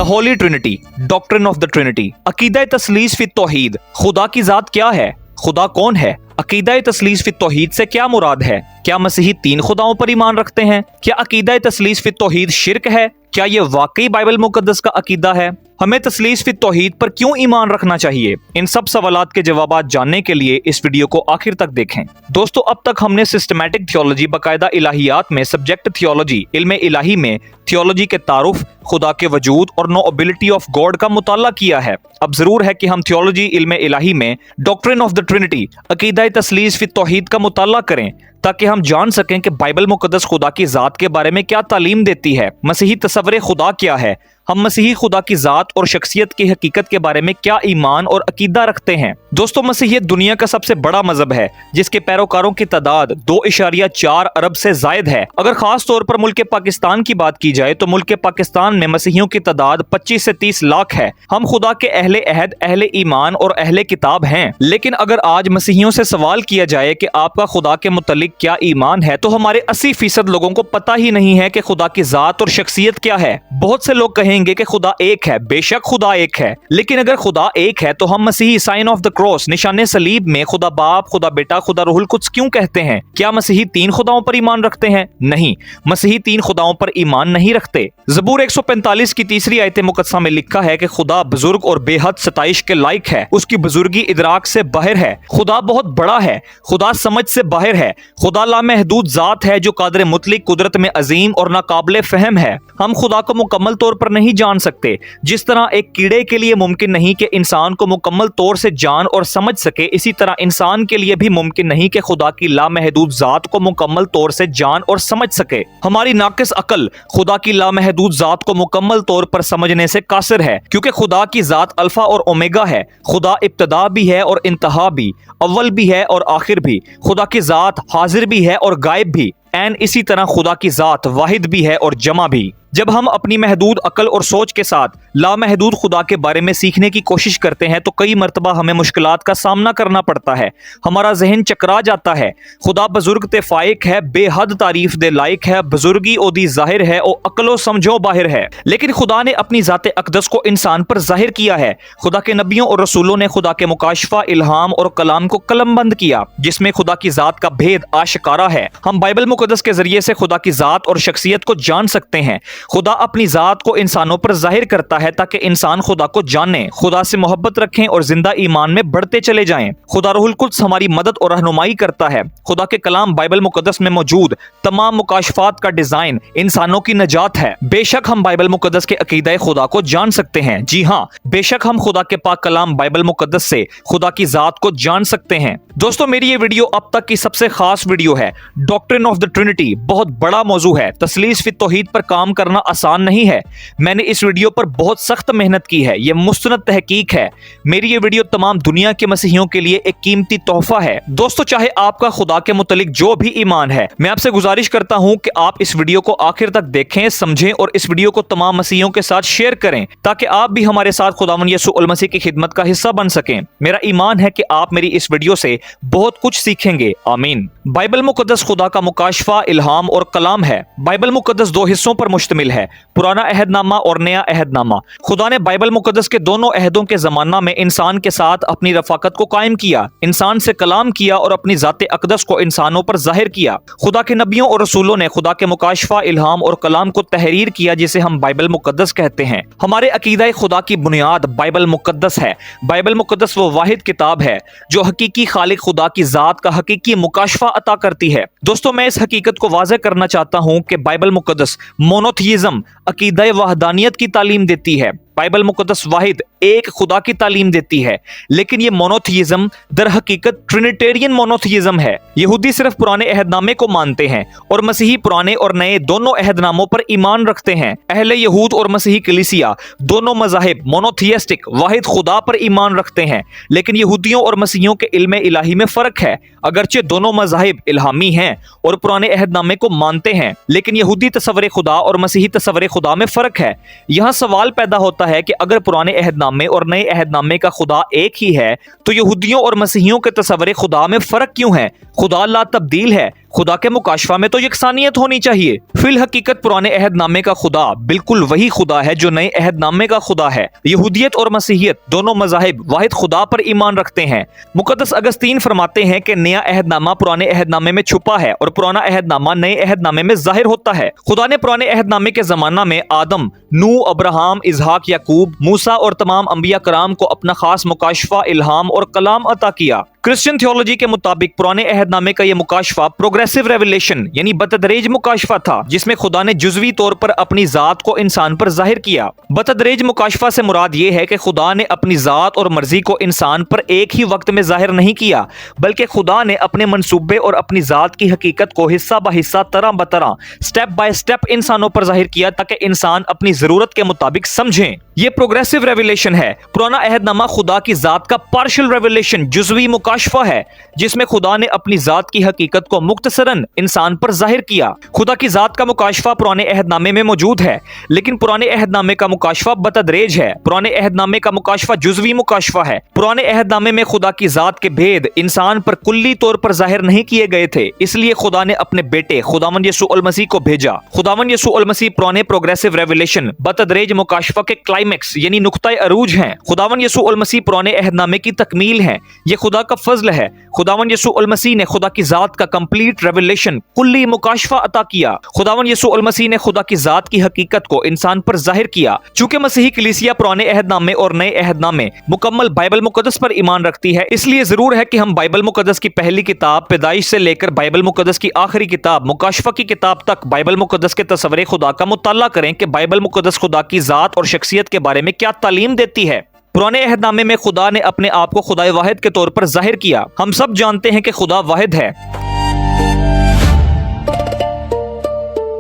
Holi Trinity, doctrine of the Trinity. अकीदा तस्लीस फी तौहीद, खुदा की जात क्या है, खुदा कौन है। अकीदा तस्लीस फी तौहीद से क्या मुराद है। क्या मसीही तीन खुदाओं पर ईमान रखते हैं। क्या अकीदा तस्लीस फी तौहीद शिर्क है। क्या ये वाकई बाइबल मुकद्दस का अकीदा है। हमें तस्लीस फी तौहीद पर क्यों ईमान रखना चाहिए। इन सब सवालात के जवाबात जानने के लिए इस वीडियो को आखिर तक देखें। दोस्तों, अब तक हमने सिस्टमैटिक थियोलॉजी, बाकायदा इलाहियात में सब्जेक्ट थियोलॉजी, इल्म इलाही में थियोलॉजी के तारुफ, खुदा के वजूद और नोएबिलिटी ऑफ गॉड का मुताला किया है। अब जरूर है कि हम थियोलॉजी, इल्म इलाही में डॉक्ट्रिन ऑफ द ट्रिनिटी, अकीदा तस्लीस फी तौहीद का मुताला करें, ताकि हम जान सकें कि बाइबल मुकद्दस खुदा की जात के बारे में क्या तालीम देती है। मसीही तस्वुर खुदा क्या है। हम मसीही खुदा की जात और शख्सियत की हकीकत के बारे में क्या ईमान और अकीदा रखते हैं। दोस्तों, मसीहियत दुनिया का सबसे बड़ा मजहब है जिसके पैरोकारों की तादाद 2.4 अरब से जायद है। अगर खास तौर पर मुल्क पाकिस्तान की बात की जाए तो मुल्क पाकिस्तान में मसीहियों की तादाद 25 से 30 लाख है। हम खुदा के अहले अहद, अहले ईमान और अहले किताब हैं। लेकिन अगर आज मसीहियों से सवाल किया जाए कि आपका खुदा के मुतल्लिक क्या ईमान है, तो हमारे 80% लोगों को पता ही नहीं है कि खुदा की जात और शख्सियत क्या है। बहुत से लोग कहेंगे कि खुदा एक है। बेशक खुदा एक है, लेकिन अगर खुदा एक है तो हम मसीही साइन ऑफ द क्रॉस, निशाने सलीब में खुदा बाप, खुदा बेटा, खुदा रूहुल कुद्स क्यों कहते हैं। क्या मसीही तीन खुदाओं पर ईमान रखते हैं? नहीं, मसीही तीन खुदाओं पर ईमान नहीं रखते। ज़बूर 145 की तीसरी आयत मुकद्दसा में लिखा है कि खुदा बुजुर्ग और बेहद सताइश के लायक है। उसकी बुजुर्गी इदराक से बाहर है। खुदा बहुत बड़ा है। खुदा समझ से बाहर है। खुदा लामहदूद जात है जो कादिर मुतलिक, कुदरत में अजीम और नाकाबिले फहम है। हम खुदा को मुकम्मल तौर पर नहीं जान सकते। जिस तरह एक कीड़े के लिए मुमकिन नहीं कि इंसान को मुकम्मल तौर से जान और समझ सके, इसी तरह इंसान के लिए भी मुमकिन नहीं कि खुदा की लामहदूद जात को मुकम्मल तौर से जान और समझ सके। हमारी नाकिस अकल खुदा की लामहदूद जात को मुकम्मल तौर पर समझने से कासिर है, क्योंकि खुदा की जात अल्फा और ओमेगा है। खुदा इब्तदा भी है और इंतहा भी, अव्वल भी है और आखिर भी। खुदा की जात हाजिर भी है और गायब भी। एन इसी तरह खुदा की जात वाहिद भी है और जमा भी। जब हम अपनी महदूद अकल और सोच के साथ लामहदूद खुदा के बारे में सीखने की कोशिश करते हैं तो कई मरतबा हमें मुश्किलात का सामना करना पड़ता है। हमारा जहन चकरा जाता है। खुदा बुजुर्ग ते फाइक है, बेहद तारीफ दे लायक है, बुजुर्गी ओदी जाहिर है और अकलो समझो बाहिर है। लेकिन खुदा ने अपनी जाते अकदस को इंसान पर जाहिर किया है। खुदा के नबियों और रसूलों ने खुदा के मुकाशफा, इल्हाम और कलाम को कलमबंद किया, जिसमें खुदा की जात का भेद आशिकारा है। हम बाइबल मुकद्दस के जरिए से खुदा की जात और शख्सियत को जान सकते हैं। खुदा अपनी जात को इंसानों पर जाहिर करता है ताकि इंसान खुदा को जाने, खुदा से मोहब्बत रखें और जिंदा ईमान में बढ़ते चले जाएं। खुदा रूहुल कुद्स हमारी मदद और रहनुमाई करता है। खुदा के कलाम बाइबल मुकद्दस में मौजूद तमाम मुकाशफात का डिजाइन इंसानों की नजात है। बेशक हम बाइबल मुकद्दस के अकीदा खुदा को जान सकते हैं। जी हाँ, बेशक हम खुदा के पाक कलाम बाइबल मुकद्दस से खुदा की जात को जान सकते हैं। दोस्तों, मेरी ये वीडियो अब तक की सबसे खास वीडियो है। डॉक्ट्रिन ऑफ द ट्रिनिटी बहुत बड़ा मौजू है। तस्लीस फी तौहीद पर काम करना आसान नहीं है। मैंने इस वीडियो पर बहुत सख्त मेहनत की है। यह मुस्तनद तहकीक है। मेरी ये वीडियो तमाम दुनिया के मसीहियों के लिए एक कीमती तोहफा है। दोस्तों, चाहे आपका खुदा के मुतलिक जो भी ईमान है, मैं आपसे गुजारिश करता हूं कि आप इस वीडियो को आखिर तक देखें, समझें और इस वीडियो को तमाम मसीहियों के साथ शेयर करें, ताकि आप भी हमारे साथ खुदावंद यीशु मसीह की खिदमत का हिस्सा बन सकें। मेरा ईमान है कि आप मेरी इस वीडियो से बहुत कुछ सीखेंगे। आमीन। बाइबल मुकद्दस खुदा का मुकाशफा, इल्हाम और कलाम है। बाइबल मुकद्दस दो हिस्सों पर मुश्तमिल है, पुराना अहदनामा और नया अहदनामा। खुदा ने बाइबल मुकद्दस के दोनों अहदों के जमाना में इंसान के साथ अपनी रफाकत को कायम किया, इंसान से कलाम किया और अपनी जाते अकदस को इंसानों पर जाहिर किया। खुदा के नबियों और रसूलों ने खुदा के मुकाशफा, इल्हाम और कलाम को तहरीर किया, जिसे हम बाइबल मुकद्दस कहते हैं। हमारे अकीदा खुदा की बुनियाद बाइबल मुकद्दस है। बाइबल मुकद्दस वो वाहिद किताब है जो हकीकी खालिक खुदा की जात का हकीकी मुकाशफा अता करती है। दोस्तों, मैं इस हकीकत को वाज़ेह करना चाहता हूं कि बाइबल मुकद्दस मोनोथीइज्म, अकीदा वहदानियत की तालीम देती है। बाइबल मुकद्दस वाहिद एक खुदा की तालीम देती है, लेकिन ये मोनोथीइज्म दर हकीकत ट्रिनिटेरियन मोनोथीइज्म है। यहूदी सिर्फ पुराने अहदनामे को मानते हैं और मसीही पुराने और नए दोनों अहदनामों पर ईमान रखते हैं। अहले यहूद और मसीही कलीसिया दोनों मज़ाहिब मोनोथीइस्टिक वाहिद खुदा पर ईमान रखते हैं, लेकिन यहूदियों और मसीहियों के इल्म इलाही में फर्क है। अगरचे दोनों मज़ाहिब इल्हामी हैं और पुराने अहदनामे को मानते हैं, लेकिन यहूदी तस्वुर खुदा और मसीही तस्वुर खुदा में फर्क है। यहाँ सवाल पैदा होता है कि अगर पुराने अहदनामे और नए अहदनामे का खुदा एक ही है, तो यहूदियों और मसीहियों के तस्वुर खुदा में फर्क क्यों है। खुदा ला तब्दील है। खुदा के मुकाशफा में तो यकसानियत होनी चाहिए। फिल हकीकत पुराने अहद नामे का खुदा बिल्कुल वही खुदा है जो नए अहद नामे का खुदा है। यहूदियत और मसीहियत दोनों मज़ाहिब वाहिद खुदा पर ईमान रखते हैं। मुकद्दस अगस्तीन फरमाते हैं कि नया अहदनामा पुराने अहदनामे में छुपा है और पुराना अहदनामा नए अहदनामे में जाहिर होता है। खुदा ने पुराने अहदनामे के जमाना में आदम, नूह, अब्राहम, इजहाक, याकूब, मूसा और तमाम अंबिया कराम को अपना खास मुकाशफा, इल्हाम और कलाम अता किया। क्रिश्चियन थियोलॉजी के मुताबिक पुराने अहदनामे का यह मुकाशफा प्रोग्रेसिव रेवलेशन यानी बतदरेज मुकाशफा था, जिसमें खुदा ने जुज़वी तौर पर अपनी जात को इंसान पर जाहिर किया। बतदरेज मुकाशफा से मुराद ये है कि खुदा ने अपनी जात और मर्जी को इंसान पर एक ही वक्त में जाहिर नहीं किया, बल्कि खुदा ने अपने मंसूबे और अपनी जात की हकीकत को हिस्सा ब हिस्सा, तरह ब तरह, स्टेप बाय स्टेप इंसानों पर जाहिर किया ताकि इंसान अपनी जरूरत के मुताबिक समझें। ये प्रोग्रेसिव रेवलेशन है। पुराना अहदनामा खुदा की जात का पार्शियल रेवलेशन, जुज़वी मुकाशफा है, जिसमें खुदा ने अपनी जात की हकीकत को मुख्तसरन इंसान पर जाहिर किया। खुदा की जात का मुकाशफा पुराने अहदनामे में मौजूद है, लेकिन पुराने अहदनामे का मुकाशफा बतदरेज है। पुराने अहदनामे का मुकाशफा जुज़वी मुकाशफा है। पुराने अहदनामे में खुदा की जात के भेद इंसान पर कुल्ली तौर पर जाहिर नहीं किए गए थे, इसलिए खुदा ने अपने बेटे खुदावंद यीशु अल मसीह को भेजा। खुदावंद यीशु अल मसीह पुराने प्रोग्रेसिव रेवलेशन बतदरेज मुकाशफा के क्लाइमेक्स यानी नुक्ता अरूज हैं। खुदावंद यीशु अल मसीह पुराने अहदनामे की तकमील हैं। ये खुदा का फजल है। खुदावंद यीशु अल मसीह ने खुदा की जात का कंप्लीट रेवलेशन, कुल्ली मुकाशफा अता किया। खुदावंद यीशु अल मसीह ने खुदा की जात की हकीकत को इंसान पर जाहिर किया। चूंकि मसीही कलीसिया पुराने अहदनामे और नए अहदनामे मुकम्मल बाइबल मुकद्दस पर ईमान रखती है, इसलिए जरूर है कि हम बाइबल मुकद्दस की पहली किताब पैदाइश से लेकर बाइबल मुकद्दस की आखिरी किताब मुकाशफा की किताब तक बाइबल मुकद्दस के तस्वरे खुदा का मुताला करें कि बाइबल मुकद्दस खुदा की जात और शख्सियत के बारे में क्या तालीम देती है। पुराने अहदनामे में खुदा ने अपने आप को खुदाए वाहिद के तौर पर जाहिर किया। हम सब जानते हैं कि खुदा वाहिद है।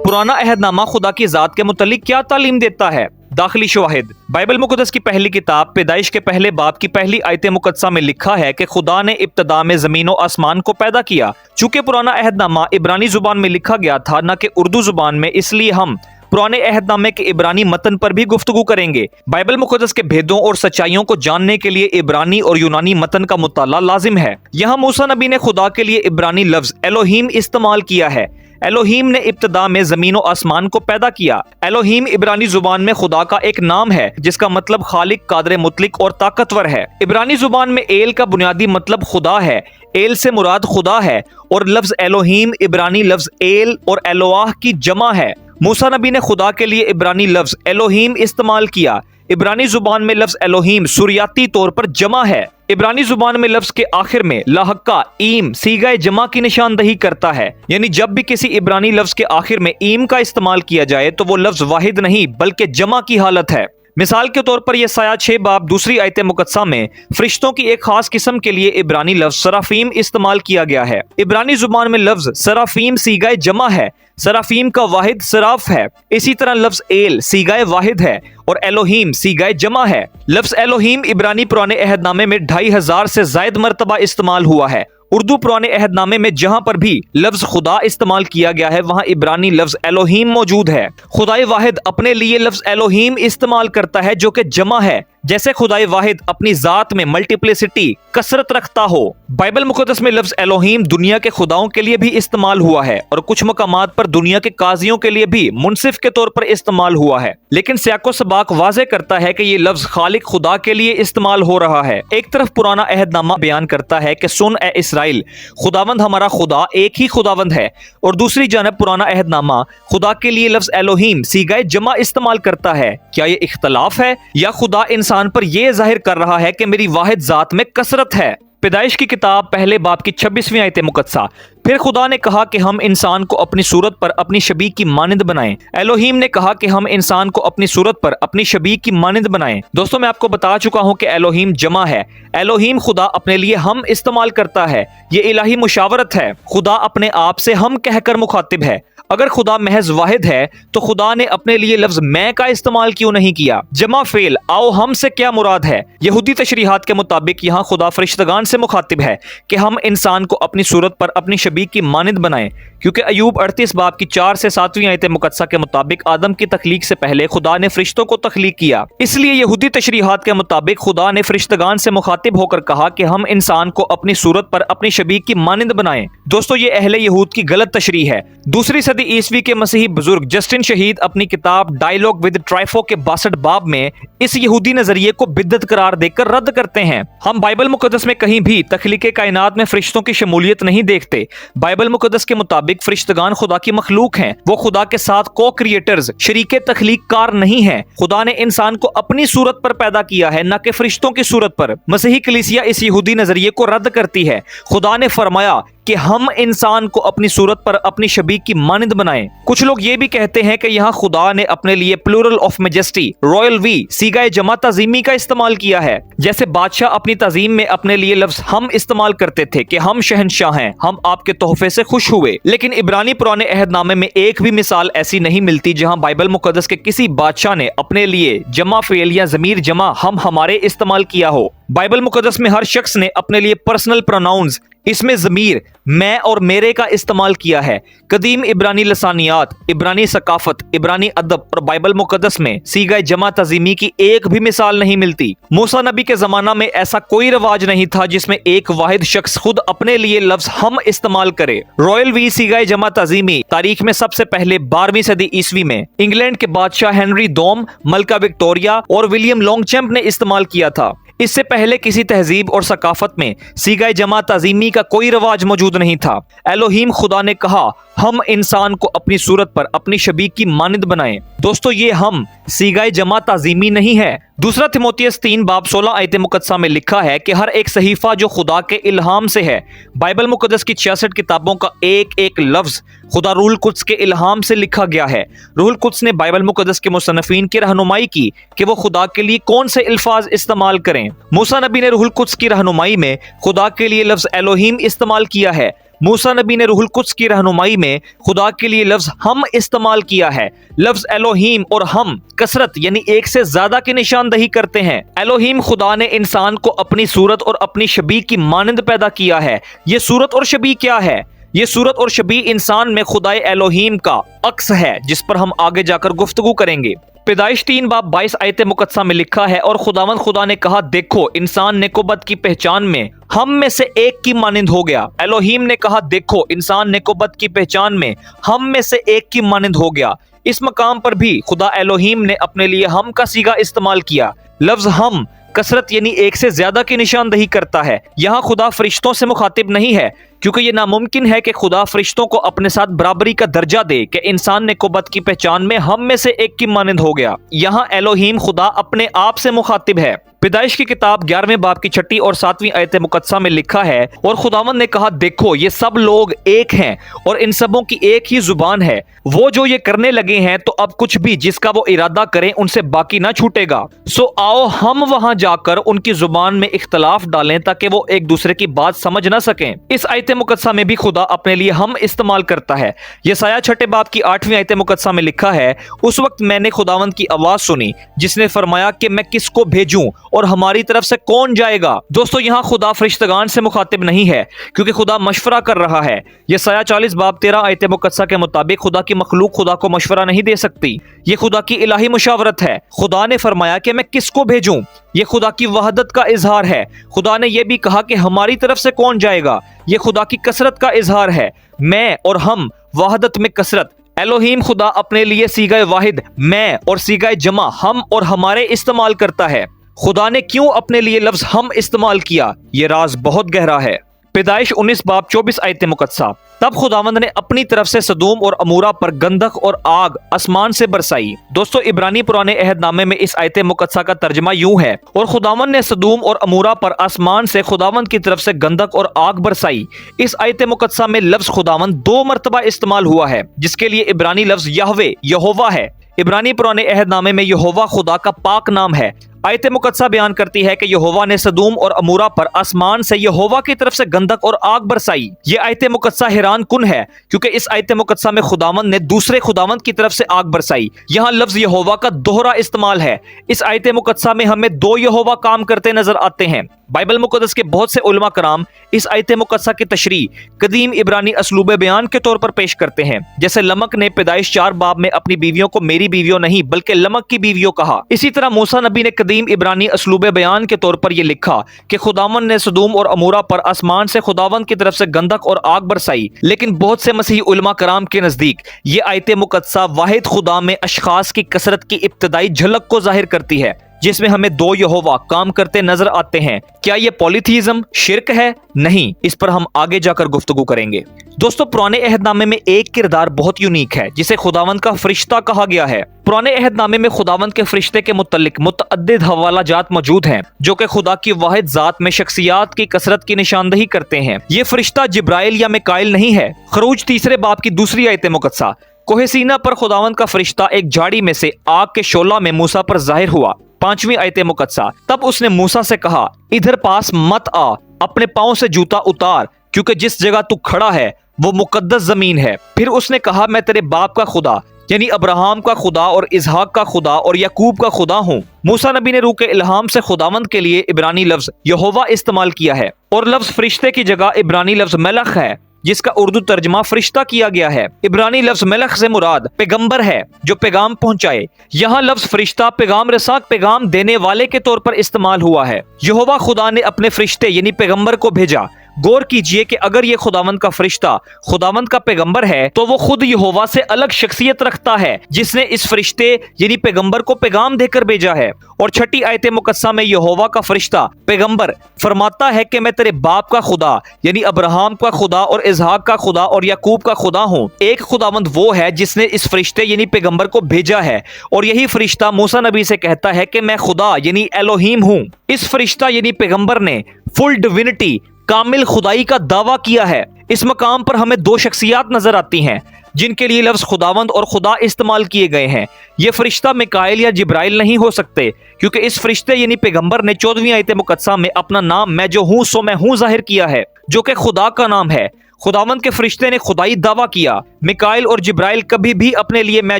पुराना अहदनामा खुदा की जात के मुतालिक क्या तालीम देता है? दाखिली शवाहिद। बाइबल मुकद्दस की पहली किताब पैदाइश के पहले बाब की पहली आयत मुकद्दसा में लिखा है कि खुदा ने इब्तदा में जमीन और आसमान को पैदा किया। चूंकि पुराना अहदनामा इब्रानी जुबान में लिखा गया था, न कि उर्दू जुबान में, इसलिए हम पुराने अहदनामे के इब्रानी मतन पर भी गुफ्तगू करेंगे। बाइबल मुकद्दस के भेदों और सच्चाइयों को जानने के लिए इब्रानी और यूनानी मतन का मुताला लाजिम है। यहाँ मूसा नबी ने खुदा के लिए इब्रानी लफ्ज एलोहीम इस्तेमाल किया है। एलोहीम ने इब्तदा में जमीन और आसमान को पैदा किया। एलोहीम इब्रानी जुबान में खुदा का एक नाम है जिसका मतलब खालिक, कादर मुतलिक और ताकतवर है। इब्रानी जुबान में एल का बुनियादी मतलब खुदा है। एल से मुराद खुदा है और लफ्ज एलोहीम इब्रानी लफ्ज एल और एलोआह की जमा है। मूसा नबी ने खुदा के लिए इब्रानी लफ्ज एलोहीम इस्तेमाल किया। इब्रानी जुबान में लफ्ज एलोहीम सुरियाती तौर पर जमा है। इब्रानी जुबान में लफ्ज के आखिर में लाहक्का ईम सीगाए जमा की निशानदही करता है, यानी जब भी किसी इब्रानी लफ्ज के आखिर में ईम का इस्तेमाल किया जाए तो वो लफ्ज वाहिद नहीं बल्कि जमा की हालत है। मिसाल के तौर पर यह साया 6 बाब दूसरी आयत मुकद्दसा में फरिश्तों की एक खास किस्म के लिए इब्रानी लफ्ज सराफीम इस्तेमाल किया गया है। इब्रानी जुबान में लफ्ज सराफीम सीगाए जमा है। सराफीम का वाहिद सराफ है। इसी तरह लफ्ज एल सीगाए वाहिद है और एलोहीम सीगाए जमा है। लफ्ज एलोहीम इब्रानी पुराने अहदनामे में 2500 से जायद मरतबा इस्तेमाल हुआ है। उर्दू पुराने अहदनामे में जहां पर भी लफ्ज खुदा इस्तेमाल किया गया है वहां इब्रानी लफ्ज एलोहीम मौजूद है। खुदाए वाहिद अपने लिए लफ्ज एलोहीम इस्तेमाल करता है जो कि जमा है, जैसे खुदाए वाहिद अपनी जात में मल्टीप्लिसिटी कसरत रखता हो। बाइबल मुकद्दस में लफ्ज एलोहीम दुनिया के खुदाओं के लिए भी इस्तेमाल हुआ है और कुछ मकामात पर दुनिया के काजियों के लिए भी मुनसिफ के तौर पर इस्तेमाल हुआ है, लेकिन सियाको सबाक वाज़े करता है कि ये लफ्ज खालिक खुदा के लिए इस्तेमाल हो रहा है। एक तरफ पुराना अहदनामा बयान करता है कि सुन ए इसराइल, खुदावंद हमारा खुदा एक ही खुदावंद है, और दूसरी जानब पुराना अहदनामा खुदा के लिए लफ्ज एलोहीम सीगाए जमा इस्तेमाल करता है। क्या ये इख्तलाफ है या खुदा इंसान पर यह जाहिर कर रहा है कि मेरी वाहिद जात में कसरत है? पैदाइश की किताब पहले बाब की 26वीं आयत मुकद्दसा। फिर खुदा ने कहा कि हम इंसान को अपनी सूरत पर अपनी शबीह की मानिंद बनाएं। एलोहीम ने कहा कि हम इंसान को अपनी सूरत पर अपनी शबीह की मानिंद बनाएं। दोस्तों, मैं आपको बता चुका हूं कि एलोहीम जमा है। एलोहीम खुदा अपने लिए हम इस्तेमाल करता है। ये इलाही मुशावरत है। खुदा अपने आप से हम कहकर मुखातिब है। اگر خدا محض واحد ہے تو خدا نے اپنے لیے لفظ میں کا استعمال کیوں نہیں کیا؟ جمع فعل آؤ ہم سے کیا مراد ہے؟ یہودی تشریحات کے مطابق یہاں خدا فرشتگان سے مخاطب ہے کہ ہم انسان کو اپنی صورت پر اپنی شبیہ کی مانند بنائیں، کیونکہ ایوب 38 باب کی 4 سے 7ویں آیت مقدسہ کے مطابق آدم کی تخلیق سے پہلے خدا نے فرشتوں کو تخلیق کیا۔ اس لیے یہودی تشریحات کے مطابق خدا نے فرشتگان سے مخاطب ہو کر کہا کہ ہم انسان کو اپنی صورت پر اپنی شبیہ کی مانند بنائیں۔ دوستو یہ اہل یہود کی غلط تشریح ہے۔ دوسری صدی عیسوی کے مسیحی بزرگ جسٹن شہید اپنی کتاب ڈائیلاگ ود ٹرائفو کے 62 باب میں اس یہودی نظریے کو بدعت قرار دے کر رد کرتے ہیں۔ ہم بائبل مقدس میں کہیں بھی تخلیق کائنات میں فرشتوں کی شمولیت نہیں دیکھتے۔ بائبل مقدس کے مطابق فرشتگان خدا کی مخلوق ہیں، وہ خدا کے ساتھ کو کریٹرز شریک تخلیق کار نہیں ہیں۔ خدا نے انسان کو اپنی صورت پر پیدا کیا ہے، نہ کہ فرشتوں کی صورت پر۔ مسیحی کلیسیا اس یہودی نظریے کو رد کرتی ہے۔ خدا نے فرمایا کہ ہم انسان کو اپنی صورت پر اپنی شبیہ کی مانند بنائیں۔ کچھ لوگ یہ بھی کہتے ہیں کہ یہاں خدا نے اپنے لیے پلورل آف میجسٹی رائل وی سیگائے جمع تعظیمی کا استعمال کیا ہے، جیسے بادشاہ اپنی تعظیم میں اپنے لیے لفظ ہم استعمال کرتے تھے کہ ہم شہنشاہ ہیں، ہم آپ کے تحفے سے خوش ہوئے۔ لیکن عبرانی پرانے عہد نامے میں ایک بھی مثال ایسی نہیں ملتی جہاں بائبل مقدس کے کسی بادشاہ نے اپنے لیے جمع فعل یا ضمیر جمع ہم ہمارے استعمال کیا ہو۔ بائبل مقدس میں ہر شخص نے اپنے لیے پرسنل پروناؤنز اس میں ضمیر میں اور میرے کا استعمال کیا ہے۔ قدیم عبرانی لسانیات، عبرانی ثقافت، عبرانی ادب اور بائبل مقدس میں سیغہ جمع تعظیمی کی ایک بھی مثال نہیں ملتی۔ موسیٰ نبی کے زمانہ میں ایسا کوئی رواج نہیں تھا جس میں ایک واحد شخص خود اپنے لیے لفظ ہم استعمال کرے۔ رائل وی سیغہ جمع تعظیمی تاریخ میں سب سے پہلے 12ویں صدی عیسوی میں انگلینڈ کے بادشاہ ہنری دوم، ملکہ وکٹوریہ اور ولیم لانگ چیمپ نے استعمال کیا تھا۔ اس سے پہلے کسی تہذیب اور ثقافت میں سیغہ جمع تعظیمی کا کوئی رواج موجود نہیں تھا۔ الوہیم خدا نے کہا ہم انسان کو اپنی صورت پر اپنی شبیہ کی مانند بنائیں۔ دوستو یہ ہم سیغہ جمع تعظیمی نہیں ہے۔ دوسرا تیموتھیوس 3 باب 16 آیت مقدسہ میں لکھا ہے کہ ہر ایک صحیفہ جو خدا کے الہام سے ہے، بائبل مقدس کی 66 کتابوں کا ایک ایک لفظ خدا روح القدس کے الہام سے لکھا گیا ہے۔ روح القدس نے بائبل مقدس کے مصنفین کی رہنمائی کی کہ وہ خدا کے لیے کون سے الفاظ استعمال کریں۔ موسیٰ نبی نے روح القدس کی رہنمائی میں خدا کے لیے لفظ الوہیم استعمال کیا ہے۔ موسیٰ نبی نے روح القدس کی رہنمائی میں خدا کے لیے لفظ ہم استعمال کیا ہے۔ لفظ الوہیم اور ہم کثرت یعنی ایک سے زیادہ کی نشاندہی کرتے ہیں۔ الوہیم خدا نے انسان کو اپنی صورت اور اپنی شبیہ کی مانند پیدا کیا ہے۔ یہ صورت اور شبیہ کیا ہے؟ یہ صورت اور شبیہ انسان میں خدائے الوہیم کا عکس ہے، جس پر ہم آگے جا کر گفتگو کریں گے۔ پیدائش 3 باب 22 آیت مقدسہ میں لکھا ہے اور خداوند خدا نے کہا دیکھو انسان نیکوبت کی پہچان میں ہم میں سے ایک کی مانند ہو گیا۔ الوہیم نے کہا دیکھو انسان نیکوبت کی پہچان میں ہم میں سے ایک کی مانند ہو گیا۔ اس مقام پر بھی خدا الوہیم نے اپنے لیے ہم کا صیغہ استعمال کیا۔ لفظ ہم کثرت یعنی ایک سے زیادہ کی نشاندہی کرتا ہے۔ یہاں خدا فرشتوں سے مخاطب نہیں ہے، کیونکہ یہ ناممکن ہے کہ خدا فرشتوں کو اپنے ساتھ برابری کا درجہ دے کہ انسان نیکوبت کی پہچان میں ہم میں سے ایک کی مانند ہو گیا۔ یہاں الوہیم خدا اپنے آپ سے مخاطب ہے۔ پیدائش کی کتاب 11ویں باب کی 6 اور 7ویں آیت مقدسہ میں لکھا ہے اور خداوند نے کہا دیکھو یہ سب لوگ ایک ہیں اور ان سبوں کی ایک ہی زبان ہے، وہ جو یہ کرنے لگے ہیں تو اب کچھ بھی جس کا وہ ارادہ کریں ان سے باقی نہ چھوٹے گا۔ سو آؤ ہم وہاں جا کر ان کی زبان میں اختلاف ڈالیں تاکہ وہ ایک دوسرے کی بات سمجھ نہ سکیں۔ اس آیت مقدسہ میں بھی خدا اپنے لیے ہم استعمال کرتا ہے۔ یسایہ 6 باب کی 8ویں آیت مقدسہ میں لکھا ہے اس وقت میں نے خداوند کی آواز سنی جس نے فرمایا کہ میں کس کو بھیجوں اور ہماری طرف سے کون جائے گا۔ دوستو یہاں خدا فرشتگان سے مخاطب نہیں ہے کیونکہ خدا مشورہ کر رہا ہے۔ یسایہ 40 باب 13 آیت مقدسہ کے مطابق خدا کی مخلوق خدا کو مشورہ نہیں دے سکتی، یہ خدا کی الہی مشاورت ہے۔ خدا نے فرمایا کہ میں کس کو بھیجوں، یہ خدا کی وحدت کا اظہار ہے۔ خدا نے یہ بھی کہا کہ ہماری طرف سے کون جائے گا، یہ خدا کی کثرت کا اظہار ہے۔ میں اور ہم وحدت میں کثرت۔ الوہیم خدا اپنے لیے صیغہ واحد میں اور صیغہ جمع ہم اور ہمارے استعمال کرتا ہے۔ خدا نے کیوں اپنے لیے لفظ ہم استعمال کیا، یہ راز بہت گہرا ہے۔ پیدائش 19 باب 24 آیت مقدسہ تب خداوند نے اپنی طرف سے سدوم اور عمورہ پر گندھک اور آگ آسمان سے برسائی۔ دوستو عبرانی پرانے عہد نامے میں اس آیت مقدسہ کا ترجمہ یوں ہے اور خداوند نے سدوم اور عمورہ پر آسمان سے خداوند کی طرف سے گندھک اور آگ برسائی۔ اس آیت مقدسہ میں لفظ خداوند 2 مرتبہ استعمال ہوا ہے جس کے لیے عبرانی لفظ یہوہ یہوہ ہے۔ عبرانی پرانے عہد نامے میں یہوہ خدا کا پاک نام ہے۔ आयत मुकद्दसा बयान करती है कि यहोवा ने सदूम और अमूरा पर आसमान से यहोवा की तरफ से गंधक और आग बरसाई। ये आयत मुकद्दसा हैरान कुन है क्योंकि इस आयत मुकद्दसा में खुदावंद ने दूसरे खुदावंद की तरफ से आग बरसाई। यहाँ लफ्ज यहोवा का दोहरा इस्तेमाल है। इस आयत मुकद्दसा में हमें दो यहोवा काम करते नजर आते हैं। बाइबल मुकद्दस के बहुत से उलमा कराम इस आयत मुकद्दसा की तशरीह कदीम इब्रानी असलूब बयान के तौर पर पेश करते हैं। जैसे लमक ने पैदाइश 4 बाब में अपनी बीवियों को मेरी बीवियों नहीं बल्कि लमक की बीवियों कहा। इसी तरह मूसा नबी ने कदीम इब्रानी असलूब बयान के तौर पर यह लिखा कि खुदावंद ने सदूम और अमूरा पर आसमान से खुदावंद की तरफ से गंधक और आग बरसाई। लेकिन बहुत से मसीही उलमा कराम के नजदीक ये आयत मुकद्दसा वाहिद खुदा में अशखास की कसरत की इब्तदाई झलक को जाहिर करती है, जिसमें हमें दो यहोवा काम करते नजर आते हैं। क्या यह पॉलीथीज्म शिर्क है? नहीं, इस पर हम आगे जाकर गुफ्तगू करेंगे। दोस्तों, पुराने अहदनामे में एक किरदार बहुत यूनिक है जिसे खुदावंद का फरिश्ता कहा गया है। पुराने अहदनामे में खुदावंद के फरिश्ते के मुतल्लिक मुतअद्दिद हवाला जात मौजूद हैं जो कि खुदा की वाहिद जात में शख्सियात की कसरत की निशानदही करते हैं। ये फरिश्ता जिब्राइल या मिकाइल नहीं है। खरूज 3 बाब की दूसरी आयत मुकद्दसा, कोहे सीना पर खुदावंद का फरिश्ता एक झाड़ी में से आग के शोला में मूसा पर जाहिर हुआ। 5वीं आयत मुकद्दसा, तब उसने मूसा से कहा, इधर पास मत आ, अपने पांव से जूता उतार, क्योंकि जिस जगह तू खड़ा है वो मुकद्दस जमीन है। फिर उसने कहा, मैं तेरे बाप का खुदा यानी अब्राहम का खुदा और इसहाक का खुदा और याकूब का खुदा हूँ। मूसा नबी ने रूह के इल्हाम से खुदावंद के लिए इब्रानी लफ्ज यहोवा इस्तेमाल किया है और लफ्ज फरिश्ते की जगह इब्रानी लफ्ज मलख है जिसका उर्दू तर्जमा फरिश्ता किया गया है। इब्रानी लफ्ज मलख से मुराद पैगंबर है जो पैगाम पहुंचाए। यहाँ लफ्ज फरिश्ता पैगाम रसाक पैगाम देने वाले के तौर पर इस्तेमाल हुआ है। यहोवा खुदा ने अपने फरिश्ते यानी पैगंबर को भेजा। गौर कीजिए कि अगर ये खुदावंद का फरिश्ता खुदावंद का पैगंबर है तो वो खुद यहोवा से अलग शख्सियत रखता है जिसने इस फरिश्ते यानी पैगंबर को पैगाम देकर भेजा है। और 6ठी आयत मुकद्दसा में यहोवा का फरिश्ता पैगंबर फरमाता है कि मैं तेरे बाप का खुदा यानी अब्राहम का खुदा और इसहाक का खुदा और याकूब का खुदा हूँ। एक खुदावंद वो है जिसने इस फरिश्ते यानी पैगंबर को भेजा है और यही फरिश्ता मूसा नबी से कहता है कि मैं खुदा यानी एलोहीम हूँ। इस फरिश्ता यानी पैगंबर ने फुल डिविनिटी कामिल खुदाई का दावा किया है। इस मकाम पर हमें 2 शख्सियात नजर आती हैं जिनके लिए लफ्ज खुदावंद और खुदा इस्तेमाल किए गए हैं। ये फरिश्ता मिकाइल या जिब्राइल नहीं हो सकते क्योंकि इस फरिश्ते यानी पैगंबर ने 14वीं आयत मुकद्दसा में अपना नाम मैं जो हूँ सो मैं हूँ जाहिर किया है जो कि खुदा का नाम है। खुदावंद के फरिश्ते ने खुदाई दावा किया। मिकाइल और जिब्राइल कभी भी अपने लिए मैं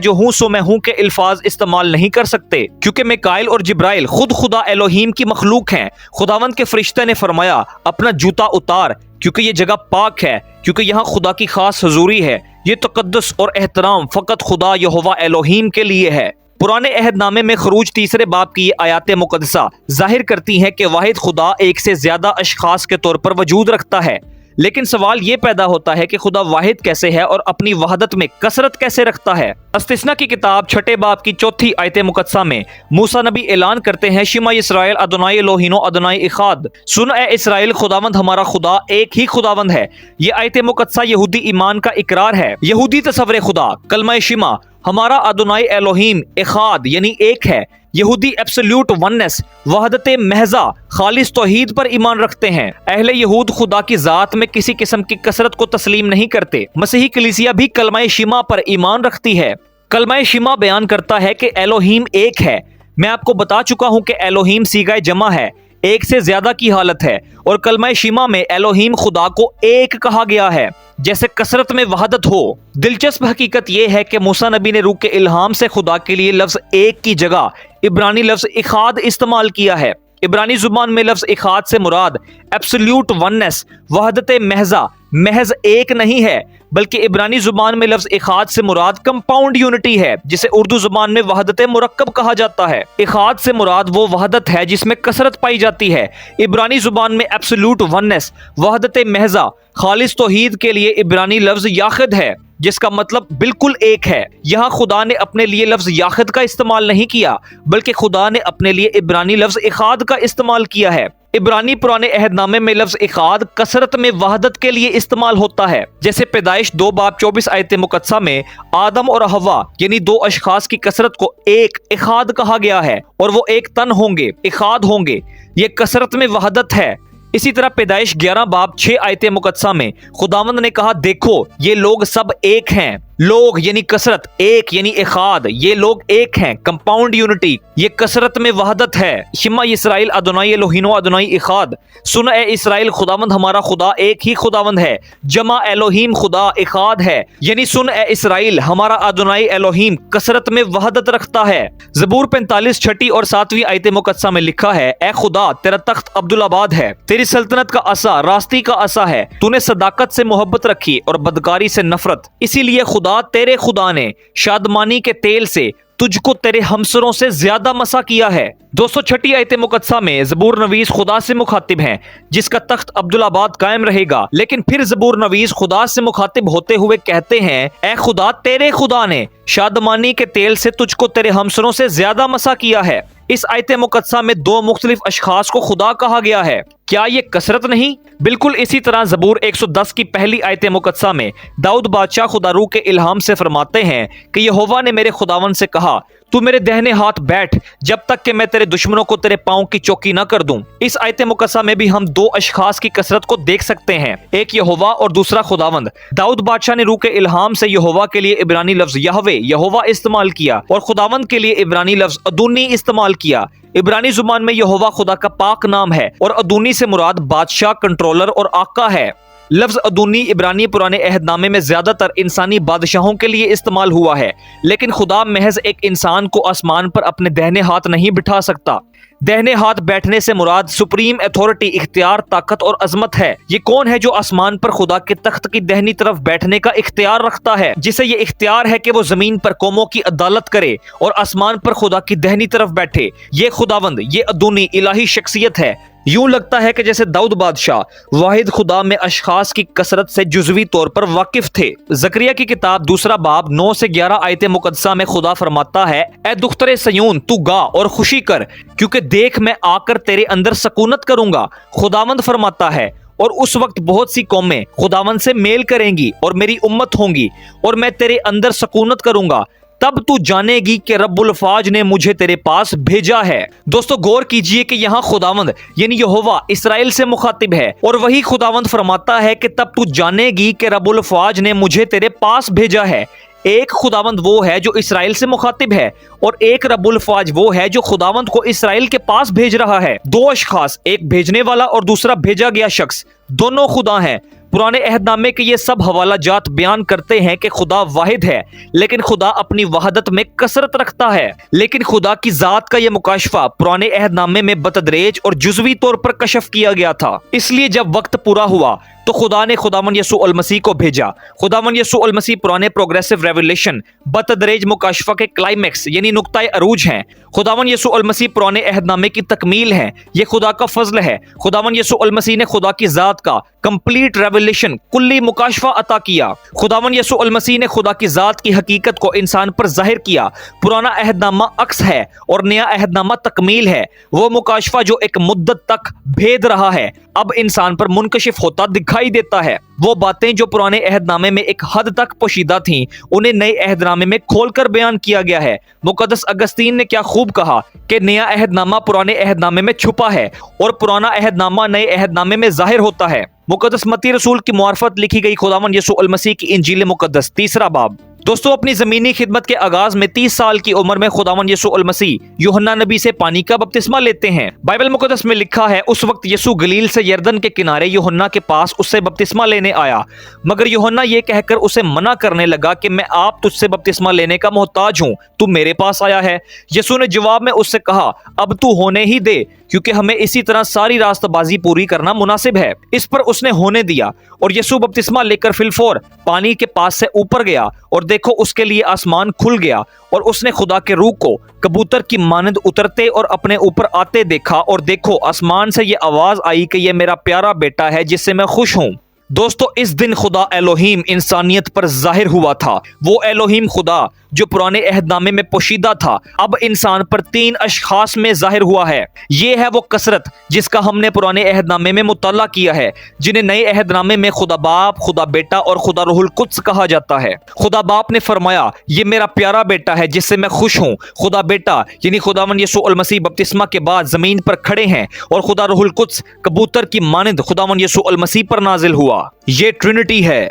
जो हूँ सो मैं हूँ के अल्फाज इस्तेमाल नहीं कर सकते क्योंकि मिकाइल और जिब्राइल खुद खुदा एलोहीम की मखलूक हैं। खुदावंद के फरिश्ते ने फरमाया, अपना जूता उतार क्योंकि ये जगह पाक है, क्योंकि यहाँ खुदा की खास हुजूरी है। ये तकद्दुस और एहतराम फकत खुदा यहोवा एलोहीम के लिए है। पुराने अहदनामे में खरूज 3 बाब की ये आयात मुकद्दसा जाहिर करती हैं कि वाहिद खुदा एक से ज्यादा अशखास के तौर पर वजूद रखता है। लेकिन सवाल ये पैदा होता है कि खुदा वाहिद कैसे है और अपनी वहदत में कसरत कैसे रखता है। इस्तिस्ना की किताब 6 बाब की 4थी आयत मुकद्दसा में मूसा नबी ऐलान करते हैं, शिमा इस्राएल अदोनाई एलोहीनो अदोनाई इखाद, सुन ए इस्राएल खुदावंद हमारा खुदा एक ही खुदावंद है। ये आयत मुकद्दसा यहूदी ईमान का इकरार है। यहूदी तसव्वुर खुदा कलमा शिमा हमारा अदोनाई एलोहीम इखाद यानी एक है। यहूदी एब्सोल्यूट वननेस वहदत महजा खालिस तौहीद पर ईमान रखते हैं। अहले यहूद खुदा की जात में किसी किस्म की कसरत को तस्लीम नहीं करते। मसीही कलीसिया भी कलमा शिमा पर ईमान रखती है। कलमा शिमा बयान करता है कि एलोहीम एक है। मैं आपको बता चुका हूं कि एलोहीम सीगाए जमा है, एक से ज्यादा की हालत है और कलमा शिमा में एलोहीम खुदा को एक कहा गया है जैसे कसरत में वहदत हो। दिलचस्प हकीकत यह है कि मूसा नबी ने रूह के इल्हाम से खुदा के लिए लफ्ज एक की जगह इब्रानी लफ्ज इखाद इस्तेमाल किया है। इब्रानी जुबान में लफ्ज इखाद से मुराद एब्सोल्यूट वननेस वहदत महजा महज एक नहीं है, बल्कि इब्रानी जुबान में लफ्ज इखाद से मुराद कंपाउंड यूनिटी है जिसे उर्दू जुबान में वहदत मुरक्कब कहा जाता है। इखाद से मुराद वो वहदत है जिसमें कसरत पाई जाती है। इब्रानी जुबान में एब्सोल्यूट वननेस वहदत महजा खालिस तौहीद के लिए इब्रानी लफ्ज याखिद है जिसका मतलब बिल्कुल एक है। यहाँ खुदा ने अपने लिए लफ्ज याखिद का इस्तेमाल नहीं किया बल्कि खुदा ने अपने लिए इब्रानी लफ्ज इखाद का इस्तेमाल किया है। इब्रानी पुराने अहदनामे में लफ्ज इखाद कसरत में वहदत के लिए इस्तेमाल होता है। जैसे पैदाइश 2 बाब 24 आयत मुकद्दसा में आदम और हवा यानी 2 अशखास की कसरत को एक इखाद कहा गया है और वो एक तन होंगे, इखाद होंगे। ये कसरत में वहदत है। इसी तरह पैदाइश 11 बाब 6 आयत मुकद्दसा में खुदावंद ने कहा, देखो ये लोग सब एक हैं। लोग यानी कसरत, एक यानी इखाद, ये लोग एक हैं, कंपाउंड यूनिटी, ये कसरत में वहदत है। शिमा इसराइल अदोनाई एलोहीनो अदोनाई इखाद, सुन ए इसराइल खुदावंद हमारा खुदा एक ही खुदावंद है। जमा एलोहीम खुदा इखाद है, यानी सुन ए इसराइल हमारा अदोनाई एलोहीम कसरत में वहदत रखता है। ज़बूर 45 छठी और 7वीं आयत मुकद्दसा में लिखा है, ए खुदा तेरा तख्त अब्दुल-आबाद है, तेरी सल्तनत का असा रास्ती का असा है, तूने सदाकत से मोहब्बत रखी और बदकारी से नफरत, इसीलिए खुदा तेरे खुदा ने शादमानी के तेल से तुझको तेरे हमसरों से ज्यादा मसा किया है। दोस्तों, छठी आयत मुकद्दसा में ज़बूर नवीस खुदा से मुखातिब हैं जिसका तख्त अब्दुल-आबाद कायम रहेगा, लेकिन फिर ज़बूर नवीस खुदा से मुखातिब होते हुए कहते हैं, ए खुदा तेरे खुदा ने शादमानी के तेल से तुझको तेरे हमसरों से ज्यादा मसा किया है। इस आयत मुकद्दसा में दो मुख्तलिफ अशखास को खुदा कहा गया है। क्या ये कसरत नहीं? बिल्कुल इसी तरह ज़बूर 110 की पहली आयत मुकद्दसा में दाऊद बादशाह खुदा रूह के इल्हाम से फरमाते हैं कि यहोवा ने मेरे खुदावन से कहा, तू मेरे दाहिने हाथ बैठ जब तक कि मैं तेरे दुश्मनों को तेरे पांव की चौकी न कर दूं। इस आयत मुकद्दसा में भी हम दो अशखास की कसरत को देख सकते हैं, एक यहोवा और दूसरा खुदावंद। दाऊद बादशाह ने रूह के इल्हाम से यहोवा के लिए इब्रानी लफ्ज यहवे यहोवा इस्तेमाल किया और खुदावंद के लिए इब्रानी लफ्ज अदूनी इस्तेमाल किया। इब्रानी जुबान में यहोवा खुदा का पाक नाम है और अदूनी से मुराद बादशाह, कंट्रोलर और आका है। लफ्ज अदूनी इब्रानी पुराने अहदनामे में ज्यादातर इंसानी बादशाहों के लिए इस्तेमाल हुआ है, लेकिन खुदा महज एक इंसान को आसमान पर अपने दाहिने हाथ नहीं बिठा सकता। दाहिने हाथ बैठने से मुराद सुप्रीम अथॉरिटी, इख्तियार, ताकत और अजमत है। ये कौन है जो आसमान पर खुदा के तख्त की दाहिनी तरफ बैठने का इख्तियार रखता है, जिसे ये इख्तियार है कि वो जमीन पर कौमों की अदालत करे और आसमान पर खुदा की दाहिनी तरफ बैठे? ये खुदावंद, ये अदूनी इलाही शख्सियत है। यूं लगता है कि जैसे दाऊद बादशाह वाहिद खुदा में अशखास की कसरत से जुज़वी तौर पर वाकिफ थे। ज़करिया की किताब दूसरा बाब 9 से 11 आयत मुकद्दसा में खुदा फरमाता है, ए दुख्तरे सयून तू गा और खुशी कर, क्योंकि देख मैं आकर तेरे अंदर सकूनत करूंगा। खुदावंद फरमाता है, और उस वक्त बहुत सी कौमें खुदावंद से मेल करेंगी और मेरी उम्मत होंगी और मैं तेरे अंदर सकूनत करूंगा। तब तू जानेगी कि रब्बुल फाज ने मुझे तेरे पास भेजा है। दोस्तों, गौर कीजिए कि यहाँ खुदावंद यानी यहोवा इस्राएल से मुखातिब है और वही खुदावंद फरमाता है कि तब तू जानेगी कि रब्बुल फाज ने मुझे तेरे पास भेजा है। एक खुदावंद वो है जो इस्राएल से मुखातिब है और एक रब्बुल फाज वो है जो खुदावंद को इस्राएल के पास भेज रहा है। दो अशखास, एक भेजने वाला और दूसरा भेजा गया शख्स, दोनों खुदा हैं। पुराने अहदनामे के ये सब हवाला जात बयान करते हैं कि खुदा वाहिद है, लेकिन खुदा अपनी वहदत में कसरत रखता है। लेकिन खुदा की जात का यह मुकाशफा पुराने अहदनामे में बतदरेज और जुज़वी तौर पर कशफ किया गया था। इसलिए जब वक्त पूरा हुआ तो खुदा ने खुदावन यसू अल मसीह को भेजा। खुदावन यसू अल मसीह पुराने प्रोग्रेसिव रेवलेशन बतदरेज मुकाशफा के क्लाइमेक्स यानी नुक्ताए अरूज हैं। खुदावन यसू अल मसीह पुराने अहदनामे की तकमील हैं। ये खुदा का फजल है। खुदावन यसू अल मसीह ने खुदा की जात का कंप्लीट रेवलेशन, कुल्ली मुकाशफा अता किया। खुदावन यसू अल मसीह ने खुदा की जात की हकीकत को इंसान पर जाहिर किया। पुराना अहदनामा अक्स है और नया अहदनामा तकमील है। वो मुकाशफा जो एक मुद्दत तक भेद रहा है अब इंसान पर मुनकशिफ होता दिखाई देता है। वो बातें जो पुराने अहदनामे में एक हद तक पोशीदा थीं, उन्हें नए अहदनामे में खोलकर बयान किया गया है। मुकद्दस अगस्तीन ने क्या खूब कहा कि नया अहदनामा पुराने अहदनामे में छुपा है और पुराना अहदनामा नए अहदनामे में जाहिर होता है। मुकद्दस मत्ती रसूल की मुआरफत लिखी गई खुदावन यसू अल मसीह की इंजील मुकद्दस तीसरा बाब। दोस्तों, अपनी जमीनी खिदमत के आगाज में 30 साल की उम्र में खुदावन यसू अल मसीह यूहन्ना नबी से पानी का बपतिस्मा लेते हैं। बाइबल मुकद्दस में लिखा है, उस वक्त यसू गलील से यरदन के किनारे यूहन्ना के पास उससे बपतिस्मा लेने आया, मगर यूहन्ना ये कहकर उसे मना करने लगा कि मैं आप तुझसे बपतिस्मा लेने का मोहताज हूँ, तू मेरे पास आया है। यसू ने जवाब में उससे कहा, अब तू होने ही दे, क्योंकि हमें इसी तरह सारी रास्तबाजी पूरी करना मुनासिब है। इस पर उसने होने दिया और यसू बपतिस्मा लेकर फिलफौर पानी के पास से ऊपर गया और देखो उसके लिए आसमान खुल गया और उसने खुदा के रूह को कबूतर की मानंद उतरते और अपने ऊपर आते देखा और देखो आसमान से ये आवाज आई कि ये मेरा प्यारा बेटा है जिससे मैं खुश हूँ। दोस्तों, इस दिन खुदा एलोहीम इंसानियत पर जाहिर हुआ था। वो एलोहीम खुदा जो पुराने अहदनामे में पोशीदा था अब इंसान पर 3 अशखास में जाहिर हुआ है। ये है वो कसरत जिसका हमने पुराने अहदनामे में मुताला किया है, जिन्हें नए अहदनामे में खुदा बाप, खुदा बेटा और खुदा रूहुल कुद्स कहा जाता है। खुदा बाप ने फरमाया, ये मेरा प्यारा बेटा है जिससे मैं खुश हूँ। खुदा बेटा यानी खुदावन यसू अल मसीह बपतिस्मा के बाद जमीन पर खड़े हैं और खुदा रूहुल कुद्स कबूतर की मानंद खुदावन यसू अल मसीह पर नाजिल हुआ। ये ट्रिनिटी है।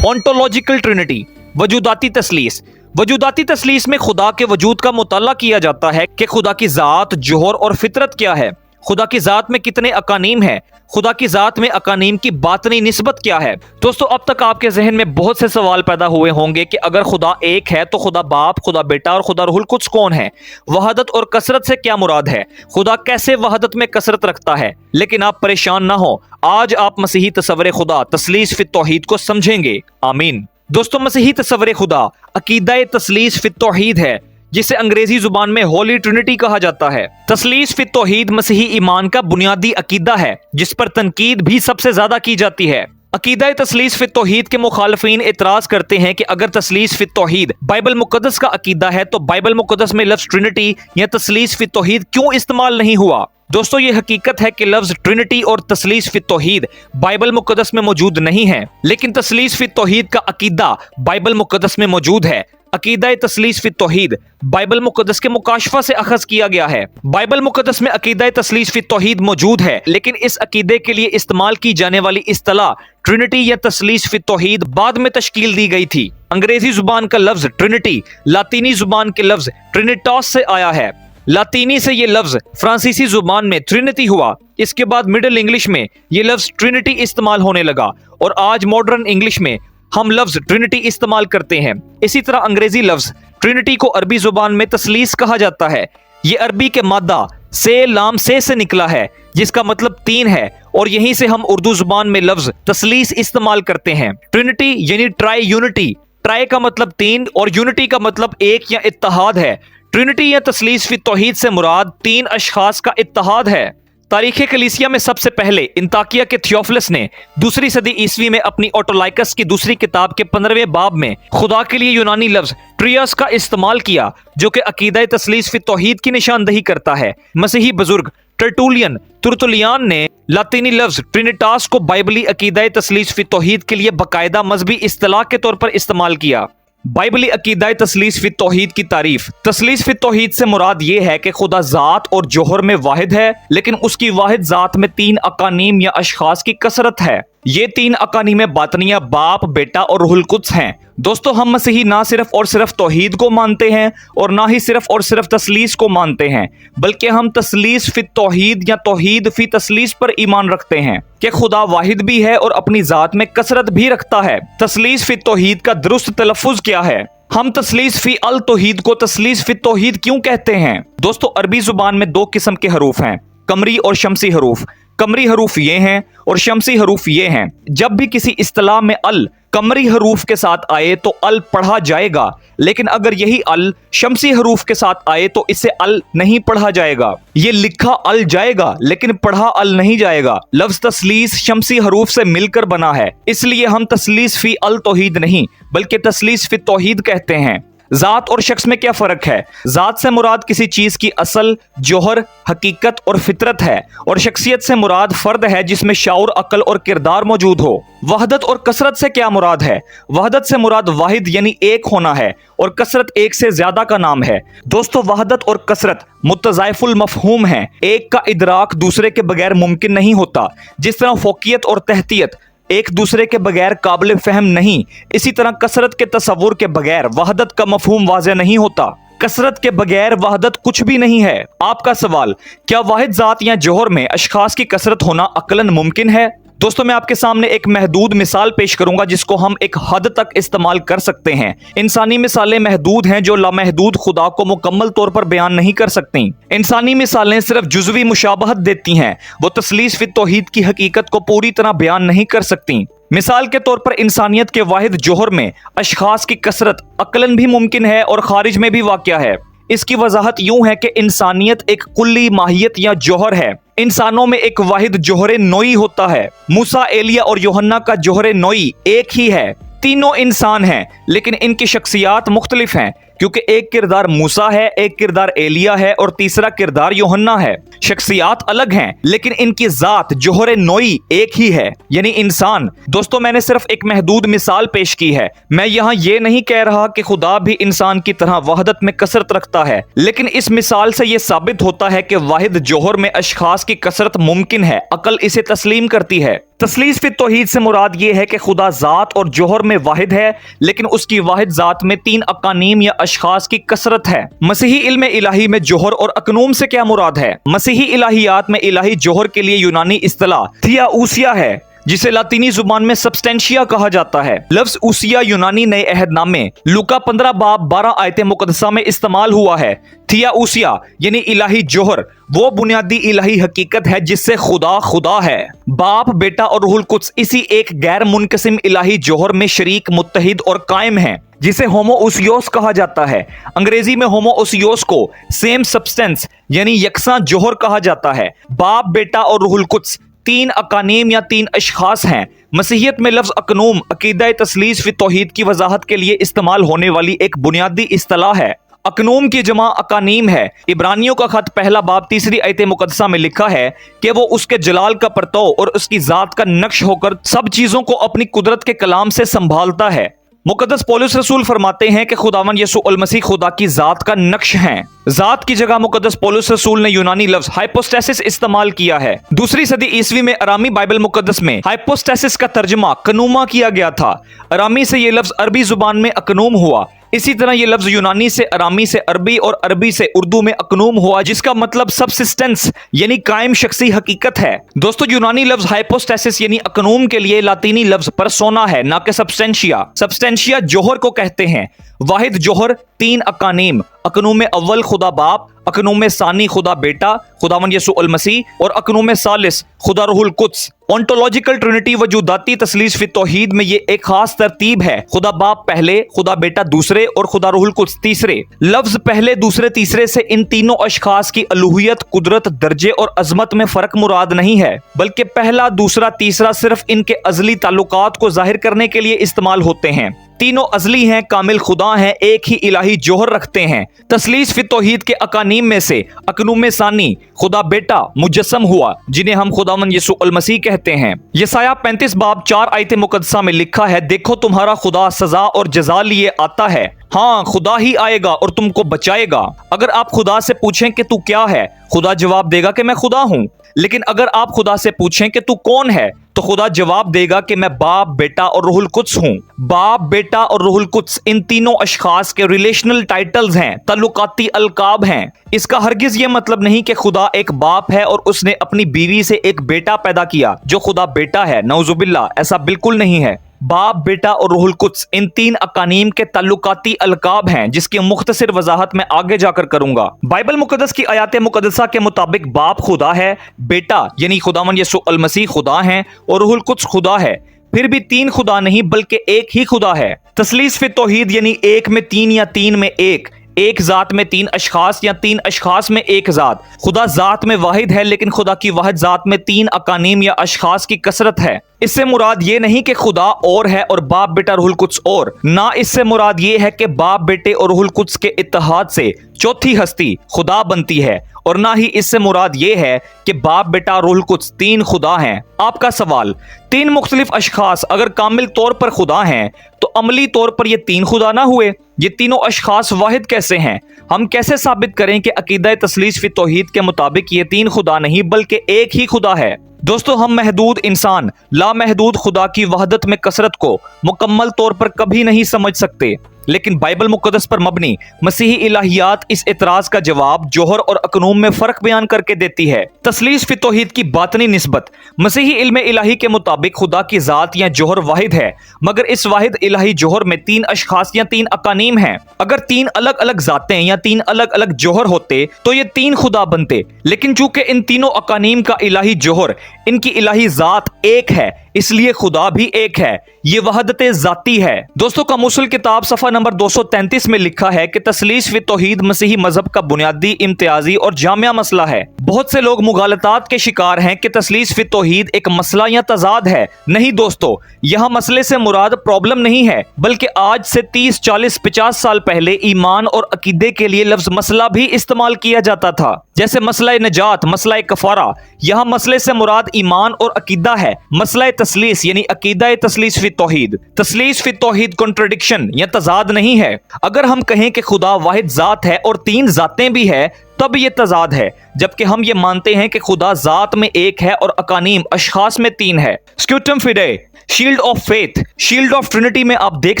ओंटोलॉजिकल ट्रिनिटी, वजूदाती तसलीस। वजूदाती तसलीस में खुदा के वजूद का मुताला किया जाता है कि खुदा की ज़ात, जौहर और फितरत क्या है, खुदा की ज़ात में कितने अकानीम हैं, खुदा की ज़ात में अकानीम की बातनी निस्बत क्या है। दोस्तों, अब तक आपके जहन में बहुत से सवाल पैदा हुए होंगे कि अगर खुदा एक है तो खुदा बाप, खुदा बेटा और खुदा रूहुल कुद्स कौन है? वहदत और कसरत से क्या मुराद है? खुदा कैसे वहदत में कसरत रखता है? लेकिन आप परेशान ना हो, आज आप मसीही तसव्वुर खुदा तस्लीस फित तौहीद को समझेंगे। आमीन। दोस्तों, मसीही तसव्वुर खुदा अकीदा तस्लीस फित तौहीद है, जिसे अंग्रेजी जुबान में होली ट्रिनिटी कहा जाता है। तस्लीस फित तौहीद मसीही ईमान का बुनियादी अकीदा है, जिस पर तनकीद भी सबसे ज्यादा की जाती है। अकीदा तस्लीस फित तौहीद के मुखालफीन इतराज करते हैं कि अगर तस्लीस फित तौहीद बाइबल मुकद्दस का अकीदा है तो बाइबल मुकद्दस में लफ्ज ट्रिनिटी या तस्लीस फित तौहीद क्यों इस्तेमाल नहीं हुआ? दोस्तों, ये हकीकत है कि लफ्ज ट्रिनिटी और तस्लीस फित तौहीद बाइबल मुकद्दस में मौजूद नहीं है, लेकिन तस्लीस फित तौहीद का अकीदा बाइबल मुकद्दस में मौजूद है। अकीदा तस्लीस फित तौहीद बाइबल मुकद्दस के मुकाशफा से अखज़ किया गया है। बाइबल मुकद्दस में अकीदा तस्लीस फित तौहीद मौजूद है, लेकिन इस अकीदे के लिए इस्तेमाल की जाने वाली इस्तिलाह ट्रिनिटी या तस्लीस फित तौहीद बाद में तश्कील दी गई थी। अंग्रेजी जुबान का लफ्ज ट्रिनिटी लातीनी जुबान के लफ्ज ट्रिनिटास से आया है। लातीनी से ये लफ्ज फ्रांसीसी जुबान में ट्रिनिटी हुआ। इसके बाद मिडिल इंग्लिश में ये लफ्ज ट्रिनिटी इस्तेमाल होने लगा और आज मॉडर्न इंग्लिश में हम लफ्ज ट्रिनिटी इस्तेमाल करते हैं। इसी तरह अंग्रेजी लफ्ज ट्रिनिटी को अरबी जुबान में तस्लीस कहा जाता है। ये अरबी के मादा से लाम से निकला है, जिसका मतलब तीन है, और यहीं से हम उर्दू जुबान में लफ्ज तस्लीस इस्तेमाल करते हैं। ट्रिनिटी यानी ट्राई यूनिटी, ट्राई का मतलब तीन और यूनिटी का मतलब एक या इत्तेहाद है। ट्रिनिटी या तस्लीस फित तौहीद से मुराद तीन अशखास का इत्तेहाद है। तारीख़ कलीसिया में सबसे पहले इंताकिया के थियोफिलस ने 2वीं सदी ईस्वी में अपनी ऑटोलाइकस की दूसरी किताब के 15वें बाब में खुदा के लिए यूनानी लफ्ज ट्रियस का इस्तेमाल किया, जो कि अकीदा तस्लीस फित तौहीद की निशानदही करता है। मसीही बुजुर्ग टर्टुलियन तुर्तुलियान ने लातीनी लफ्ज ट्रिनिटास को बाइबली अकीदा तस्लीस फित तौहीद के लिए बाकायदा मजहबी इस्तिलाह के तौर पर इस्तेमाल किया। बाइबली अकीदा तस्लीस फित तौहीद की तारीफ। तस्लीस फित तौहीद से मुराद ये है कि खुदा ज़ात और जौहर में वाहिद है, लेकिन उसकी वाहिद ज़ात में तीन अकानीम या अशखास की कसरत है। ये तीन अकानीम बातनिया बाप, बेटा और रूहुल कुद्स हैं। दोस्तों, हम मसीही ना सिर्फ और सिर्फ तौहीद को मानते हैं और ना ही सिर्फ और सिर्फ तस्लीस को मानते हैं, बल्कि हम तस्लीस फित तौहीद या तौहीद फी तस्लीस पर ईमान रखते हैं कि खुदा वाहिद भी है और अपनी ज़ात में कसरत भी रखता है। तस्लीस फित तौहीद का दुरुस्त तलफ़ुज़ क्या है? हम तस्लीस फी अल तौहीद को तस्लीस फित तौहीद क्यों कहते हैं? दोस्तों, अरबी जुबान में दो किस्म के हरूफ हैं, कमरी और शमसी हरूफ। कमरी हरूफ ये हैं और शमसी हरूफ ये हैं। जब भी किसी इस्तिलाह में अल कमरी हरूफ के साथ आए तो अल पढ़ा जाएगा, लेकिन अगर यही अल शमसी हरूफ के साथ आए तो इसे अल नहीं पढ़ा जाएगा। ये लिखा अल जाएगा लेकिन पढ़ा अल नहीं जाएगा। लफ्ज तस्लीस शमसी हरूफ से मिलकर बना है, इसलिए हम तस्लीस फी अल तौहीद नहीं बल्कि तस्लीस फी तौहीद कहते हैं। ज़ात और शख्स में क्या फ़र्क है? ज़ात से मुराद किसी चीज़ की असल, जौहर, हकीकत और फितरत है, और शख्सियत से मुराद फ़र्द है जिसमें शाउर, अक्ल और किरदार मौजूद हो। वहदत और कसरत से क्या मुराद है? वहदत से मुराद वाहिद यानी एक होना है, और कसरत एक से ज़्यादा का नाम है। दोस्तों, वहदत और कसरत मुतज़ाइफुल मफ़हूम हैं। एक का इदराक दूसरे के बगैर मुमकिन नहीं होता। जिस तरह फ़ौक़ियत और तहतियत एक दूसरे के बगैर काबिल फहम नहीं, इसी तरह कसरत के तसव्वुर के बगैर वहदत का मफहूम वाज़ेह नहीं होता। कसरत के बगैर वहदत कुछ भी नहीं है। आपका सवाल, क्या वाहिद ज़ात या जौहर में अशखास की कसरत होना अक़लन मुमकिन है? दोस्तों, मैं आपके सामने एक महदूद मिसाल पेश करूंगा जिसको हम एक हद तक इस्तेमाल कर सकते हैं। इंसानी मिसालें महदूद हैं जो लामहदूद खुदा को मुकम्मल तौर पर बयान नहीं कर सकती। इंसानी मिसालें सिर्फ जुज़वी मुशाबहत देती हैं, वो तस्लीस फित तौहीद की हकीकत को पूरी तरह बयान नहीं कर सकती। मिसाल के तौर पर इंसानियत के वाहिद जौहर में अशखास की कसरत अक़लन भी मुमकिन है और खारिज में भी वाक़या है। इसकी वजाहत यूं है कि इंसानियत एक कुल्ली माहियत या जौहर है। इंसानों में एक वाहिद जौहर नोई होता है। मूसा, एलिया और यूहन्ना का जौहर नोई एक ही है। तीनों इंसान हैं, लेकिन इनकी शख्सियात मुख्तलिफ हैं, क्योंकि एक किरदार मूसा है, एक किरदार एलिया है और तीसरा किरदार यूहन्ना है। शख्सियात अलग हैं, लेकिन इनकी ज़ात जौहर नोई एक ही है, यानी इंसान। दोस्तों, मैंने सिर्फ एक महदूद मिसाल पेश की है। मैं यहाँ ये नहीं कह रहा कि खुदा भी इंसान की तरह वहदत में कसरत रखता है, लेकिन इस मिसाल से यह साबित होता है कि वाहिद जौहर में अशखास की कसरत मुमकिन है। अकल इसे तस्लीम करती है। तस्लीस फित तौहीद से मुराद ये है कि खुदा ज़ात और जोहर में वाहिद है, लेकिन उसकी वाहिद ज़ात में तीन अकानीम या अशखास की कसरत है। मसीही इल्म इलाही में जोहर और अकनूम से क्या मुराद है? मसीही इलाहियात में इलाही जोहर के लिए यूनानी इस्तिलाह थियाऊसिया है, जिसे लातीनी जुबान में सब्सटेंशिया कहा जाता है। लफ्ज उसिया यूनानी नए अहदनामे लूका 15 बाब 12 आयत मुकद्दसा में इस्तेमाल हुआ है। थियाऊसिया यानी इलाही जोहर वो बुनियादी इलाही हकीकत है जिससे खुदा खुदा है। बाप, बेटा और रूहुल कुद्स इसी एक गैर मुनकसिम इलाही जोहर में शरीक, मुत्तहिद और कायम हैं, जिसे होमोउसियोस कहा जाता है। अंग्रेजी में होमोउसियोस को सेम सब्सटेंस यानी यकसा जोहर कहा जाता है। बाप, बेटा और रूहुल कुद्स तीन अकानीम या तीन अशखास हैं। मसीहियत में लफ्ज अकनूम अकीदा तस्लीस फित तौहीद की वजाहत के लिए इस्तेमाल होने वाली एक बुनियादी इस्तिलाह है। अकनूम की जमा अकानीम है। इब्रानियों का खत पहला बाब 3 आयत मुकद्दसा में लिखा है कि वो उसके जलाल का परतौ और उसकी जात का नक्श होकर सब चीजों को अपनी कुदरत के कलाम से संभालता है। मुकद्दस पौलुस रसूल फरमाते हैं कि खुदावन यसू अल मसीह खुदा की जात का नक्श है। जात की जगह मुकद्दस पौलुस रसूल ने यूनानी लफ्ज हाइपोस्टेसिस इस्तेमाल किया है। दूसरी सदी ईस्वी में अरामी बाइबल मुकद्दस में हाइपोस्टेसिस का तर्जुमा कनूमा किया गया था। अरामी से यह लफ्ज अरबी जुबान में अकनूम हुआ। इसी तरह यह लफ्ज यूनानी से अरामी से अरबी और अरबी से उर्दू में अकनूम हुआ, जिसका मतलब सबसिस्टेंस यानी कायम शख्सी हकीकत है। दोस्तों, यूनानी लफ्ज हाइपोस्टेसिस यानी अकनूम के लिए लातीनी लफ्ज परसोना है, ना कि सब्सटेंशिया। सब्सटेंशिया जोहर को कहते हैं। वाहिद जोहर तीन अकानीम, अकनूम अव्वल खुदा बाप, अकनूम सानी खुदा बेटा खुदावन यसू अल मसीह और अकनूम सालिस खुदा रूहुल कुद्स। ओंटोलॉजिकल ट्रिनिटी वजूदाती तस्लीस फित तौहीद में ये एक खास तरतीब है। खुदा बाप पहले, खुदा बेटा दूसरे और खुदा रूहुल कुद्स तीसरे। लफ्ज पहले, दूसरे, तीसरे से इन तीनों अशखास की अलूहियत, कुदरत, दर्जे और अजमत में फर्क मुराद नहीं है, बल्कि पहला, दूसरा, तीसरा सिर्फ इनके अजली ताल्लुकात को जाहिर करने के लिए इस्तेमाल होते हैं। तीनों अजली हैं, कामिल खुदा हैं, एक ही इलाही जोहर रखते हैं। तस्लीस फित तौहीद के अकानीम में से अकनूम सानी खुदा बेटा मुजस्सम हुआ, जिन्हें हम खुदावन यसू अल मसीह कहते हैं। यसाया 35 बाब 4 आयत मुकद्दसा में लिखा है, देखो तुम्हारा खुदा सजा और जजा लिए आता है। हाँ, खुदा ही आएगा और तुमको बचाएगा। अगर आप खुदा से पूछें कि तू क्या है, खुदा जवाब देगा कि मैं खुदा हूँ। लेकिन अगर आप खुदा से पूछें कि तू कौन है, तो खुदा जवाब देगा कि मैं बाप, बेटा और रूहुल कुद्स हूँ। बाप, बेटा और रूहुल कुद्स इन तीनों अशखास के रिलेशनल टाइटल्स हैं, ताल्लुकाती अलकाब हैं। इसका हरगिज ये मतलब नहीं कि खुदा एक बाप है और उसने अपनी बीवी से एक बेटा पैदा किया जो खुदा बेटा है। नऊजुबिल्लाह, ऐसा बिल्कुल नहीं है। बाप, बेटा और रूहुल कुद्स इन तीन अकानीम के ताल्लुकाती अलकाब हैं, जिसकी मुख्तसर वजाहत मैं आगे जाकर करूंगा। बाइबल मुकद्दस की आयात मुकद्दसा के मुताबिक बाप खुदा है, बेटा यानी खुदावन यसू अल मसीह खुदा है और रूहुल कुद्स खुदा है। फिर भी तीन खुदा नहीं बल्कि एक ही खुदा है। तस्लीस फित तौहीद यानी एक में तीन या तीन में एक, एक जात में तीन अशखास या तीन अशखास में एक जात। खुदा जात में वाहिद है, लेकिन खुदा की वाहिद जात में तीन अकानीम या अशखास की कसरत है। इससे मुराद ये नहीं कि खुदा और है और बाप, बेटा, रूहुल कुद्स और, ना इससे मुराद ये है कि बाप, बेटे और रूहुल कुद्स के इत्तेहाद से चौथी हस्ती खुदा बनती है, और ना ही इससे मुराद ये है कि बाप, बेटा, रूहुल कुद्स तीन खुदा हैं। आपका सवाल, तीन मुख्तलिफ अशखास अगर कामिल तौर पर खुदा हैं तो अमली तौर पर ये तीन खुदा ना हुए? ये तीनों अशखास वाहिद कैसे हैं? हम कैसे साबित करें कि अकीदा तस्लीस फित तौहीद के मुताबिक ये तीन खुदा नहीं बल्कि एक ही खुदा है? दोस्तों, हम महदूद इंसान लामहदूद खुदा की वहदत में कसरत को मुकम्मल तौर पर कभी नहीं समझ सकते, लेकिन बाइबल मुकद्दस पर मबनी मसीही इलाहियात इस एतराज का जवाब जोहर और अकनूम में फर्क बयान करके देती है। तस्लीस फित तौहीद की बातनी निस्बत मसीही इल्म इलाही के मुताबिक खुदा की जात या जोहर वाहिद है, मगर इस वाहिद इलाही जोहर में तीन अशखास या तीन अकानीम हैं। अगर तीन अलग अलग जातें या तीन अलग अलग जोहर होते तो ये तीन खुदा बनते, लेकिन चूंकि इन तीनों अकानीम का इलाही जोहर, इनकी इलाही जात एक है, इसलिए खुदा भी एक है। ये वहदत जाती है। दोस्तों, कामुल किताब सफ़ा नंबर 233 में लिखा है कि तस्लीस फित तौहीद मसीही मजहब का बुनियादी, इम्तियाजी और जामिया मसला है। बहुत से लोग मुगालतात के शिकार हैं कि तस्लीस फित तौहीद एक मसला या तजाद है। नहीं दोस्तों, यहाँ मसले से मुराद प्रॉब्लम नहीं है, बल्कि आज से 30, 40, 50 साल पहले ईमान और अकीदे के लिए लफ्ज मसला भी इस्तेमाल किया जाता था, जैसे मसला नजात, मसला कफारा। यहाँ मसले से मुराद ईमान और अकीदा है। मसला तस्लीस यानी अकीदा तस्लीस फित तौहीद। तस्लीस फित तौहीद कॉन्ट्रडिक्शन या तजाद नहीं है। अगर हम कहें कि खुदा वाहिद जात है और तीन जातें भी है, तब ये तजाद है, जबकि हम ये मानते हैं कि खुदा जात में एक है और अकानीम अशखास में तीन है। स्क्यूटम फिडे, shield of faith, shield of Trinity में आप देख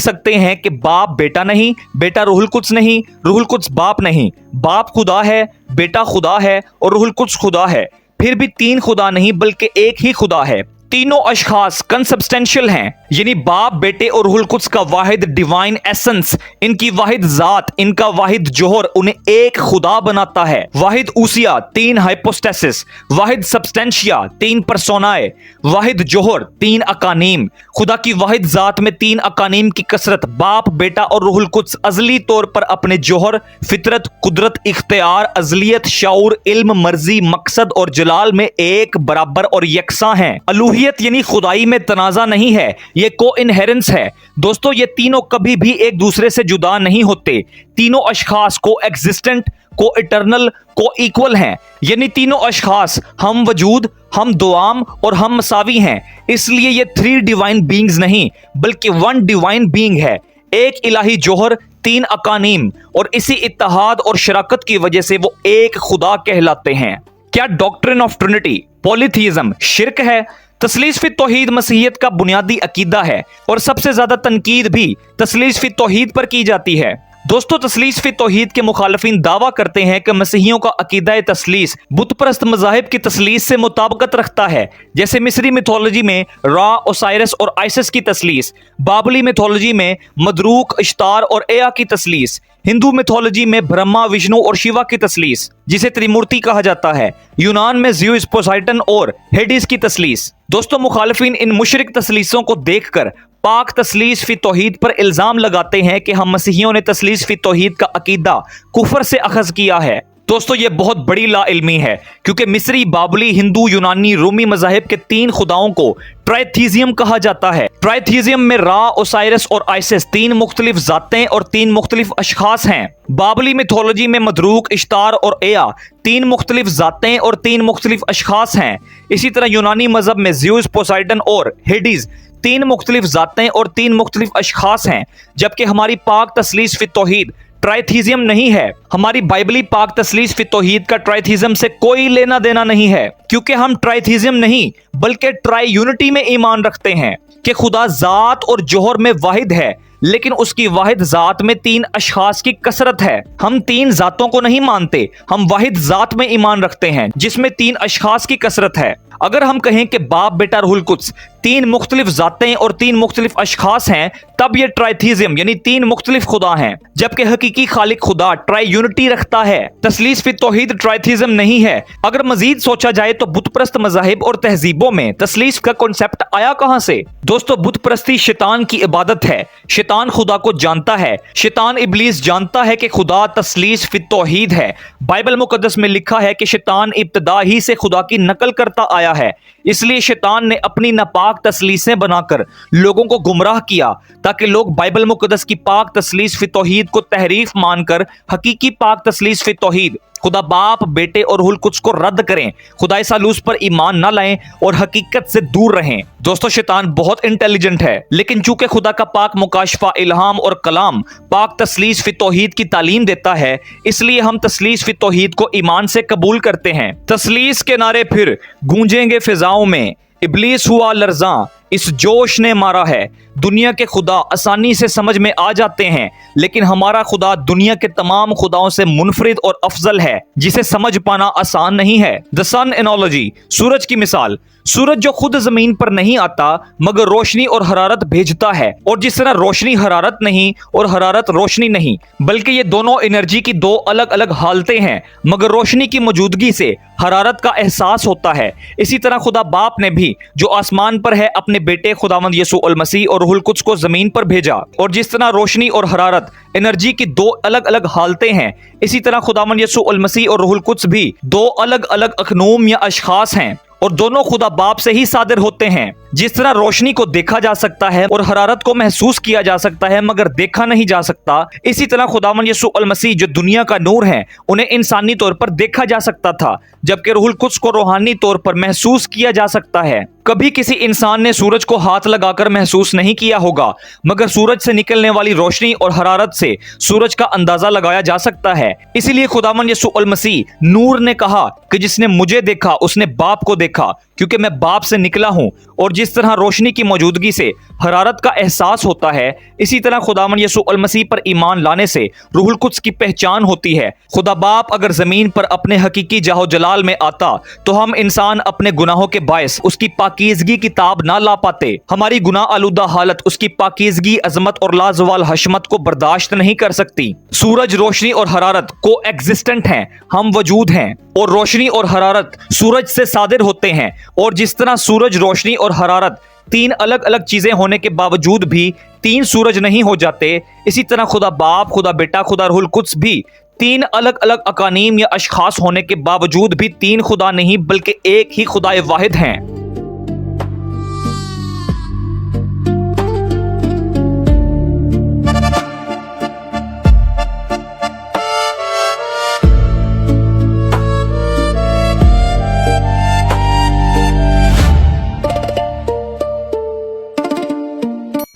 सकते हैं कि बाप बेटा नहीं, बेटा रूहुल कुद्स नहीं, रूहुल कुद्स बाप नहीं। बाप खुदा है, बेटा खुदा है और रूहुल कुद्स खुदा है। फिर भी तीन खुदा नहीं बल्कि एक ही खुदा है। तीनों अशखास कंसब्सटेंशियल हैं, यानी बाप, बेटे और रूहुल कुद्स का वाहिद डिवाइन एसेंस, इनकी वाहिद जात, इनका वाहिद जोहर उन्हें एक खुदा बनाता है। वाहिद ऊसिया, तीन हाइपोस्टेसिस, वाहिद सब्सटेंशिया, तीन परसोनाए, वाहिद जोहर, तीन अकानीम। खुदा की वाहिद जात में तीन अकानीम की कसरत, बाप, बेटा और रूहुल कुद्स अजली तौर पर अपने जोहर, फितरत, कुदरत, इख्तियार, अजलियत, शाऊर, इल्म, मर्जी, मकसद और जलाल में एक बराबर और यकसा हैं। अलूहियत यानी खुदाई में तनाजा नहीं है, ये को इनहेरेंस है। दोस्तों, ये तीनों कभी भी एक दूसरे से जुदा नहीं होते। तीनों अशखास को एग्जिस्टेंट, को इटर्नल, को इक्वल हैं, यानी तीनों अशखास हम वजूद, हम दुआम और हम मसावी हैं। इसलिए ये थ्री डिवाइन बीइंग्स नहीं बल्कि वन डिवाइन बीइंग है, एक इलाही जोहर, तीन अकानीम, और इसी इत्तेहाद और शराकत की वजह से वो एक खुदा कहलाते हैं। क्या डॉक्ट्रिन ऑफ ट्रिनिटी, पॉलीथीइज्म, शिर्क है? तस्लीस फी तौहीद मसीहियत का बुनियादी अकीदा है और सबसे ज्यादा तनकीद भी तस्लीस फी तौहीद पर की जाती है। दोस्तों, तस्लीस फी तौहीद के मुखालिफिन दावा करते हैं कि मसीहियों का अकीदा तस्लीस बुत परस्त मज़ाहिब की तस्लीस से मुताबिकत रखता है, जैसे मिस्री मिथोलॉजी में रा, ओसाइरस और आइसिस की तस्लीस, बाबली मिथोलॉजी में मदरूक, इश्तार और एया की तस्लीस, हिंदू मिथोलॉजी में ब्रह्मा, विष्णु और शिवा की तस्लीस जिसे त्रिमूर्ति कहा जाता है, यूनान में ज़्यूस, पोसाइटन और हेडिस की तस्लीस। दोस्तों, मुखालिफिन इन मुशरिक तस्लीसों को देखकर पाक तस्लीस फी तौहीद पर इल्जाम लगाते हैं कि हम मसीहियों ने तस्लीस फी तौहीद का अकीदा कुफर से अखज़ किया है। दोस्तों, ये बहुत बड़ी लाइल्मी है, क्योंकि मिस्री, बाबली, हिंदू, यूनानी, रोमी मज़ाहिब के तीन खुदाओं को ट्राइथीजियम कहा जाता है। ट्राइथीजियम में रा, ओसाइरस और आइसिस तीन मुख्तलिफ जातें और तीन मुख्तलिफ अशखास हैं। बाबली मिथोलॉजी में मदरूक, इश्तार और एया तीन मुख्तलिफ जातें और तीन मुख्तलिफ अशखास हैं। इसी तरह यूनानी मजहब में ज़्यूस, पोसाइटन और हेडिस तीन मुख्तलिफ जातें और तीन मुख्तलिफ अशखास हैं, जबकि हमारी पाक तस्लीस फी तौहीद ट्राइथीजियम नहीं है। हमारी बाइबली पाक तस्लीस फी तौहीद का ट्राइथीजियम से कोई लेना देना नहीं है, क्योंकि हम ट्राइथीजियम नहीं बल्कि ट्राई यूनिटी में ईमान रखते हैं कि खुदा जात और जोहर में वाहिद है, लेकिन उसकी वाहिद जात में तीन अशखास की कसरत है। हम तीन जातों को नहीं मानते, हम वाहिद जात में ईमान रखते हैं जिसमें तीन अशखास की कसरत है। अगर हम कहें कि बाप, बेटा, रूहुल कुद्स तीन मुख्तलिफ जातें और तीन मुख्तलिफ अशखास हैं, तब ये ट्राइथीजियम यानी तीन मुख्तलिफ खुदा हैं, जबकि हकीकी खालिक खुदा ट्राई यूनिटी रखता है। तस्लीस फी तौहीद ट्राइथीजियम नहीं है। अगर मजीद सोचा जाए तो बुतप्रस्त मज़ाहिब और तहजीबों में तस्लीस का कॉन्सेप्ट आया कहां से? दोस्तों, बुत परस्ती शैतान की इबादत है। शैतान खुदा को जानता है, शैतान इब्लीस जानता है कि खुदा तस्लीस फी तौहीद है। बाइबल मुकद्दस में लिखा है कि शैतान इब्तदा ही से खुदा की नकल करता आया है, इसलिए शैतान ने अपनी नापाक तस्लीसें बनाकर लोगों को गुमराह किया ताकि लोग बाइबल मुकद्दस की पाक तस्लीस फी तौहीद को तहरीफ मानकर हकीकी पाक तस्लीस फी तौहीद खुदा बाप, बेटे और रूहुल कुद्स को रद्द करें, खुदा सालूस पर ईमान न लाएं और हकीकत से दूर रहें। दोस्तों, शैतान बहुत इंटेलिजेंट है, लेकिन चूंकि खुदा का पाक मुकाशफा, इल्हाम और कलाम पाक तस्लीस फी तौहीद की तालीम देता है, इसलिए हम तस्लीस फी तौहीद को ईमान से कबूल करते हैं। तस्लीस के नारे फिर गूंजेंगे फिजाओं में, इब्लीस हुआ लर्ज़ां, इस जोश ने मारा है। दुनिया के खुदा आसानी से समझ में आ जाते हैं, लेकिन हमारा खुदा दुनिया के तमाम खुदाओं से मुनफरिद और अफजल है, जिसे समझ पाना आसान नहीं है। द सन एनोलॉजी, सूरज की मिसाल। सूरज जो खुद जमीन पर नहीं आता मगर रोशनी और हरारत भेजता है, और जिस तरह रोशनी हरारत नहीं और हरारत रोशनी नहीं, बल्कि ये दोनों एनर्जी की दो अलग अलग हालतें हैं, मगर रोशनी की मौजूदगी से हरारत का एहसास होता है। इसी तरह खुदा बाप ने भी जो आसमान पर है अपने बेटे खुदावंद यीशु अल मसीह और रूहुल कुद्स को जमीन पर भेजा, और जिस तरह रोशनी और हरारत एनर्जी की दो अलग अलग हालतें हैं, इसी तरह खुदावंद यीशु अल मसीह और रूहुल कुद्स भी दो अलग अलग अखनूम या अशखास हैं, और दोनों खुदा बाप से ही सादिर होते हैं। जिस तरह रोशनी को देखा जा सकता है और हरारत को महसूस किया जा सकता है मगर देखा नहीं जा सकता, इसी तरह खुदावंद यीशु अल मसीह जो दुनिया का नूर है उन्हें इंसानी तौर पर देखा जा सकता था, जबकि रूहुल कुद्स को रूहानी तौर पर महसूस किया जा सकता है। कभी किसी इंसान ने सूरज को हाथ लगाकर महसूस नहीं किया होगा, मगर सूरज से निकलने वाली रोशनी और हरारत से सूरज का अंदाजा लगाया जा सकता है। इसीलिए खुदावंद यीशु अल मसीह नूर ने कहा कि जिसने मुझे देखा उसने बाप को देखा, क्योंकि मैं बाप से निकला हूं। और जिस तरह रोशनी की मौजूदगी से हरारत का एहसास होता है, इसी तरह खुदावंद यीशु अल मसीह पर ईमान लाने से रूहुल कुद्स की पहचान होती है। खुदा बाप अगर जमीन पर अपने हकीकी जाहो जलाल में आता तो हम इंसान अपने गुनाहों के बायस उसकी पाकीज़गी की ताब ना ला पाते। हमारी गुनाह आलूदा हालत उसकी पाकीज़गी, अजमत और लाजवाल हशमत को बर्दाश्त नहीं कर सकती। सूरज, रोशनी और हरारत को एग्जिस्टेंट हैं, हम वजूद हैं, और रोशनी और हरारत सूरज से सादिर होते हैं। और जिस तरह सूरज, रोशनी और हरारत तीन अलग अलग चीजें होने के बावजूद भी तीन सूरज नहीं हो जाते, इसी तरह खुदा बाप, खुदा बेटा, खुदा रूहुल कुद्स भी तीन अलग अलग अकानीम या अशखास होने के बावजूद भी तीन खुदा नहीं बल्कि एक ही खुदाए वाहिद हैं।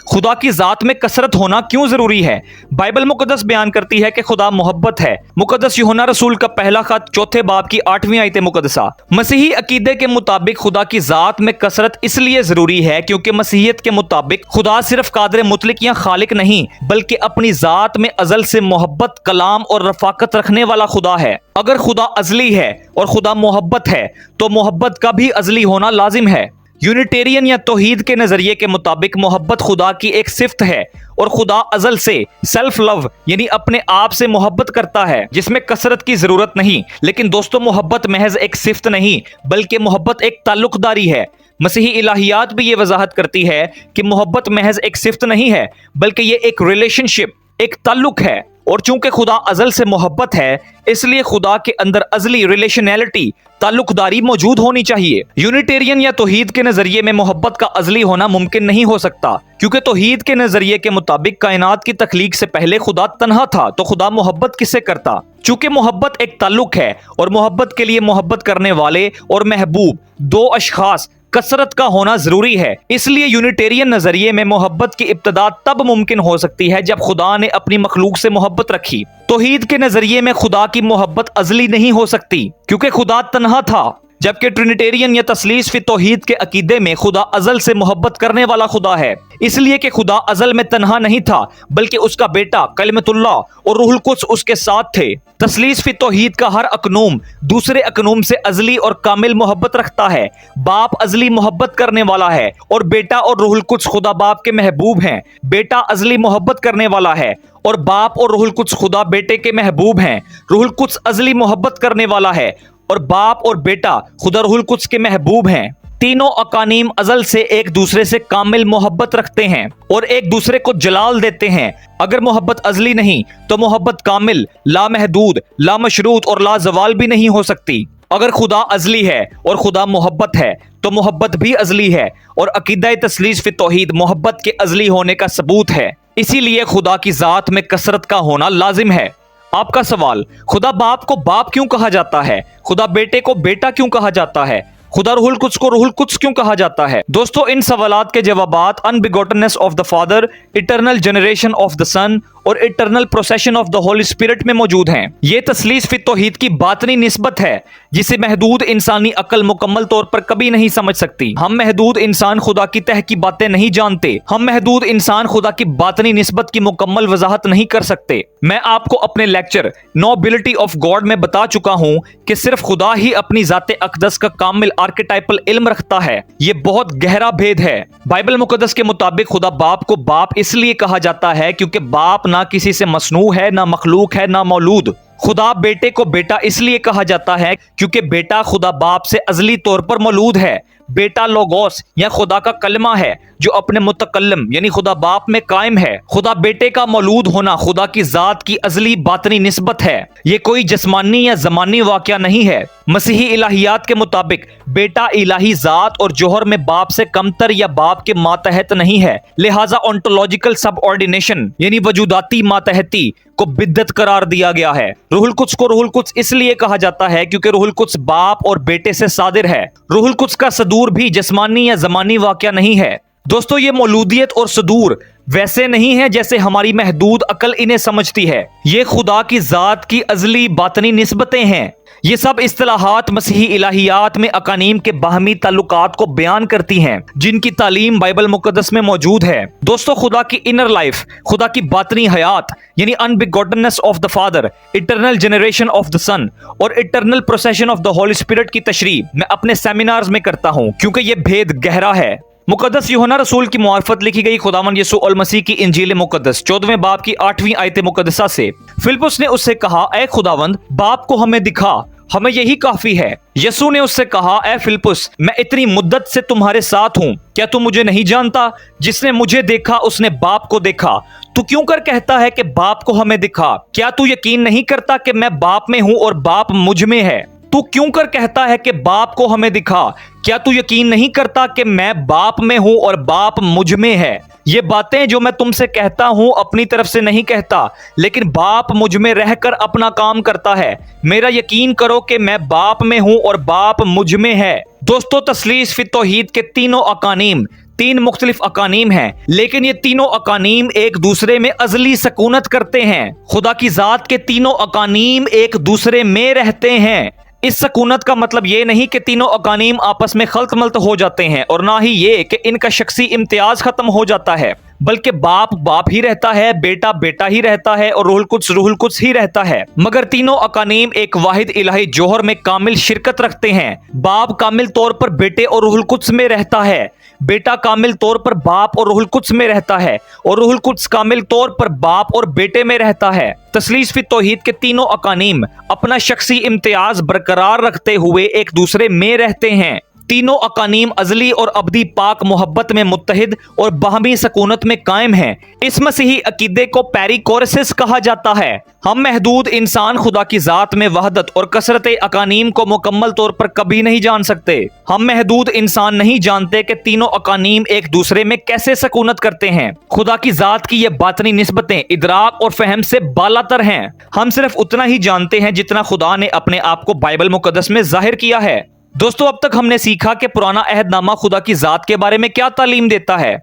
खुदा की जात में कसरत होना क्यों जरूरी है? बाइबल मुकद्दस बयान करती है कि खुदा मोहब्बत है। मुकद्दस यूहन्ना रसूल का पहला खत 4 बाब की 8वीं आयत मुकद्दसा। मसीही अकीदे के मुताबिक खुदा की जात में कसरत इसलिए जरूरी है क्योंकि मसीहियत के मुताबिक खुदा सिर्फ कादिर मुतलक या खालिक नहीं बल्कि अपनी जात में अजल से मोहब्बत, कलाम और रफाकत रखने वाला खुदा है। अगर खुदा अजली है और खुदा मोहब्बत है तो मोहब्बत का भी अजली होना लाजिम है। यूनिटेरियन या तौहीद के नजरिए के मुताबिक मोहब्बत खुदा की एक सिफ्त है और खुदा अजल से सेल्फ लव यानी अपने आप से मोहब्बत करता है, जिसमें कसरत की जरूरत नहीं। लेकिन दोस्तों, मोहब्बत महज एक सिफ्त नहीं बल्कि मोहब्बत एक ताल्लुकदारी है। मसीही इलाहियात भी ये वजाहत करती है कि मोहब्बत महज एक सिफ्त नहीं है बल्कि ये एक रिलेशनशिप, एक ताल्लुक है। और चूंकि खुदा अजल से मोहब्बत है, इसलिए खुदा के अंदर अजली रिलेशनैलिटी, ताल्लुकदारी मौजूद होनी चाहिए। यूनिटेरियन या तौहीद के नजरिए में मोहब्बत का अजली होना मुमकिन नहीं हो सकता, क्योंकि तौहीद के नजरिए के मुताबिक कायनात की तख्लीक से पहले खुदा तन्हा था, तो खुदा मोहब्बत किससे करता? चूंकि मोहब्बत एक ताल्लुक है और मोहब्बत के लिए मोहब्बत करने वाले और महबूब दो अशखास कसरत का होना जरूरी है। इसलिए यूनिटेरियन नजरिए में मोहब्बत की इब्तिदा तब मुमकिन हो सकती है जब खुदा ने अपनी मखलूक से मोहब्बत रखी। तौहीद के नजरिए में खुदा की मोहब्बत अजली नहीं हो सकती क्योंकि खुदा तन्हा था, जबकि ट्रिनिटेरियन या तस्लीस फी तौहीद के अकीदे में खुदा अजल से मोहब्बत करने वाला खुदा है, इसलिए कि खुदा अजल में तन्हा नहीं था बल्कि उसका बेटा कलिमतुल्लाह और रूहुल कुद्स उसके साथ थे। तस्लीस फी तौहीद का हर अकनूम दूसरे अकनूम से अजली और कामिल मोहब्बत रखता है। बाप अजली मोहब्बत करने वाला है और बेटा और रूहुल कुद्स खुदा बाप के महबूब हैं। बेटा अजली मोहब्बत करने वाला है और बाप और रूहुल कुद्स खुदा बेटे के महबूब हैं। रूहुल कुद्स अजली मोहब्बत करने वाला है और बाप और बेटा खुदा रूहुल कुद्स के महबूब हैं। तीनों अकानीम अजल से एक दूसरे से कामिल मोहब्बत रखते हैं और एक दूसरे को जलाल देते हैं। अगर मोहब्बत अजली नहीं तो मोहब्बत कामिल, लामहदूद, लामशरूत और लाजवाल भी नहीं हो सकती। अगर खुदा अजली है और खुदा मोहब्बत है तो मोहब्बत भी अजली है और अकीदा तस्लीस फी तौहीद मोहब्बत के अजली होने का सबूत है। इसीलिए खुदा की जात में कसरत का होना लाजिम है। आपका सवाल, खुदा बाप को बाप क्यों कहा जाता है? खुदा बेटे को बेटा क्यों कहा जाता है? खुदा रूहुल कुद्स को रूहुल कुद्स क्यों कहा जाता है? दोस्तों, इन सवालात के जवाबात unbegottenness of the Father, eternal generation of the Son और eternal procession of the Holy Spirit में मौजूद हैं। ये तस्लीस फी तौहीद की बातनी निस्बत है जिसे महदूद इंसानी अकल मुकम्मल तौर पर कभी नहीं समझ सकती। हम महदूद इंसान खुदा की तह की बातें नहीं जानते। हम महदूद इंसान खुदा की बातनी निस्बत की मुकम्मल वजाहत नहीं कर सकते। मैं आपको अपने लेक्चर नोबिलिटी ऑफ गॉड में बता चुका हूं कि सिर्फ खुदा ही अपनी जाते अकदस का कामिल आर्किटाइपल इल्म रखता है। ये बहुत गहरा भेद है। बाइबल मुकद्दस के मुताबिक खुदा बाप को बाप इसलिए कहा जाता है क्योंकि बाप ना किसी से मसनू है, ना मखलूक है, ना मौलूद। खुदा बेटे को बेटा इसलिए कहा जाता है क्योंकि बेटा खुदा बाप से अजली तौर पर मौलूद है। बेटा लोगोस या खुदा का कलमा है जो अपने मुतकल्लम यानी खुदा बाप में कायम है। खुदा बेटे का मौलूद होना खुदा की जात की अजली बातनी निस्बत है, ये कोई जिस्मानी या ज़मानी वाक़या नहीं है। मसीही इलाहियात के मुताबिक बेटा इलाही जात और जोहर में बाप से कमतर या बाप के मातहत नहीं है, लिहाजा ऑन्टोलॉजिकल सबऑर्डिनेशन यानी वजूदाती मातहती को बिद्दत करार दिया गया है। रूहुल कुद्स को रूहुल कुद्स इसलिए कहा जाता है क्योंकि रूहुल कुद्स बाप और बेटे से सादिर है। रूहुल कुद्स का सदूर भी जिस्मानी या ज़मानी वाक़या नहीं है। दोस्तों, ये मौलूदियत और सदूर वैसे नहीं है जैसे हमारी महदूद अकल इन्हें समझती है। ये खुदा की जात की अजली बातनी निस्बतें हैं। ये सब इस्तिलाहात मसीही इलाहियात में अकानीम के बाहमी ताल्लुकात को बयान करती हैं, जिनकी तालीम बाइबल मुकद्दस में मौजूद है। दोस्तों, खुदा की इनर लाइफ, खुदा की बातनी हयात यानी unbegottenness of the Father, eternal generation of the Son और eternal procession of the Holy Spirit की तशरीह मैं अपने सेमिनार्स में करता हूँ, क्योंकि ये भेद गहरा है। मुकद्दस यूहन्ना रसूल की मुआरफत लिखी गई खुदावंद यीशु अल मसीह की इंजील मुकद्दस 14वें बाब की 8वीं आयत मुकद्दसा से। फिलिप्पुस ने उससे कहा, ऐ खुदावंद, बाप को हमें दिखा, हमें यही काफी है। यीशु ने उससे कहा, ऐ फिलिप्पुस, मैं इतनी मुद्दत से तुम्हारे साथ हूँ, क्या तू मुझे नहीं जानता? जिसने मुझे देखा उसने बाप को देखा। तू क्यों कर कहता है कि बाप को हमें दिखा? क्या तू यकीन नहीं करता कि मैं बाप में हूँ और बाप मुझ में है? तू क्यों कर कहता है कि बाप को हमें दिखा? क्या तू यकीन नहीं करता कि मैं बाप में हूं और बाप मुझ में है? ये बातें जो मैं तुमसे कहता हूं अपनी तरफ से नहीं कहता, लेकिन बाप मुझ में रहकर अपना काम करता है। मेरा यकीन करो कि मैं बाप में हूं और बाप मुझ में है। दोस्तों, तस्लीस फी तौहीद के तीनों अकानीम 3 मुख्तलिफ अकानीम हैं, लेकिन ये तीनों अकानीम एक दूसरे में अजली सकूनत करते हैं। खुदा की जात के तीनों अकानीम एक दूसरे में रहते हैं। इस सकूनत का मतलब ये नहीं कि तीनों अकानीम आपस में खल्त मल्त हो जाते हैं, और ना ही ये कि इनका शख्सी इम्तियाज खत्म हो जाता है, बल्कि बाप बाप ही रहता है, बेटा बेटा ही रहता है और रूहुल कुद्स ही रहता है। मगर तीनों अकानीम एक वाहिद इलाही जोहर में कामिल शिरकत रखते हैं। बाप कामिल तौर पर बेटे और रूहुल कुद्स में रहता है, बेटा कामिल तौर पर बाप और रूहुल कुद्स में रहता है, और रूहुल कुद्स कामिल तौर पर बाप और बेटे में रहता है। तस्लीस फी तौहीद के तीनों अकानीम अपना शख्सी इम्तियाज बरकरार रखते हुए एक दूसरे में रहते हैं। तीनों अकानीम अजली और अबदी पाक मोहब्बत में मुत्तहिद और बाहमी सकूनत में कायम हैं। इस मसीही अकीदे को पेरिकोरेसिस कहा जाता है। हम महदूद इंसान खुदा की जात में वहदत और कसरत अकानीम को मुकम्मल तौर पर कभी नहीं जान सकते। हम महदूद इंसान नहीं जानते कि तीनों अकानीम एक दूसरे में कैसे सकूनत करते हैं। खुदा की जात की ये बातनी निस्बतें इदराक और फहम से बालातर हैं। हम सिर्फ उतना ही जानते हैं जितना खुदा ने अपने आप को बाइबल मुकद्दस में जाहिर किया है। दोस्तों, अब तक हमने सीखा कि पुराना अहदनामा खुदा की जात के बारे में क्या तालीम देता है।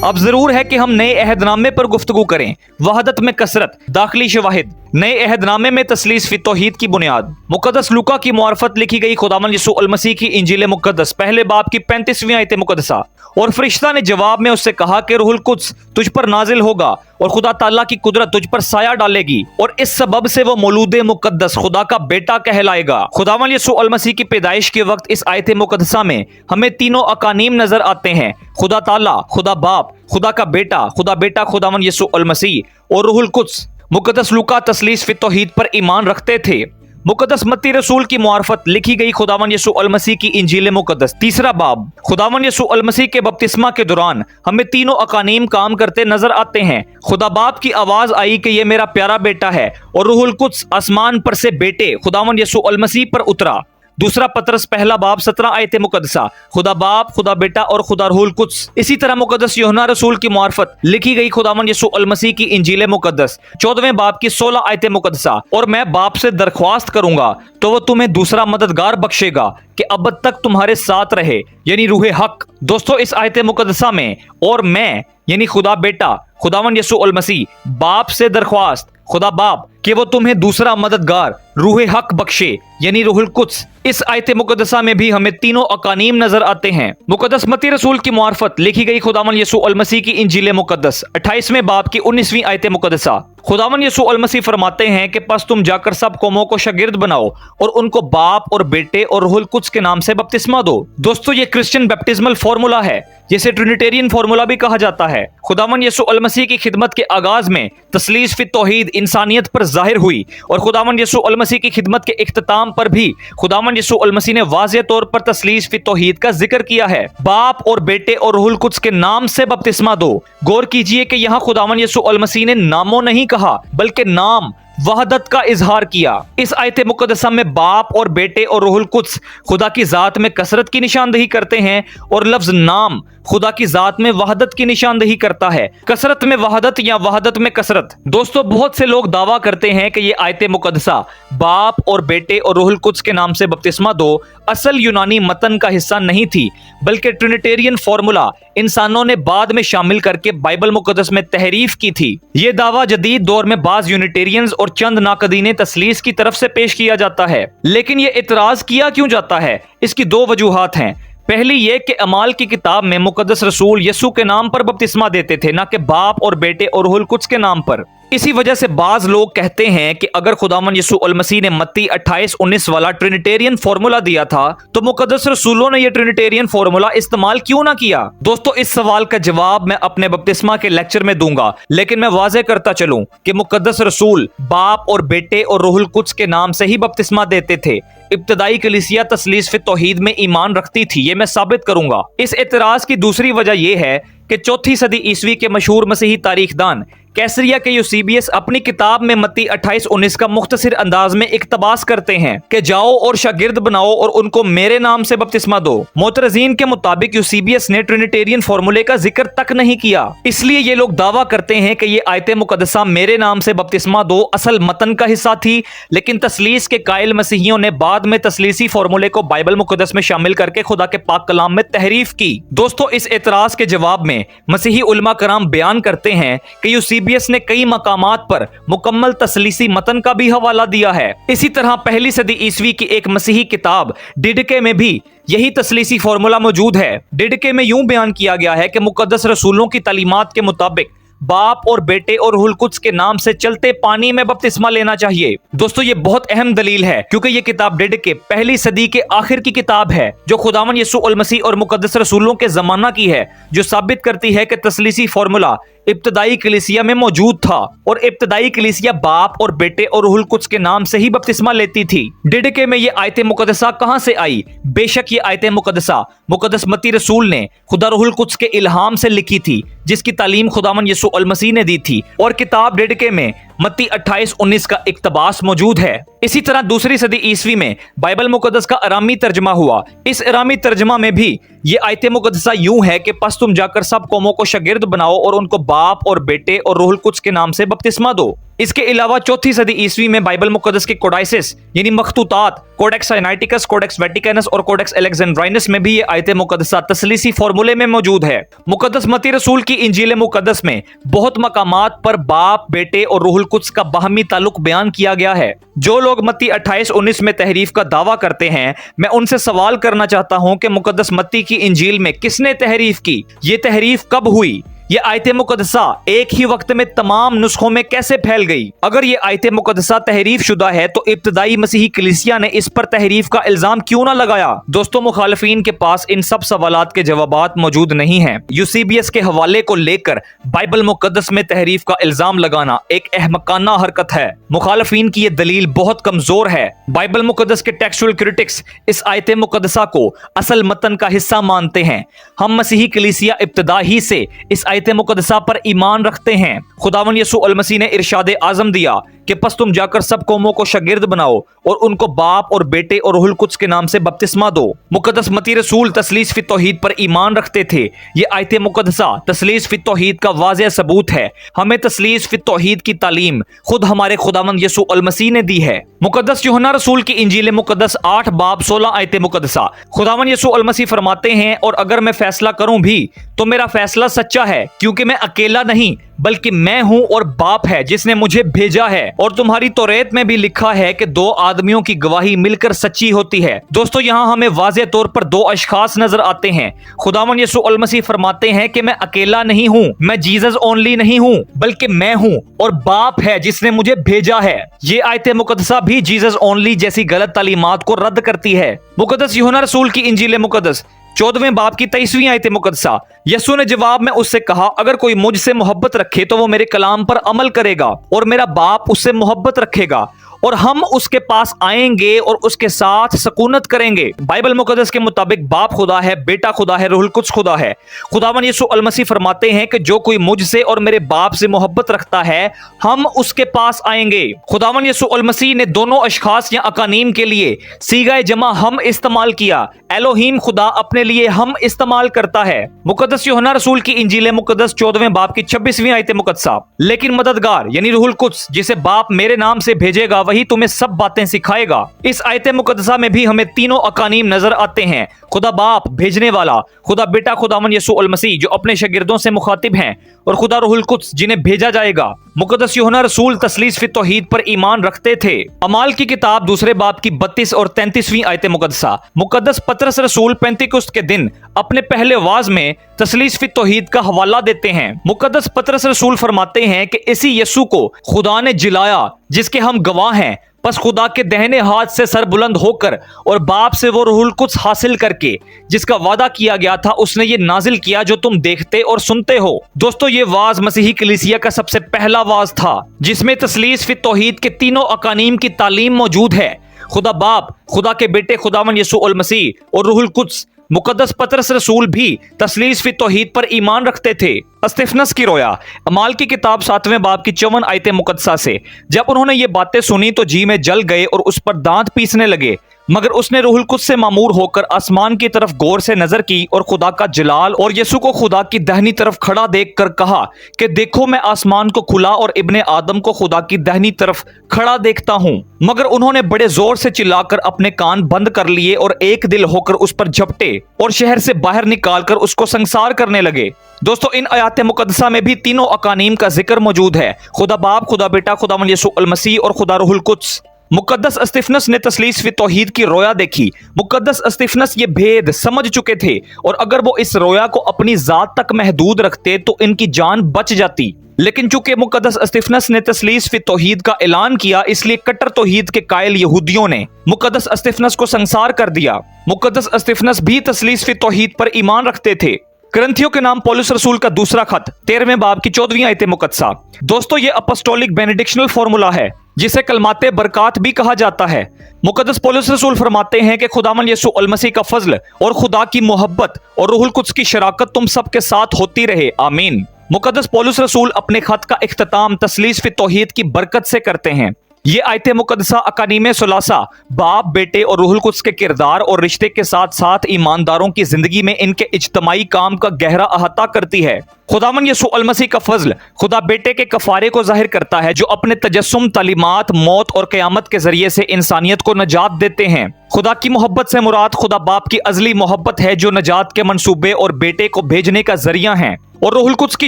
अब जरूर है कि हम नए अहदनामे पर गुफ्तगू करें। वहदत में कसरत, दाखिली शवाहिद। नए अहदनामे में तस्लीस फी तौहीद की बुनियाद। मुकद्दस लूका की मुआरफत लिखी गई खुदावंद यीशु अल मसीह की इंजील मुकद्दस पहले बाब की 35वीं आयत मुकद्दसा। और फरिश्ता ने जवाब में उससे कहा कि रूहुल कुद्स तुझ पर नाजिल होगा और खुदा ताला की कुदरत तुझ पर साया डालेगी, और इस सबब से वो मौलूद मुकद्दस खुदा का बेटा कहलाएगा। खुदावंद यीशु अल मसीह की पैदाइश के वक्त इस आयत मुकद्दसा में हमें तीनों अकानीम नजर आते हैं। खुदा ताला, खुदा बाप, खुदा का बेटा, खुदावंद यीशु अल मसीह और रूहुल कुद्स। मुकद्दस लूका तस्लीस फी तौहीद पर ईमान रखते थे। मुकद्दस मत्ती रसूल की मुआरफत लिखी गई खुदावंद यीशु अल मसीह की इंजील मुकद्दस 3रा बाब। खुदावंद यीशु अल मसीह के बपतिस्मा के दौरान हमें तीनों अकानीम काम करते नजर आते हैं। खुदा बाप की आवाज आई कि ये मेरा प्यारा बेटा है, और रूहुल कुद्स आसमान पर से बेटे खुदावंद यीशु अल मसीह पर उतरा। 2 पतरस पहला बाब 17 आयत मुकद्दसा। खुदा बाप, खुदा बेटा और खुदा रूहुल कुद्स। इसी तरह मुकद्दस यूहन्ना रसूल की मुआरफत लिखी गई खुदावंद यीशु अल मसीह की इंजील मुकद्दस 14वें बाब की 16 आयत मुकद्दसा। और मैं बाप से दरख्वास्त करूंगा तो वो तुम्हें दूसरा मददगार बख्शेगा कि अब तक तुम्हारे साथ रहे, यानी रूहे हक। दोस्तों, इस आयत मुकद्दसा में और मैं यानी खुदा बेटा खुदावंद यीशु अल मसीह बाप से दरख्वास्त खुदा बाप कि वो तुम्हें दूसरा मददगार रूहे हक बख्शे, यानी रूहुल कुद्स। इस आयत मुकद्दसा में भी हमें तीनों अकानीम नजर आते हैं। मुकद्दस मत्ती रसूल की मुआरफत लिखी गई खुदावंद यीशु अल मसीह की इंजील मुकद्दस 28वें बाब की 19वीं आयत मुकद्दसा। खुदावंद यीशु अल मसीह फरमाते हैं कि बस तुम जाकर सब कौमों को शागिर्द बनाओ और उनको बाप और बेटे और रूहुल कुद्स के नाम से बपतिस्मा दो। दोस्तों, ये क्रिश्चियन बैप्टिज्मल फार्मूला है, जिसे ट्रिनिटेरियन फार्मूला भी कहा जाता है। खुदावंद यीशु अल मसीह की खिदमत के आगाज में तस्लीस फी तौहीद इंसानियत पर ज़ाहिर हुई और खुदावंद यसू अल मसीह की खिदमत के इख्तिताम पर भी खुदावंद यसू अल मसीह ने वाज़ेह तौर पर तस्लीस फी तौहीद का जिक्र किया है। बाप और बेटे और रूहुल कुद्स के नाम से बपतिस्मा दो। गौर कीजिए कि यहाँ खुदावंद यसू अल मसीह ने नामों नहीं कहा बल्कि नाम वहदत का इजहार किया। इस आयत मुकद्दसा में बाप और बेटे और रूहुल कुद्स खुदा की जात में कसरत की निशानदही करते हैं और लफ्ज नाम खुदा की जात में वहदत की निशानदही करता है। कसरत में वहदत या वहदत में कसरत। दोस्तों, बहुत से लोग दावा करते हैं कि ये आयत मुकद्दसा बाप और बेटे और रूहुल कुद्स के नाम से बपतिस्मा दो असल यूनानी मतन का हिस्सा नहीं थी, बल्कि ट्रिनिटेरियन फॉर्मूला इंसानों ने बाद में शामिल करके बाइबल मुकद्दस में तहरीफ की थी। ये दावा जदीद दौर में बाज यूनिटेरियंस और चंद नाकदीन तस्लीस की तरफ से पेश किया जाता है। लेकिन ये इतराज किया क्यों जाता है? इसकी दो वजूहात हैं। पहली ये कि अमाल की किताब में मुकद्दस रसूल यसू के नाम पर बपतिस्मा देते थे, ना कि बाप और बेटे और रूहुल कुद्स के नाम पर। इसी वजह से बाज लोग कहते हैं कि अगर खुदावंद यसू अल मसीह ने मत्ती 28-19 वाला ट्रिनिटेरियन फॉर्मूला दिया था तो मुकद्दस रसूलों ने यह ट्रिनिटेरियन फॉर्मूला इस्तेमाल क्यों ना किया? दोस्तों, इस सवाल का जवाब मैं अपने बपतिस्मा के लेक्चर में दूंगा, लेकिन मैं वाज़ेह करता चलूं कि मुकद्दस रसूल बाप और बेटे और रूहुल कुद्स के नाम से ही बपतिस्मा देते थे। इब्तदाई कलीसिया तस्लीस फी तौहीद में ईमान रखती थी, ये मैं साबित करूंगा। इस एतराज की दूसरी वजह यह है कि 4वीं सदी ईस्वी के मशहूर मसीही तारीखदान कैसरिया के यूसीबीएस अपनी किताब में मत्ती 28-19 का मुख्तसर अंदाज में इक्तबास करते हैं कि जाओ और शागिर्द बनाओ और उनको मेरे नाम से बपतिस्मा दो। मोतरजीन के मुताबिक यूसीबीएस ने ट्रिनिटेरियन फॉर्मूले का जिक्र तक नहीं किया, इसलिए ये लोग दावा करते हैं कि ये आयत मुकद्दसा मेरे नाम से बपतिस्मा दो असल मतन का हिस्सा थी, लेकिन तस्लीस के कायल मसीहियों ने बाद में तस्लीसी फॉर्मूले को बाइबल मुकद्दस में शामिल करके खुदा के पाक कलाम में तहरीफ की। दोस्तों, इस एतराज के जवाब में मसीही उलमा कराम बयान करते हैं कि यूसीबीएस ने कई मकामात पर मुकम्मल तस्लीसी मतन का भी हवाला दिया है। इसी तरह पहली सदी ईस्वी की एक मसीही किताब डिडके में भी यही तस्लीसी फॉर्मूला मौजूद है। डिडके में यूं बयान किया गया है कि मुकद्दस रसूलों की तालीमात के मुताबिक बाप और बेटे और रूहुल कुद्स के नाम से चलते पानी में बपतिस्मा लेना चाहिए। दोस्तों, ये बहुत अहम दलील है क्योंकि ये किताब डिडके पहली सदी के आखिर की किताब है जो खुदावंद यसू अल मसीह और मुकद्दस रसूलों के जमाना की है, जो साबित करती है कि तस्लीसी फॉर्मूला इब्तदाई कलीसिया में मौजूद था और इब्तदाई कलीसिया बाप और बेटे और रूहुल कुद्स के नाम से ही बपतिस्मा लेती थी। डिडके में ये आयत मुकद्दसा कहां से आई? बेशक ये आयत मुकद्दसा मुकद्दस मत्ती रसूल ने खुदा रूहुल कुद्स के इल्हाम से लिखी थी, जिसकी तालीम खुदावंद यसू अल मसीह ने दी थी, और किताब डिडके में मत्ती 28-19 का इक्तबास मौजूद है। इसी तरह दूसरी सदी ईस्वी में बाइबल मुकद्दस का अरामी तर्जमा हुआ। इस अरामी तर्जमा में भी ये आयत मुकद्दसा यूं है कि पस तुम जाकर सब कौमों को शागिर्द बनाओ और उनको बाप और बेटे और रूहुल कुद्स के नाम से बपतिस्मा दो। इसके अलावा 4वीं सदी ईस्वी में बाइबल मुकद्दस के कोडाइसिस यानी मखतूतात, कोडेक्स साइनाइटिकस, कोडेक्स वेटिकनस और कोडेक्स अलेक्जेंड्राइनस में भी ये आयत मुकद्दसा तस्लीसी फॉर्मूले में मौजूद है। मुकद्दस मत्ती रसूल की इंजील मुकद्दस में बहुत मकामात पर बाप, बेटे और रूहुल कुद्स का बाहमी ताल्लुक बयान किया गया है। जो लोग मत्ती 28-19 में तहरीफ का दावा करते हैं, मैं उनसे सवाल करना चाहता हूं कि मुकद्दस मत्ती की इंजील में किसने तहरीफ की? ये तहरीफ कब हुई? ये आयत मुकद्दसा एक ही वक्त में तमाम नुस्खों में कैसे फैल गई? अगर ये आयत मुकद्दसा तहरीफ शुदा है तो इब्तदाई मसीही कलीसिया ने इस पर तहरीफ का इल्जाम क्यों ना लगाया? दोस्तों, मुखालिफिन के पास इन सब सवालात के जवाबात मौजूद नहीं हैं। यूसीबीएस के हवाले को लेकर बाइबल मुकद्दस में तहरीफ का इल्जाम लगाना एक अहमकाना हरकत है। मुखालिफिन की ये दलील बहुत कमजोर है। बाइबल मुकद्दस के टेक्सचुअल क्रिटिक्स इस आयत मुकद्दसा को असल मतन का हिस्सा मानते हैं। हम मसीही कलीसिया इब्तदा ही से इस आयत मुकद्दसा पर ईमान रखते हैं। खुदावंद यसू अल मसीह ने इरशाद आज़म दिया कि पस तुम जाकर सब कौमों को शागिर्द बनाओ और उनको बाप और बेटे और रूहुल कुद्स के नाम से बपतिस्मा दो। मुकद्दस मत्ती रसूल तस्लीस फी तौहीद पर ईमान रखते थे। ये आयत मुकद्दसा तस्लीस फी तौहीद का वाज़ेह सबूत है। हमें तस्लीस फी तौहीद की तालीम खुद हमारे खुदावंद यसू अल मसीह ने दी है। मुकद्दस यूहन्ना रसूल की इंजील मुकद्दस 8 बाब 16 आयत मुकद्दसा खुदावंद यसू अल मसीह फरमाते हैं, और अगर मैं फैसला करूं भी तो मेरा फैसला सच्चा है, क्योंकि मैं अकेला नहीं बल्कि मैं हूं और बाप है जिसने मुझे भेजा है। और तुम्हारी तौरेत में भी लिखा है कि 2 आदमियों की गवाही मिलकर सच्ची होती है। दोस्तों, यहाँ हमें वाज़ेह तौर पर 2 अशखास नजर आते हैं। खुदावंद यसू अल मसीह फरमाते हैं कि मैं अकेला नहीं हूँ, मैं जीसस ओनली नहीं हूँ, बल्कि मैं हूँ और बाप है जिसने मुझे भेजा है। ये आयत मुकद्दसा भी जीसस ओनली जैसी गलत तालीमात को रद्द करती है। मुकद्दस यूहन्ना रसूल की इंजील मुकद्दस 14वें बाब की 23वीं आयत मुकद्दसा। यसू ने जवाब में उससे कहा, अगर कोई मुझसे मोहब्बत रखे तो वो मेरे कलाम पर अमल करेगा और मेरा बाप उससे मोहब्बत रखेगा और हम उसके पास आएंगे और उसके साथ सकूनत करेंगे। बाइबल मुकद्दस के मुताबिक बाप खुदा है, बेटा खुदा है, रूहुल कुद्स खुदा है। खुदावन यीशु अल मसीह फरमाते हैं कि जो कोई मुझसे और मेरे बाप से मोहब्बत रखता है हम उसके पास आएंगे। खुदावन यीशु अल मसीह ने दोनों अशखास या अकानीम के लिए सीगाए जमा हम इस्तेमाल किया। एलोहीम खुदा अपने लिए हम इस्तेमाल करता है। मुकद्दस यूहन्ना रसूल की इंजील मुकद्दस 14वें बाब की 26वीं आयत मुकद्दसा। लेकिन मददगार यानी रूहुल कुद्स जिसे बाप मेरे नाम से भेजेगा वही तुम्हें सब बातें सिखाएगा। इस आयत मुकद्दसा में भी हमें तीनों अकानीम नजर आते हैं, खुदा बाप भेजने वाला, खुदा बेटा खुदावन यीशु अल मसीह जो अपने शागिर्दों से मुखातिब हैं, और खुदा रूहुल कुद्स जिन्हें भेजा जाएगा। मुकद्दस यूहन्ना रसूल तस्लीस फी तौहीद पर ईमान रखते थे। अमाल की किताब दूसरे बाब की 32 और 33वीं आयत मुकद्दसा। मुकद्दस पतरस रसूल पेंतिकुस्त के दिन अपने पहले वाज में तस्लीस फी तौहीद का हवाला देते हैं। मुकद्दस पतरस रसूल फरमाते हैं कि इसी यीशु को खुदा ने जिलाया जिसके हम गवाह हैं। बस खुदा के दहने हाथ से सर बुलंद होकर और बाप से वो रूहुल कुद्स हासिल करके जिसका वादा किया गया था उसने ये नाजिल किया जो तुम देखते और सुनते हो। दोस्तों, ये वाज मसीही कलीसिया का सबसे पहला वाज था जिसमें तस्लीस फी तौहीद के तीनों अकानीम की तालीम मौजूद है। खुदा बाप, खुदा के बेटे खुदावन यीशु अल मसीह और रूहुल कुद्स। मुकद्दस पतरस रसूल भी तस्लीस फी तौहीद पर ईमान रखते थे। अस्तिफनस की रोया। अमाल की किताब 7वें बाब की 54 आयत मुकद्दसा से। जब उन्होंने ये बातें सुनी तो जी में जल गए और उस पर दांत पीसने लगे, मगर उसने रूहुल कुद्स से मामूर होकर आसमान की तरफ गौर से नजर की और खुदा का जलाल और यीशु को खुदा की दाहिनी तरफ खड़ा देखकर कहा कि देखो मैं आसमान को खुला और इब्ने आदम को खुदा की दाहिनी तरफ खड़ा देखता हूं। मगर उन्होंने बड़े जोर से चिल्लाकर अपने कान बंद कर लिए और एक दिल होकर उस पर झपटे और शहर से बाहर निकालकर उसको संसार करने लगे। दोस्तों, इन आयात मुकद्दसा में भी तीनों अकानीम का जिक्र मौजूद है, खुदा बाप, खुदा बेटा खुदावन यीशु अल मसीह और खुदा रूहुल कुद्स। मुकद्दस अस्तिफनस ने तस्लीस फी तौहीद की रोया देखी। मुकद्दस अस्तिफनस ये भेद समझ चुके थे और अगर वो इस रोया को अपनी जात तक महदूद रखते तो इनकी जान बच जाती। लेकिन चूंकि मुकद्दस अस्तिफनस ने तस्लीस फी तौहीद का ऐलान किया, इसलिए कट्टर तौहीद के कायल यहूदियों ने मुकद्दस अस्तिफनस को संसार कर दिया। मुकद्दस अस्तिफनस भी तस्लीस फी तौहीद पर ईमान रखते थे। करंथियों के नाम पौलुस रसूल का दूसरा खत 13वें बाब की 14वीं आयत मुकद्दसा। दोस्तों, ये अपॉस्टोलिक बेनेडिक्शनल फॉर्मूला है जिसे कलमाते बरकात भी कहा जाता है। मुकद्दस पौलुस रसूल फरमाते हैं कि खुदावन यीशु अल मसीह का फजल और खुदा की मोहब्बत और रूहुल कुद्स की शराकत तुम सबके साथ होती रहे, आमीन। मुकद्दस पौलुस रसूल अपने खत का इख्तिताम तस्लीस फी तौहीद की बरकत से करते हैं। ये आयत मुकद्दसा अकानीम सुलासा, बाप, बेटे और रूहुल कुद्स के किरदार और रिश्ते के साथ साथ ईमानदारों की जिंदगी में इनके इज्तमाई काम का गहरा अहाता करती है। खुदावन यीशु अल मसीह का फजल खुदा बेटे के कफारे को जाहिर करता है जो अपने तजस्सुम, तालीमात, मौत और क़यामत के जरिए से इंसानियत को नजात देते हैं। खुदा की मोहब्बत से मुराद खुदा बाप की अज़ली मोहब्बत है जो नजात के मंसूबे और बेटे को भेजने का जरिया है। और रूहुल कुद्स की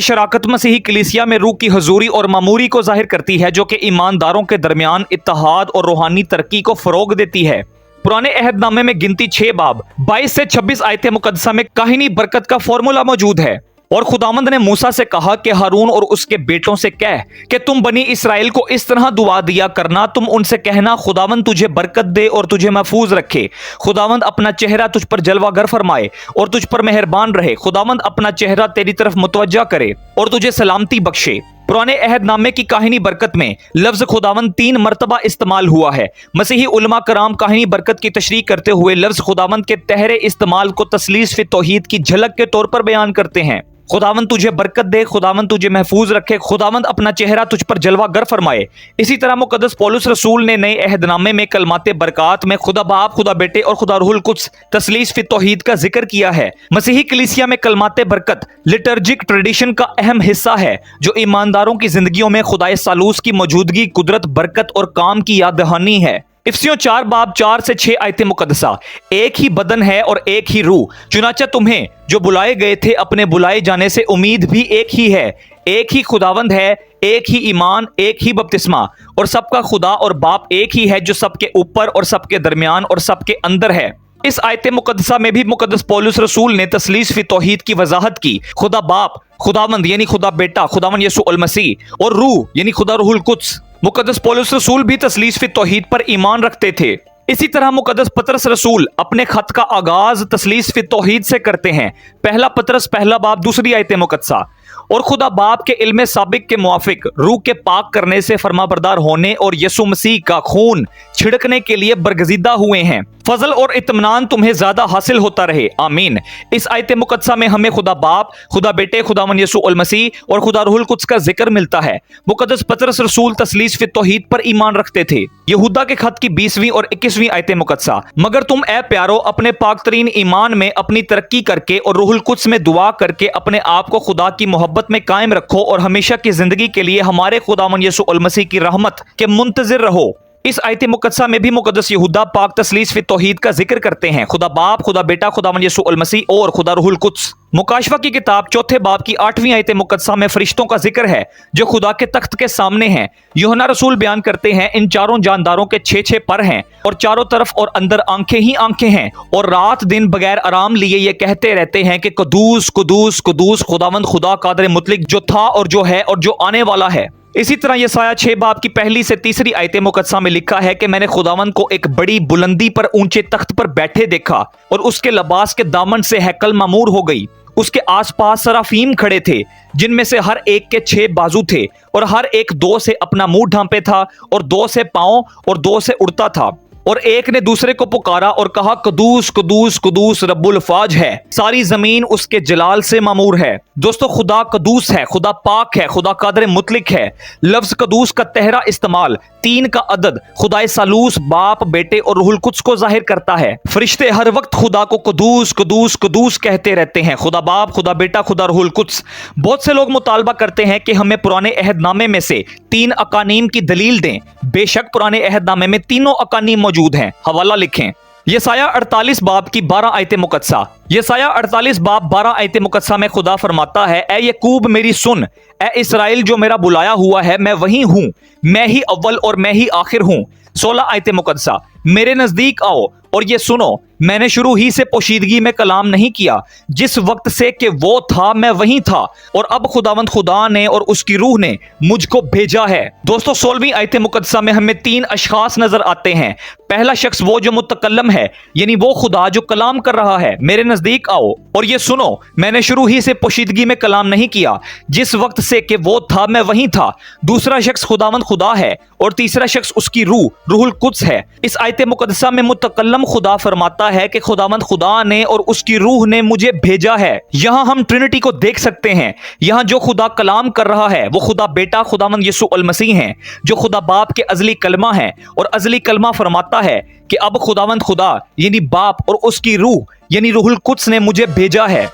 शराकत मसीही कलीसिया में रूह की हजूरी और मामूरी को जाहिर करती है जो कि ईमानदारों के दरमियान इत्तेहाद और रूहानी तरक्की को फरोग देती है। पुराने अहदनामे में गिनती 6 बाब 22 से 26 आयत मुकद्दसा में काहिनी बरकत का फॉर्मूला मौजूद है। और खुदावंद ने मूसा से कहा कि हारून और उसके बेटों से कह कि तुम बनी इसराइल को इस तरह दुआ दिया करना, तुम उनसे कहना खुदावंद तुझे बरकत दे और तुझे महफूज रखे। खुदावंद अपना चेहरा तुझ पर जलवागर फरमाए और तुझ पर मेहरबान रहे। खुदावंद अपना चेहरा तेरी तरफ मुतवज्जा करे और तुझे सलामती बख्शे। पुराने अहदनामे की काहिनी बरकत में लफ्ज खुदावंद 3 मरतबा इस्तेमाल हुआ है। मसीही उलमा कराम काहिनी बरकत की तशरीह करते हुए लफ्ज खुदावंद के तहरे इस्तेमाल को तस्लीस फी तौहीद की झलक के तौर पर बयान करते हैं। खुदावंद तुझे बरकत दे, खुदावंद तुझे महफूज रखे, खुदावंद अपना चेहरा तुझ पर जलवा गर फरमाए। इसी तरह मुकद्दस पौलुस रसूल ने नए अहदनामे में कलमाते बरकात में खुदा बाप, खुदा बेटे और खुदा रूहुल कुद्स तस्लीस फी तौहीद का जिक्र किया है। मसीही कलीसिया में कलमाते बरकत लिटर्जिक ट्रेडिशन का अहम हिस्सा है जो ईमानदारों की जिंदगियों में खुदाए सालूस की मौजूदगी, कुदरत, बरकत और काम की याद दहानी है। इफ्सियों 4 बाब 4 से 6 आयत मुकद्दसा। एक ही बदन है और एक ही रूह, चुनाचा तुम्हें जो बुलाए गए थे अपने बुलाए जाने से उम्मीद भी एक ही है। एक ही खुदावंद है, एक ही ईमान, एक ही बपतिस्मा और सबका खुदा और बाप एक ही है जो सबके ऊपर और सबके दरमियान और सबके अंदर है। इस आयत मुकद्दसा में भी मुकद्दस पौलुस रसूल ने तस्लीस फी तौहीद की वजाहत की। खुदा बाप, खुदावंद यानी खुदा बेटा खुदावन यीशु अल मसीह और रूह यानी खुदा रूहुल कुद्स। मुकद्दस पौलुस रसूल भी तस्लीस फी तौहीद पर ईमान रखते थे। इसी तरह मुकद्दस पतरस रसूल अपने खत का आगाज तस्लीस फी तौहीद से करते हैं। पहला पतरस पहला बाब दूसरी आयत मुकद्दसा। और खुदा बाप के इल्म साबिक के मुआफिक रूह के पाक करने से फरमाबरदार होने और यसु मसीह का खून छिड़कने के लिए बरगजीदा हुए हैं। फजल और इत्मीनान तुम्हें ज्यादा हासिल होता रहे, आमीन। इस आयत मुकद्दसा में हमें खुदा बाप, खुदा बेटे, खुदावंद यसु अल मसीह और खुदा रूहुल कुद्स का जिक्र मिलता है। मुकद्दस पतरस रसूल तस्लीस फी तौहीद पर ईमान रखते थे। यहूदा के खत की 20वीं और 21वीं आयत मुकद्दसा। मगर तुम ए प्यारो अपने पाक तरीन ईमान में अपनी तरक्की करके और रूहुल कुद्स में दुआ करके अपने आप को खुदा की मोहब्बत में कायम रखो और हमेशा की जिंदगी के लिए हमारे खुदावंद यसु अल मसीह की रहमत के मुंतजिर रहो। इस आयत मुकद्दसा में भी मुकद्दस यहूदा पाक तस्लीस फी तौहीद का जिक्र करते हैं। खुदा बाप, खुदा बेटा, खुदावंद यसु अल मसीह और खुदा रूहुल कुद्स। मुकाशवा की किताब चौथे बाब की 8वीं आयत मुकद्दसा में फरिश्तों का जिक्र है जो खुदा के तख्त के सामने हैं। यूहन्ना रसूल बयान करते हैं, इन चारों जानदारों के 6 पर हैं और चारों तरफ और अंदर आंखें ही आंखें हैं और रात दिन बगैर आराम लिए ये कहते रहते हैं कि कुदूस कुदूस कुदूस खुदावंद खुदा कादिर मुतलक, जो था और जो है और जो आने वाला है। इसी तरह यसाया 6 बाब की 1 से 3 आयत मुकद्दसा में लिखा है कि मैंने खुदावंद को एक बड़ी बुलंदी पर ऊंचे तख्त पर बैठे देखा और उसके लिबास के दामन से हैकल मामूर हो गई। उसके आसपास सराफीम खड़े थे जिनमें से हर एक के 6 बाजू थे और हर एक 2 से अपना मुंह ढांपे था और 2 से पांव और 2 से उड़ता था। और एक ने दूसरे को पुकारा और कहा, कुदूस कुदूस कुदूस रब्बुल फाज है, सारी जमीन उसके जलाल से मामूर है। दोस्तों, खुदा कदूस है, खुदा पाक है, खुदा कादिर मुतलक है। लफ्ज कदूस का तहरा इस्तेमाल 3 का अदद खुदाए सालूस बाप, बेटे और रूहुल कुद्स को जाहिर करता है। फरिश्ते हर वक्त खुदा को कुदूस कुदूस कुदूस कहते रहते हैं। खुदा बाप, खुदा बेटा, खुदा रूहुल कुद्स। बहुत से लोग मुतालबा करते हैं कि हमें पुराने अहदनामे में से 3 अकानीम की दलील दें। बेशक पुराने अहदनामे में तीनों अकानीम मौजूद हैं। हवाला लिखें, यसाया 48 बाब की 12 आयत मुकद्दसा। यसाया 48 बाब 12 आयत मुकद्दसा में खुदा फरमाता है, ए यकूब मेरी सुन, ए इसराइल जो मेरा बुलाया हुआ है, मैं वही हूं, मैं ही अव्वल और मैं ही आखिर हूं। 16 आयत मुकद्दसा। मेरे नजदीक आओ और ये सुनो, मैंने शुरू ही से पोशीदगी में कलाम नहीं किया, जिस वक्त से कि वो था मैं वही था और अब खुदावंद खुदा ने और उसकी रूह ने मुझको भेजा है। दोस्तों, 16वीं आयत मुकद्दसा में हमें 3 अशखास नजर आते हैं। पहला शख्स वो जो मुतकल्लम है, यानी वो खुदा जो कलाम कर रहा है, मेरे नजदीक आओ और ये सुनो, मैंने शुरू ही से पोशीदगी में कलाम नहीं किया, जिस वक्त से कि वो था मैं वही था। दूसरा शख्स खुदावंद खुदा है और तीसरा शख्स उसकी रूह रूहुल कुद्स है। इस आयत मुकद्दसा में मुतकल्लम खुदा फरमाता है कि खुदावंद खुदा ने और उसकी रूह ने मुझे भेजा है। यहां हम ट्रिनिटी को देख सकते हैं। यहां जो खुदा कलाम कर रहा है वो खुदा बेटा खुदावंद यसु अल मसीह हैं, जो खुदा बाप के अजली कलमा है। और अजली कलमा फरमाता है कि अब खुदावंद खुदा यानी बाप और उसकी रूह यानी रूहुल कुद्स ने मुझे भेजा है।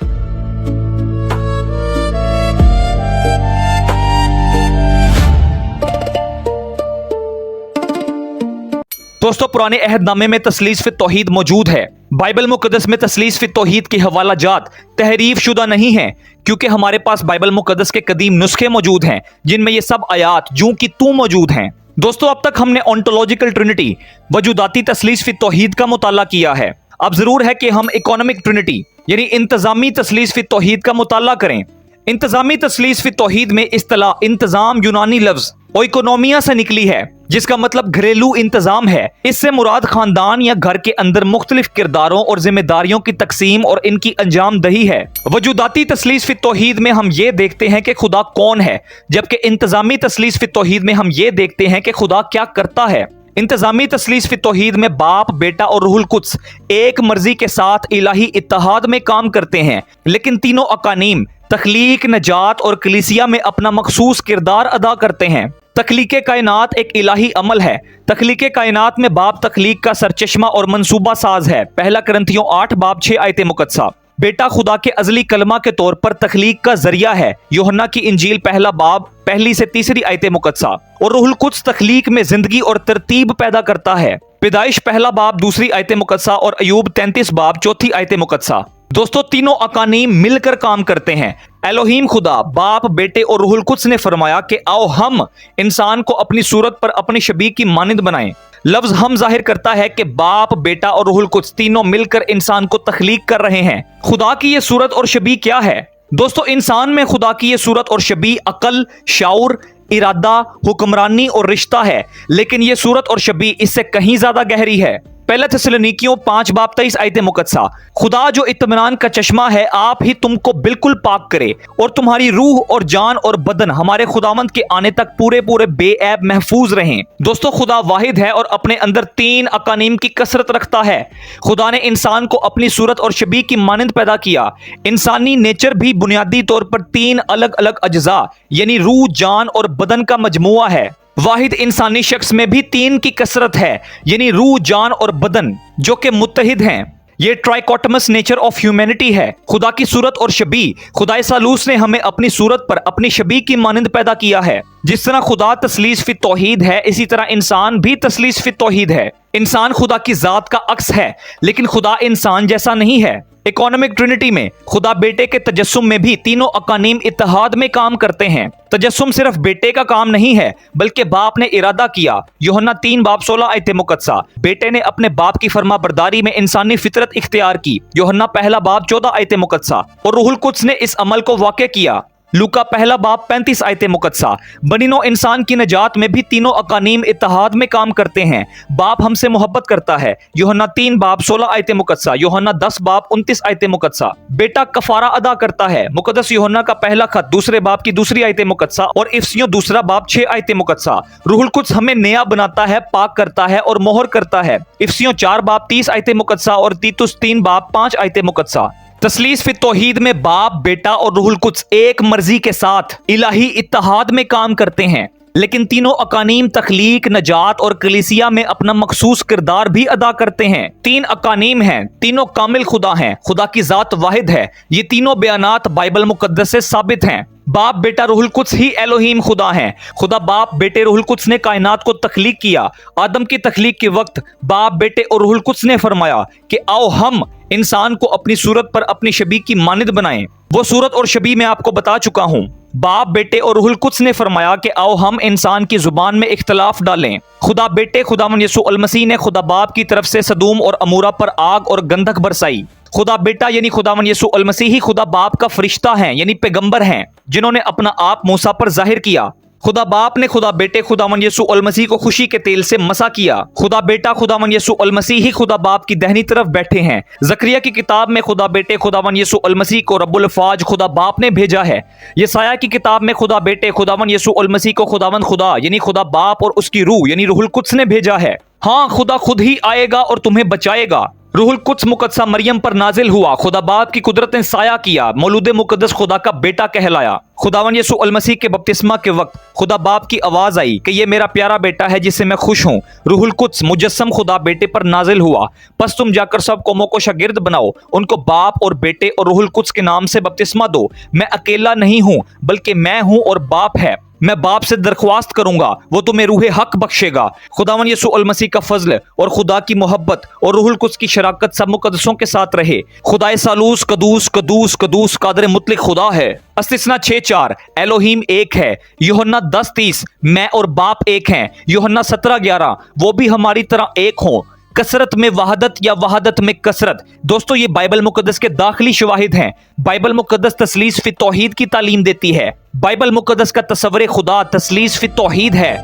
दोस्तों, पुराने अहदनामे में तस्लीस फी तौहीद मौजूद है। बाइबल मुकद्दस में तस्लीस फी तौहीद की हवाला जात तहरीफ शुदा नहीं है, क्योंकि हमारे पास बाइबल मुकद्दस के कदीम नुस्खे मौजूद हैं जिनमें ये सब आयात जूं की तू मौजूद हैं। दोस्तों, अब तक हमने ओंटोलॉजिकल ट्रिनिटी वजूदाती तस्लीस फी तौहीद का मुताला किया है। अब जरूर है कि हम इकोनॉमिक ट्रिनिटी यानी इंतजामी तस्लीस फी तौहीद का मुताला करें। इंतजामी तस्लीस फी तौहीद में इस्तिलाह इंतजाम यूनानी लफ्ज ओइकोनोमिया से निकली है, जिसका मतलब घरेलू इंतजाम है। इससे मुराद खानदान या घर के अंदर मुख्तलिफ किरदारों और जिम्मेदारियों की तकसीम और इनकी अंजाम दही है। वजूदाती तस्लीस फी तौहीद में हम ये देखते हैं कि खुदा कौन है, जबकि इंतजामी तस्लीस फी तौहीद में हम ये देखते हैं कि खुदा क्या करता है। इंतजामी तस्लीस फी तौहीद में बाप, बेटा और रूहुल कुद्स एक मर्जी के साथ इलाही इत्तेहाद में काम करते हैं, लेकिन तीनों अकानीम तख्लीक, नजात और कलीसिया में अपना मखसूस किरदार अदा करते हैं। तख्लीक कायनात एक इलाही अमल है। तख्लीक कायनात में बाप तख्लीक का सरचश्मा और मंसूबा साज है। पहला करंथियों 8 बाब 6 आयत मुकद्दसा। बेटा खुदा के अजली कलमा के तौर पर तख्लीक का जरिया है। यूहन्ना की इंजील पहला बाब 1 से 3 आयत मुकद्दसा। और रूहुल कुद्स तख्लीक में जिंदगी और तरतीब पैदा करता है। पैदाइश पहला बाब 2 आयत मुकद्दसा और अयूब 33 बाब 4 आयत मुकद्दसा। दोस्तों, तीनों अकानीम मिलकर काम करते हैं। एलोहीम खुदा बाप, बेटे और रूहुल कुद्स ने फरमाया कि आओ हम इंसान को अपनी सूरत पर अपनी शबीह की मानिंद बनाएं। लफ्ज हम जाहिर करता है कि बाप, बेटा और रूहुल कुद्स तीनों मिलकर इंसान को तख्लीक कर रहे हैं। खुदा की ये सूरत और शबीह क्या है? दोस्तों, इंसान में खुदा की ये सूरत और शबीह अकल, शाऊर, इरादा, हुक्मरानी और रिश्ता है, लेकिन ये सूरत और शबीह इससे कहीं ज्यादा गहरी है। पहला थिस्सलुनीकियों 5 बाब 23 आयत मुकद्दसा, खुदा जो इत्मीनान का चश्मा है आप ही तुमको बिल्कुल पाक करे और तुम्हारी रूह और जान और बदन हमारे खुदावंद के आने तक पूरे पूरे बेऐब महफूज रहें। दोस्तों, खुदा वाहिद है और अपने अंदर 3 अकानीम की कसरत रखता है। खुदा ने इंसान को अपनी सूरत और शबीह की मानंद पैदा किया। इंसानी नेचर भी बुनियादी तौर पर 3 अलग अलग अज्जा यानी रूह, जान और बदन का मजमुआ है। वाहिद इंसानी शख्स में भी 3 की कसरत है यानी रूह, जान और बदन जो कि मुत्तहिद हैं। ये ट्राइकोटमस नेचर ऑफ ह्यूमैनिटी है। खुदा की सूरत और शबीह, खुदा सालूस ने हमें अपनी सूरत पर अपनी शबीह की मानंद पैदा किया है। जिस तरह खुदा तस्लीस फी तौहीद है, इसी तरह इंसान भी तस्लीस फी तौहीद है। इंसान खुदा की जात का अक्स है, लेकिन खुदा इंसान जैसा नहीं है। इकोनॉमिक ट्रिनिटी में खुदा बेटे के तजस्सुम में भी तीनों अकानीम इत्तेहाद में काम करते हैं। तजस्सुम सिर्फ बेटे का काम नहीं है, बल्कि बाप ने इरादा किया। यूहन्ना 3 बाब 16 आयत मुकद्दसा, बेटे ने अपने बाप की फरमाबरदारी में इंसानी फितरत इख्तियार की। यूहन्ना 1 बाब 14 आयत मुकद्दसा, और रूहुल कुद्स ने इस अमल को वाक़ किया। लूका 1 बाब 35 आयत मुकद्दसा। बनी नौ इंसान की नजात में भी तीनों अकानीम इत्तेहाद में काम करते हैं। बाप हमसे मोहब्बत करता है। यूहन्ना 3 बाब 16 आयत मुकद्दसा, यूहन्ना 10 बाब 29 आयत मुकद्दसा। बेटा कफारा अदा करता है। मुकद्दस यूहन्ना का पहला खत 2 बाब की 2 आयत मुकद्दसा और इफ्सियों 2 बाब 6 आयत मुकद्दसा। रूहुल कुद्स हमें नया बनाता है, पाक करता है और मोहर करता है। इफ्सियों 4 बाब 30 आयत मुकद्दसा और तीतुस 3 बाब 5 आयत मुकद्दसा। तस्लीस फी तौहीद में बाप, बेटा और रूहुल कुद्स एक मर्जी के साथ इलाही इत्तेहाद में काम करते हैं, लेकिन तीनों अकानीम तख्लीक, नजात और कलीसिया में अपना मखसूस किरदार भी अदा करते हैं। 3 अकानीम हैं, तीनों कामिल खुदा हैं। खुदा की जात वाहिद है। ये तीनों बयानात बाइबल मुकद्दस से साबित हैं। बाप, बेटा, रूहुल कुद्स ही एलोहीम खुदा हैं। खुदा बाप, बेटे, रूहुल कुद्स ने कायनात को तख्लीक किया। आदम की तख्लीक के वक्त बाप, बेटे और रूहुल कुद्स ने फरमाया कि आओ हम इंसान को अपनी सूरत पर अपनी शबीह की मानंद बनाएं। वो सूरत और शबीह मैं आपको बता चुका हूं। बाप, बेटे और रूहुल कुद्स ने फरमाया कि आओ हम इंसान की जुबान में इख्तलाफ डालें। खुदा बेटे खुदावंद यीशु अल मसीह ने खुदा बाप की तरफ से सदूम और अमूरा पर आग और गंधक बरसाई। खुदा बेटा यानी खुदावंद यीशु अल मसीह ही खुदा बाप का फरिश्ता है यानी पैगंबर हैं, जिन्होंने अपना आप मूसा पर जाहिर किया। खुदा बाप ने खुदा बेटे खुदावंद यीशु अल मसीह को खुशी के तेल से मसा किया। खुदा बेटा खुदावंद यीशु अल मसीह ही खुदा बाप की दाहिनी तरफ बैठे हैं। ज़करिया की किताब में खुदा बेटे खुदावंद यीशु अल मसीह को रब्बुल फाज खुदा बाप ने भेजा है। यसाया की किताब में खुदा बेटे खुदावंद यीशु अल मसीह को खुदावंद खुदा यानी खुदा बाप और उसकी रूह यानी रूहुल कुद्स ने भेजा है। हाँ, खुदा खुद ही आएगा और तुम्हें बचाएगा। रूहुल कुद्स मुकद्दसा मरियम पर नाजिल हुआ। खुदा बाप की कुदरत ने साया किया। मौलूद मुकद्दस खुदा का बेटा कहलाया। खुदावंद यीशु अल मसीह के बपतिस्मा के वक्त खुदा बाप की आवाज आई कि ये मेरा प्यारा बेटा है जिससे मैं खुश हूँ। रूहुल कुद्स मुजस्सम खुदा बेटे पर नाजिल हुआ। बस तुम जाकर सब कौमों को शागिर्द बनाओ, उनको बाप और बेटे और रूहुल कुद्स के नाम से बपतिस्मा दो। मैं अकेला नहीं हूँ, बल्कि मैं हूँ और बाप है। मैं बाप से दरख्वास्त करूंगा, वो तुम्हें रूह हक बख्शेगा। खुदावंद यीशु अल मसीह का फजल और खुदा की मोहब्बत और रूहुल कुद्स की शराकत सब मुकद्दसों के साथ रहे। खुदाए सालूस कदूस कदूस कदूस कादर मुतलक खुदा है। अस्तिस्ना 6:4 एलोहीम एक है। यूहन्ना 10:30 मैं और बाप एक हैं। यूहन्ना 17:11 वो भी हमारी तरह एक हों। कसरत में वहादत या वहादत में कसरत। दोस्तों, ये बाइबल मुकद्दस के दाखिली शवाहिद हैं। बाइबल मुकद्दस तस्लीस फी तौहीद की तालीम देती है। बाइबल मुकद्दस का तस्वरे खुदा तस्लीस फी तौहीद है।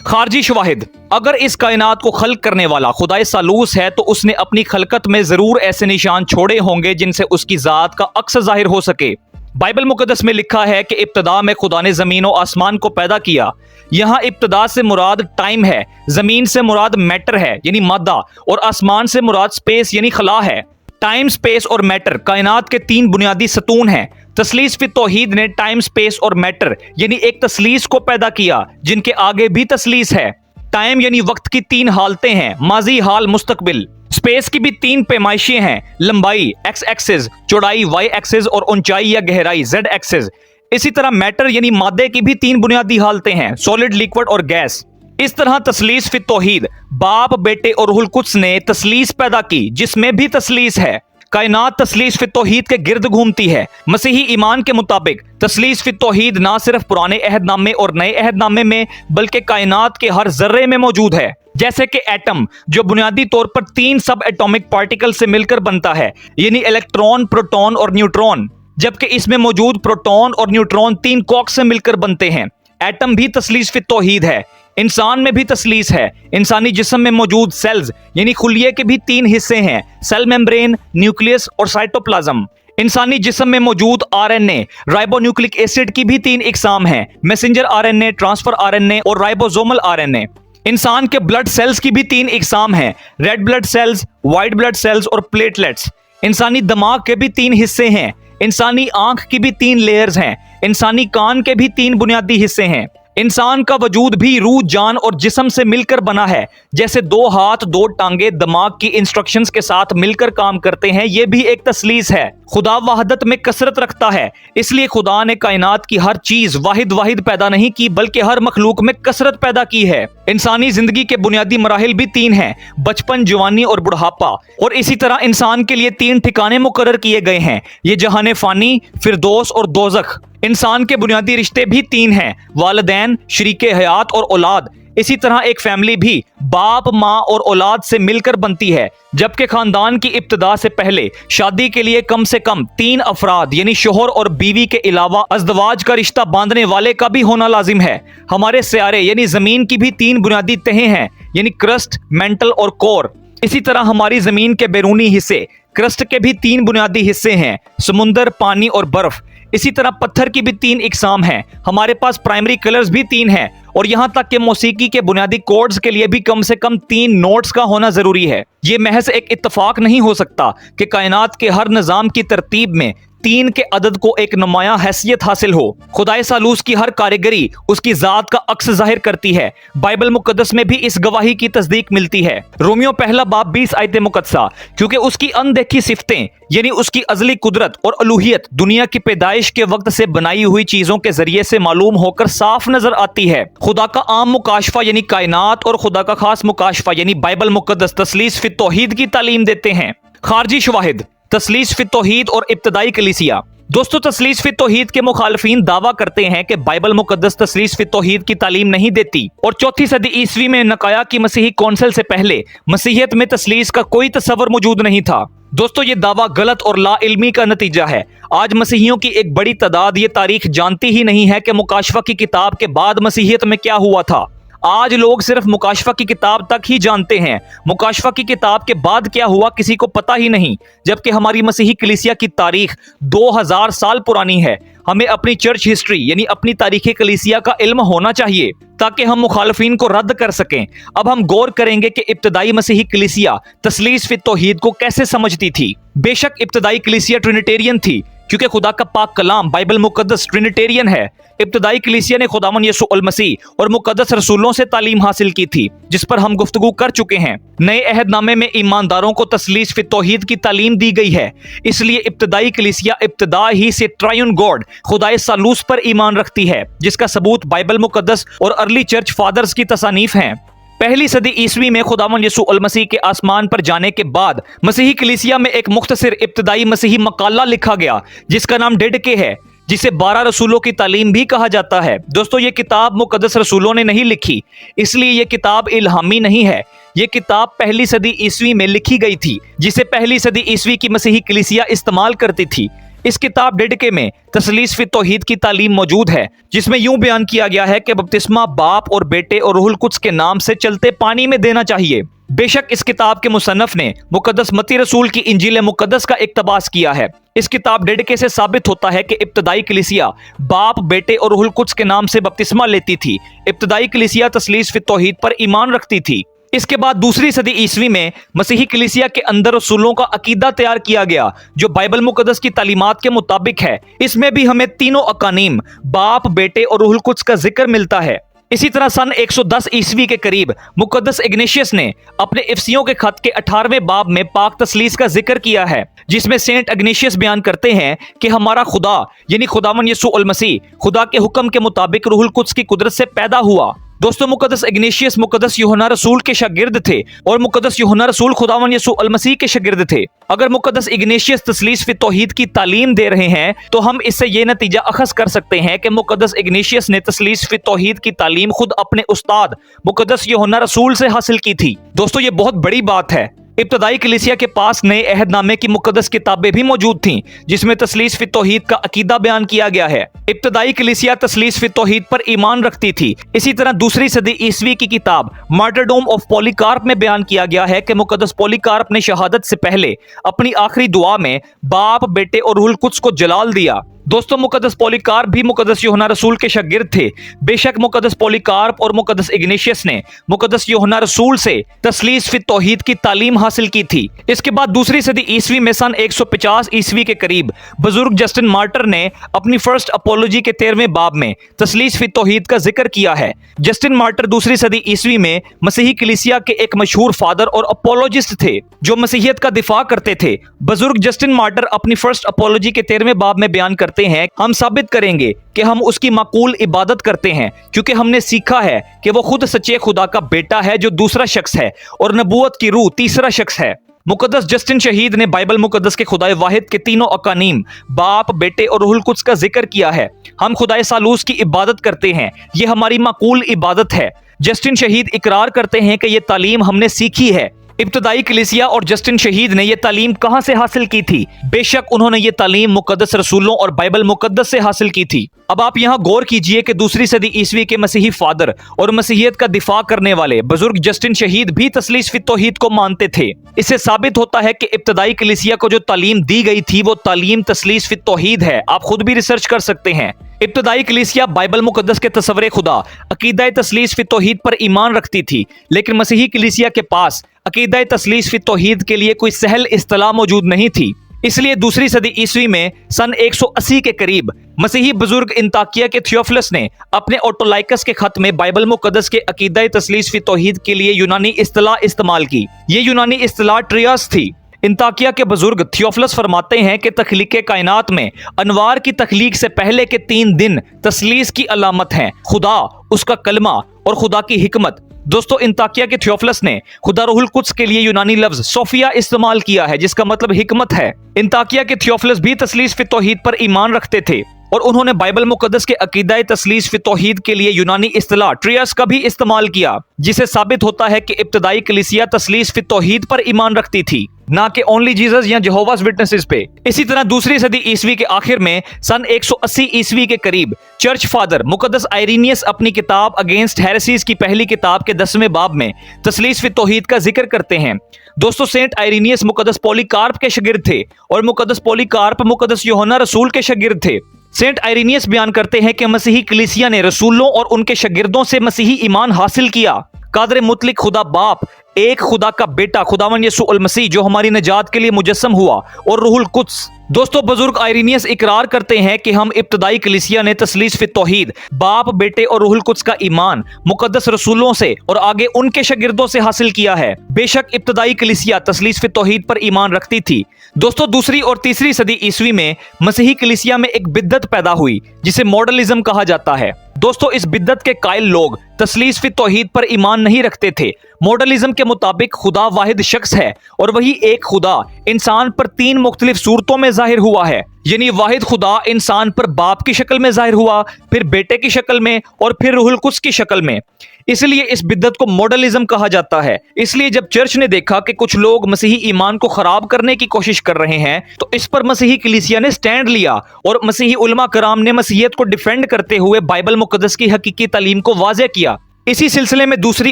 खारजी शवाहिद। अगर इस कायनात को खल्क करने वाला खुदाए सालूस है तो उसने अपनी खलकत में जरूर ऐसे निशान छोड़े होंगे जिनसे उसकी जात का अक्स जाहिर हो सके। बाइबल मुकद्दस में लिखा है कि इब्तदा में खुदा ने जमीन और आसमान को पैदा किया। यहाँ इब्तदा से मुराद टाइम है, जमीन से मुराद मैटर है यानी मादा, और आसमान से मुराद स्पेस यानी खला है। टाइम, स्पेस और मैटर कायनात के 3 बुनियादी सतून हैं। तस्लीस फी तौहीद ने टाइम, स्पेस और मैटर यानी एक तस्लीस को पैदा किया जिनके आगे भी तस्लीस है। टाइम यानी वक्त की 3 हालतें हैं, माजी, हाल, मुस्तकबिल। स्पेस की भी 3 पैमाइशें हैं, लंबाई एक्स एक्सिस, चौड़ाई वाई एक्सिस और ऊंचाई या गहराई जेड एक्सिस। इसी तरह मैटर यानी मादे की भी 3 बुनियादी हालतें हैं, सॉलिड, लिक्विड और गैस। इस तरह तस्लीस फी तौहीद बाप, बेटे और रूहुल कुद्स ने तस्लीस पैदा की जिसमें भी तस्लीस है। कायनात तस्लीस फी तौहीद के गिर्द घूमती है। मसीही ईमान के मुताबिक तस्लीस फी तौहीद ना सिर्फ पुराने अहदनामे और नए अहदनामे में बल्कि कायनात के हर जर्रे में मौजूद है। जैसे कि एटम जो बुनियादी तौर पर 3 सब एटॉमिक पार्टिकल से मिलकर बनता है यानी इलेक्ट्रॉन, प्रोटॉन और न्यूट्रॉन, जबकि इसमें मौजूद प्रोटॉन और न्यूट्रॉन 3 कॉक्स से मिलकर बनते हैं। एटम भी तस्लीस फित तौहीद है। इंसान में भी तस्लीस है। इंसानी जिस्म में मौजूद सेल्स यानी खुलिये के भी 3 हिस्से हैं, सेल मेम्ब्रेन, न्यूक्लियस और साइटोप्लाज्म। इंसानी जिस्म में मौजूद आरएनए, राइबोन्यूक्लिक एसिड की भी 3 इकसाम हैं, मैसेंजर आरएनए, ट्रांसफर आरएनए और राइबोसोमल आरएनए। इंसान के ब्लड सेल्स की भी 3 इकसाम हैं, red blood cells, white blood cells और प्लेटलेट्स। इंसानी दिमाग के भी 3 हिस्से हैं। इंसानी आंख की भी 3 लेयर्स हैं। इंसानी कान के भी 3 बुनियादी हिस्से हैं। इंसान का वजूद भी रूह, जान और जिस्म से मिलकर बना है। जैसे 2 हाथ, 2 टांगे दिमाग की इंस्ट्रक्शंस के साथ मिलकर काम करते हैं, ये भी एक तस्लीस है। खुदा वहदत में कसरत रखता है, इसलिए खुदा ने कायनात की हर चीज वाहिद वाहिद पैदा नहीं की, बल्कि हर मखलूक में कसरत पैदा की है। इंसानी जिंदगी के बुनियादी मराहिल भी 3 हैं, बचपन, जवानी और बुढ़ापा। और इसी तरह इंसान के लिए 3 ठिकाने मुकर्रर किए गए हैं, ये जहाने फानी, फिरदौस और दोज़ख। इंसान के बुनियादी रिश्ते भी 3 हैं, वालिदैन, शरीके हयात और औलाद। इसी तरह एक फैमिली भी बाप, माँ और औलाद से मिलकर बनती है, जबकि खानदान की इब्तिदा से पहले शादी के लिए कम से कम 3 अफराद यानी शोहर और बीवी के अलावा अज़दवाज का रिश्ता बांधने वाले का भी होना लाजिम है। हमारे सियारे यानी जमीन की भी 3 बुनियादी तहें हैं, यानी क्रस्ट, मेंटल और कोर। इसी तरह हमारी जमीन के बैरूनी हिस्से क्रस्ट के भी 3 बुनियादी हिस्से हैं, समुंदर, पानी और बर्फ। इसी तरह पत्थर की भी 3 इकसाम हैं। हमारे पास प्राइमरी कलर्स भी 3 हैं, और यहाँ तक कि मौसीकी के बुनियादी कोड्स के लिए भी कम से कम 3 नोट्स का होना जरूरी है। ये महज एक इत्तफाक नहीं हो सकता कि कायनात के हर निजाम की तरतीब में 3 के अदद को एक नुमाया हैसियत हासिल हो। खुदाए सालूस की हर कारीगरी उसकी जात का अक्स जाहिर करती है। बाइबल मुकद्दस में भी इस गवाही की तस्दीक मिलती है। रोमियो पहला बाब 20 आयत मुकद्दसा, क्योंकि उसकी अनदेखी सिफतें यानी उसकी अजली कुदरत और अलूहियत दुनिया की पैदाइश के वक्त से बनाई हुई चीजों के जरिए से मालूम होकर साफ नजर आती है। खुदा का आम मुकाशफा यानी कायनात और खुदा का खास मुकाशफा यानी बाइबल मुकद्दस तस्लीस फित तौहीद की तालीम देते हैं। खारजी शवाहिद, तस्लीस फित तौहीद और इब्तदाई कलीसिया। दोस्तों, तस्लीस फित तौहीद के मुखालफीन दावा करते हैं कि बाइबल मुकद्दस तस्लीस फित तौहीद की तालीम नहीं देती, और 4वीं सदी ईस्वी में नकाया की मसीही कौंसिल से पहले मसीहियत में तस्लीस का कोई तस्वर मौजूद नहीं था। दोस्तों, ये दावा गलत और ला इल्मी का नतीजा है। आज मसीहियों की एक बड़ी तादाद ये तारीख जानती ही नहीं है कि मुकाशफा की किताब के बाद मसीहियत में क्या हुआ था। आज लोग सिर्फ मुकाशफा की किताब तक ही जानते हैं, मुकाशफा की किताब के बाद क्या हुआ किसी को पता ही नहीं, जबकि हमारी मसीही कलीसिया की तारीख 2000 साल पुरानी है। हमें अपनी चर्च हिस्ट्री यानी अपनी तारीख कलीसिया का इल्म होना चाहिए ताकि हम मुखालफीन को रद्द कर सकें। अब हम गौर करेंगे कि इब्तदाई मसीही कलीसिया तस्लीस फित तौहीद को कैसे समझती थी। बेशक इब्तदाई कलीसिया ट्रिनिटेरियन थी, क्योंकि खुदा का पाक कलाम बाइबल मुकद्दस ट्रिनिटेरियन है। इब्तदाई कलीसिया ने खुदावन यीशु अल मसीह और मुकद्दस रसूलों से तालीम हासिल की थी, जिस पर हम गुफ्तगू कर चुके हैं। नए अहदनामे में ईमानदारों को तस्लीस फित तौहीद की तालीम दी गई है। इसलिए इब्तदाई कलीसिया इब्तदा ही से ट्रायुन गॉड खुदाए सालूस पर ईमान रखती है, जिसका सबूत बाइबल मुकद्दस और अर्ली चर्च फादर्स की तसानीफ हैं। पहली सदी ईस्वी में खुदावन यीशु अल मसीह के आसमान पर जाने के बाद मसीही कलीसिया में एक मुख्तसर इब्तदाई मसीही मकाला लिखा गया, जिसका नाम डेडके है, जिसे 12 रसूलों की तालीम भी कहा जाता है। दोस्तों, ये किताब मुकद्दस रसूलों ने नहीं लिखी, इसलिए ये किताब इल्हामी नहीं है। ये किताब पहली सदी ईस्वी में लिखी गई थी, जिसे पहली सदी ईस्वी की मसीही कलीसिया इस्तेमाल करती थी। इस किताब डेडके में तस्लीस फित तौहीद की तालीम मौजूद है, जिसमें यूं बयान किया गया है कि बपतिस्मा बाप और बेटे और रूहुल कुद्स के नाम से चलते पानी में देना चाहिए। बेशक इस किताब के मुसन्नफ ने मुकद्दस मत्ती रसूल की इंजील मुकद्दस का इक्तबास किया है। इस किताब डेडके से साबित होता है कि इब्तदाई कलीसिया बाप, बेटे और रूहुल कुद्स के नाम से बपतिस्मा लेती थी। इब्तदाई कलीसिया तस्लीस फित तौहीद पर ईमान रखती थी। इसके बाद दूसरी सदी ईस्वी में मसीही कलीसिया के अंदर रसूलों का अकीदा तैयार किया गया, जो बाइबल मुकद्दस की तालीमात के मुताबिक है। इसमें भी हमें तीनों अकानीम बाप, बेटे और रूहुल कुद्स का जिक्र मिलता है। इसी तरह सन 110 ईस्वी के करीब मुकद्दस इग्नेशियस ने अपने इफ्सियों के खत के 18वें बाब में पाक तस्लीस का जिक्र किया है, जिसमें सेंट इग्नेशियस बयान करते हैं कि हमारा खुदा यानी खुदावन यीशु अल मसीह खुदा के हुक्म के मुताबिक रूहुल कुद्स की कुदरत से पैदा हुआ। दोस्तों, मुकद्दस इग्नेशियस मुकद्दस यूहन्ना रसूल के शागिर्द थे और मुकद्दस यूहन्ना रसूल खुदावन यीशु अल मसीह के शागिर्द थे। अगर मुकद्दस इग्नेशियस तस्लीस फित तौहीद की तालीम दे रहे हैं, तो हम इससे ये नतीजा अखज़ कर सकते हैं कि मुकद्दस इग्नेशियस ने तस्लीस फित तौहीद की तालीम खुद अपने उस्ताद मुकद्दस यूहन्ना रसूल से हासिल की थी। दोस्तों, ये बहुत बड़ी बात है। इब्तदाई कलीसिया के पास नए अहदनामे की मुकद्दस किताबें भी मौजूद थीं, जिसमें तस्लीस फी तौहीद का अकीदा बयान किया गया है। इब्तदाई कलीसिया तस्लीस फी तौहीद पर ईमान रखती थी। इसी तरह दूसरी सदी ईसवी की किताब मार्टरडोम ऑफ पॉलीकार्प में बयान किया गया है कि मुकद्दस पॉलीकार्प ने शहादत से पहले अपनी आखिरी दुआ में बाप, बेटे और रूहुल कुद्स को जलाल दिया। दोस्तों, मुकद्दस पॉलीकार्प भी मुकद्दस यूहन्ना रसूल के शागिर्द थे। बेशक मुकद्दस पॉलीकार्प और मुकद्दस इग्नेशियस ने मुकद्दस यूहन्ना रसूल से तस्लीस फी तौहीद की तालीम हासिल की थी। इसके बाद दूसरी सदी ईसवी में सन 150 ईसवी के करीब बुजुर्ग जस्टिन मार्टर ने अपनी फर्स्ट अपोलॉजी के 13वें बाब में तस्लीस फी तौहीद का जिक्र किया है। जस्टिन मार्टर दूसरी सदी ईसवी में मसीही कलीसिया के एक मशहूर फादर और अपोलॉजिस्ट थे जो मसीहियत का दिफा करते थे। बुजुर्ग जस्टिन मार्टर अपनी फर्स्ट अपोलॉजी के 13वें बाब में बयान करते हैं, हम साबित करेंगे कि हम उसकी माकूल इबादत करते हैं क्योंकि हमने सीखा है कि वो खुद सच्चे खुदा का बेटा है जो दूसरा शख्स है और नबूवत की रूह तीसरा शख्स है। मुकद्दस जस्टिन शहीद ने बाइबल मुकद्दस के खुदाए वाहिद के तीनों अकानीम बाप, बेटे और रूहुल कुद्स का जिक्र किया है। हम खुदाए सालूस की इबादत करते हैं, ये हमारी माकूल इबादत है। जस्टिन शहीद इकरार करते हैं कि ये तालीम हमने सीखी है। इब्तदाई कलीसिया और जस्टिन शहीद ने यह तालीम कहां से हासिल की थी? बेशक उन्होंने ये तालीम मुकद्दस रसूलों और बाइबल मुकद्दस से हासिल की थी। अब आप यहां गौर कीजिए कि दूसरी सदी ईसवी के मसीही फादर और मसीहियत का दिफा करने वाले बुजुर्ग जस्टिन शहीद भी तस्लीस फी तौहीद को मानते थे। इससे साबित होता है कि इब्तदाई कलीसिया को जो तालीम दी गई थी वो तालीम तस्लीस फी तौहीद है। आप खुद भी रिसर्च कर सकते हैं। इब्तदाई कलीसिया बाइबल मुकद्दस के तस्वरे खुदा अकीदा तस्लीस फी तौहीद पर ईमान रखती थी, लेकिन मसीही कलीसिया के पास अकीदा तस्लीस फी तौहीद के लिए कोई सहल इस्तिलाह मौजूद नहीं थी। इसलिए दूसरी सदी ईसवी में सन 180 के करीब मसीही बुजुर्ग इंताकिया के थियोफिलस ने अपने ऑटोलाइकस के खत में बाइबल मुकद्दस के अकीदा तस्लीस फी तौहीद के लिए यूनानी इस्तिलाह इस्तेमाल की। ये यूनानी इस्तिलाह ट्रियास थी। इंताकिया के बुजुर्ग थियोफिलस फरमाते हैं कि तख्लीक़े कायनात में अनवार की तख्लीक से पहले के 3 दिन तस्लीस की अलामत हैं, खुदा, उसका कलमा और खुदा की हिकमत। दोस्तों, इंताकिया के थियोफिलस ने खुदा रूहुल कुद्स के लिए यूनानी लफ्ज सोफिया इस्तेमाल किया है, जिसका मतलब हिकमत है। इंताकिया के थियोफिलस भी तस्लीस फी तौहीद पर ईमान रखते थे और उन्होंने बाइबल मुकद्दस के अकीदा तस्लीस फी तौहीद के लिए यूनानी इस्तिलाह ट्रियास का भी इस्तेमाल किया, जिसे साबित होता है कि इब्तदाई कलीसिया तस्लीस फी तौहीद पर ईमान रखती थी, ना कि ओनली जीसस या जेहोवास विटनेसेस पे। इसी तरह दूसरी सदी ईसवी के आखिर में सन 180 ईसवी के करीब चर्च फादर मुकद्दस आइरेनियस अपनी किताब अगेंस्ट हेरेसीज की पहली किताब के 10वें बाब में तस्लीस फी तौहीद का जिक्र करते हैं। दोस्तों, सेंट आइरेनियस मुकद्दस पॉलीकार्प के शागिर्द थे और मुकद्दस पॉलीकार्प मुकद्दस यूहन्ना रसूल के शागिर्द थे। सेंट आइरेनियस बयान करते हैं कि मसीही कलीसिया ने रसूलों और उनके शागिर्दों से मसीही ईमान हासिल किया। कादर मुतलिक खुदा बाप, एक खुदा का बेटा खुदावन यसू अल मसीह जो हमारी निजात के लिए मुजस्सम हुआ, और रूहुल कुद्स। दोस्तों, बुजुर्ग आइरेनियस इकरार करते हैं कि हम इब्तदाई कलीसिया ने तस्लीस फी तौहीद, बाप, बेटे और रूहुल कुद्स का ईमान मुकद्दस रसूलों से और आगे उनके शागिर्दों से हासिल किया है। बेशक इब्तदाई कलीसिया तस्लीस फी तौहीद पर ईमान रखती थी। दोस्तों, दूसरी और तीसरी सदी ईसवी में मसीही कलीसिया में एक बिद्दत पैदा हुई जिसे मॉडलिज्म कहा जाता है। दोस्तों, इस बिद्दत के कायल लोग तस्लीस फी तौहीद पर ईमान नहीं रखते थे। मॉडलिज्म के मुताबिक खुदा वाहिद शख्स है और वही एक खुदा इंसान पर 3 मुख्तलिफ सूरतों में जाहिर हुआ है। यानी वाहिद खुदा इंसान पर बाप की शक्ल में जाहिर हुआ, फिर बेटे की शक्ल में और फिर रूहुल कुद्स की शक्ल में। इसलिए इस बिद्दत को मॉडलिज्म कहा जाता है। इसलिए जब चर्च ने देखा कि कुछ लोग मसीही ईमान को खराब करने की कोशिश कर रहे हैं तो इस पर मसीही कलीसिया ने स्टैंड लिया और मसीही उलमा कराम ने मसीहियत को डिफेंड करते हुए बाइबल मुकद्दस की हकीकी तालीम को वाज़ेह किया। इसी सिलसिले में दूसरी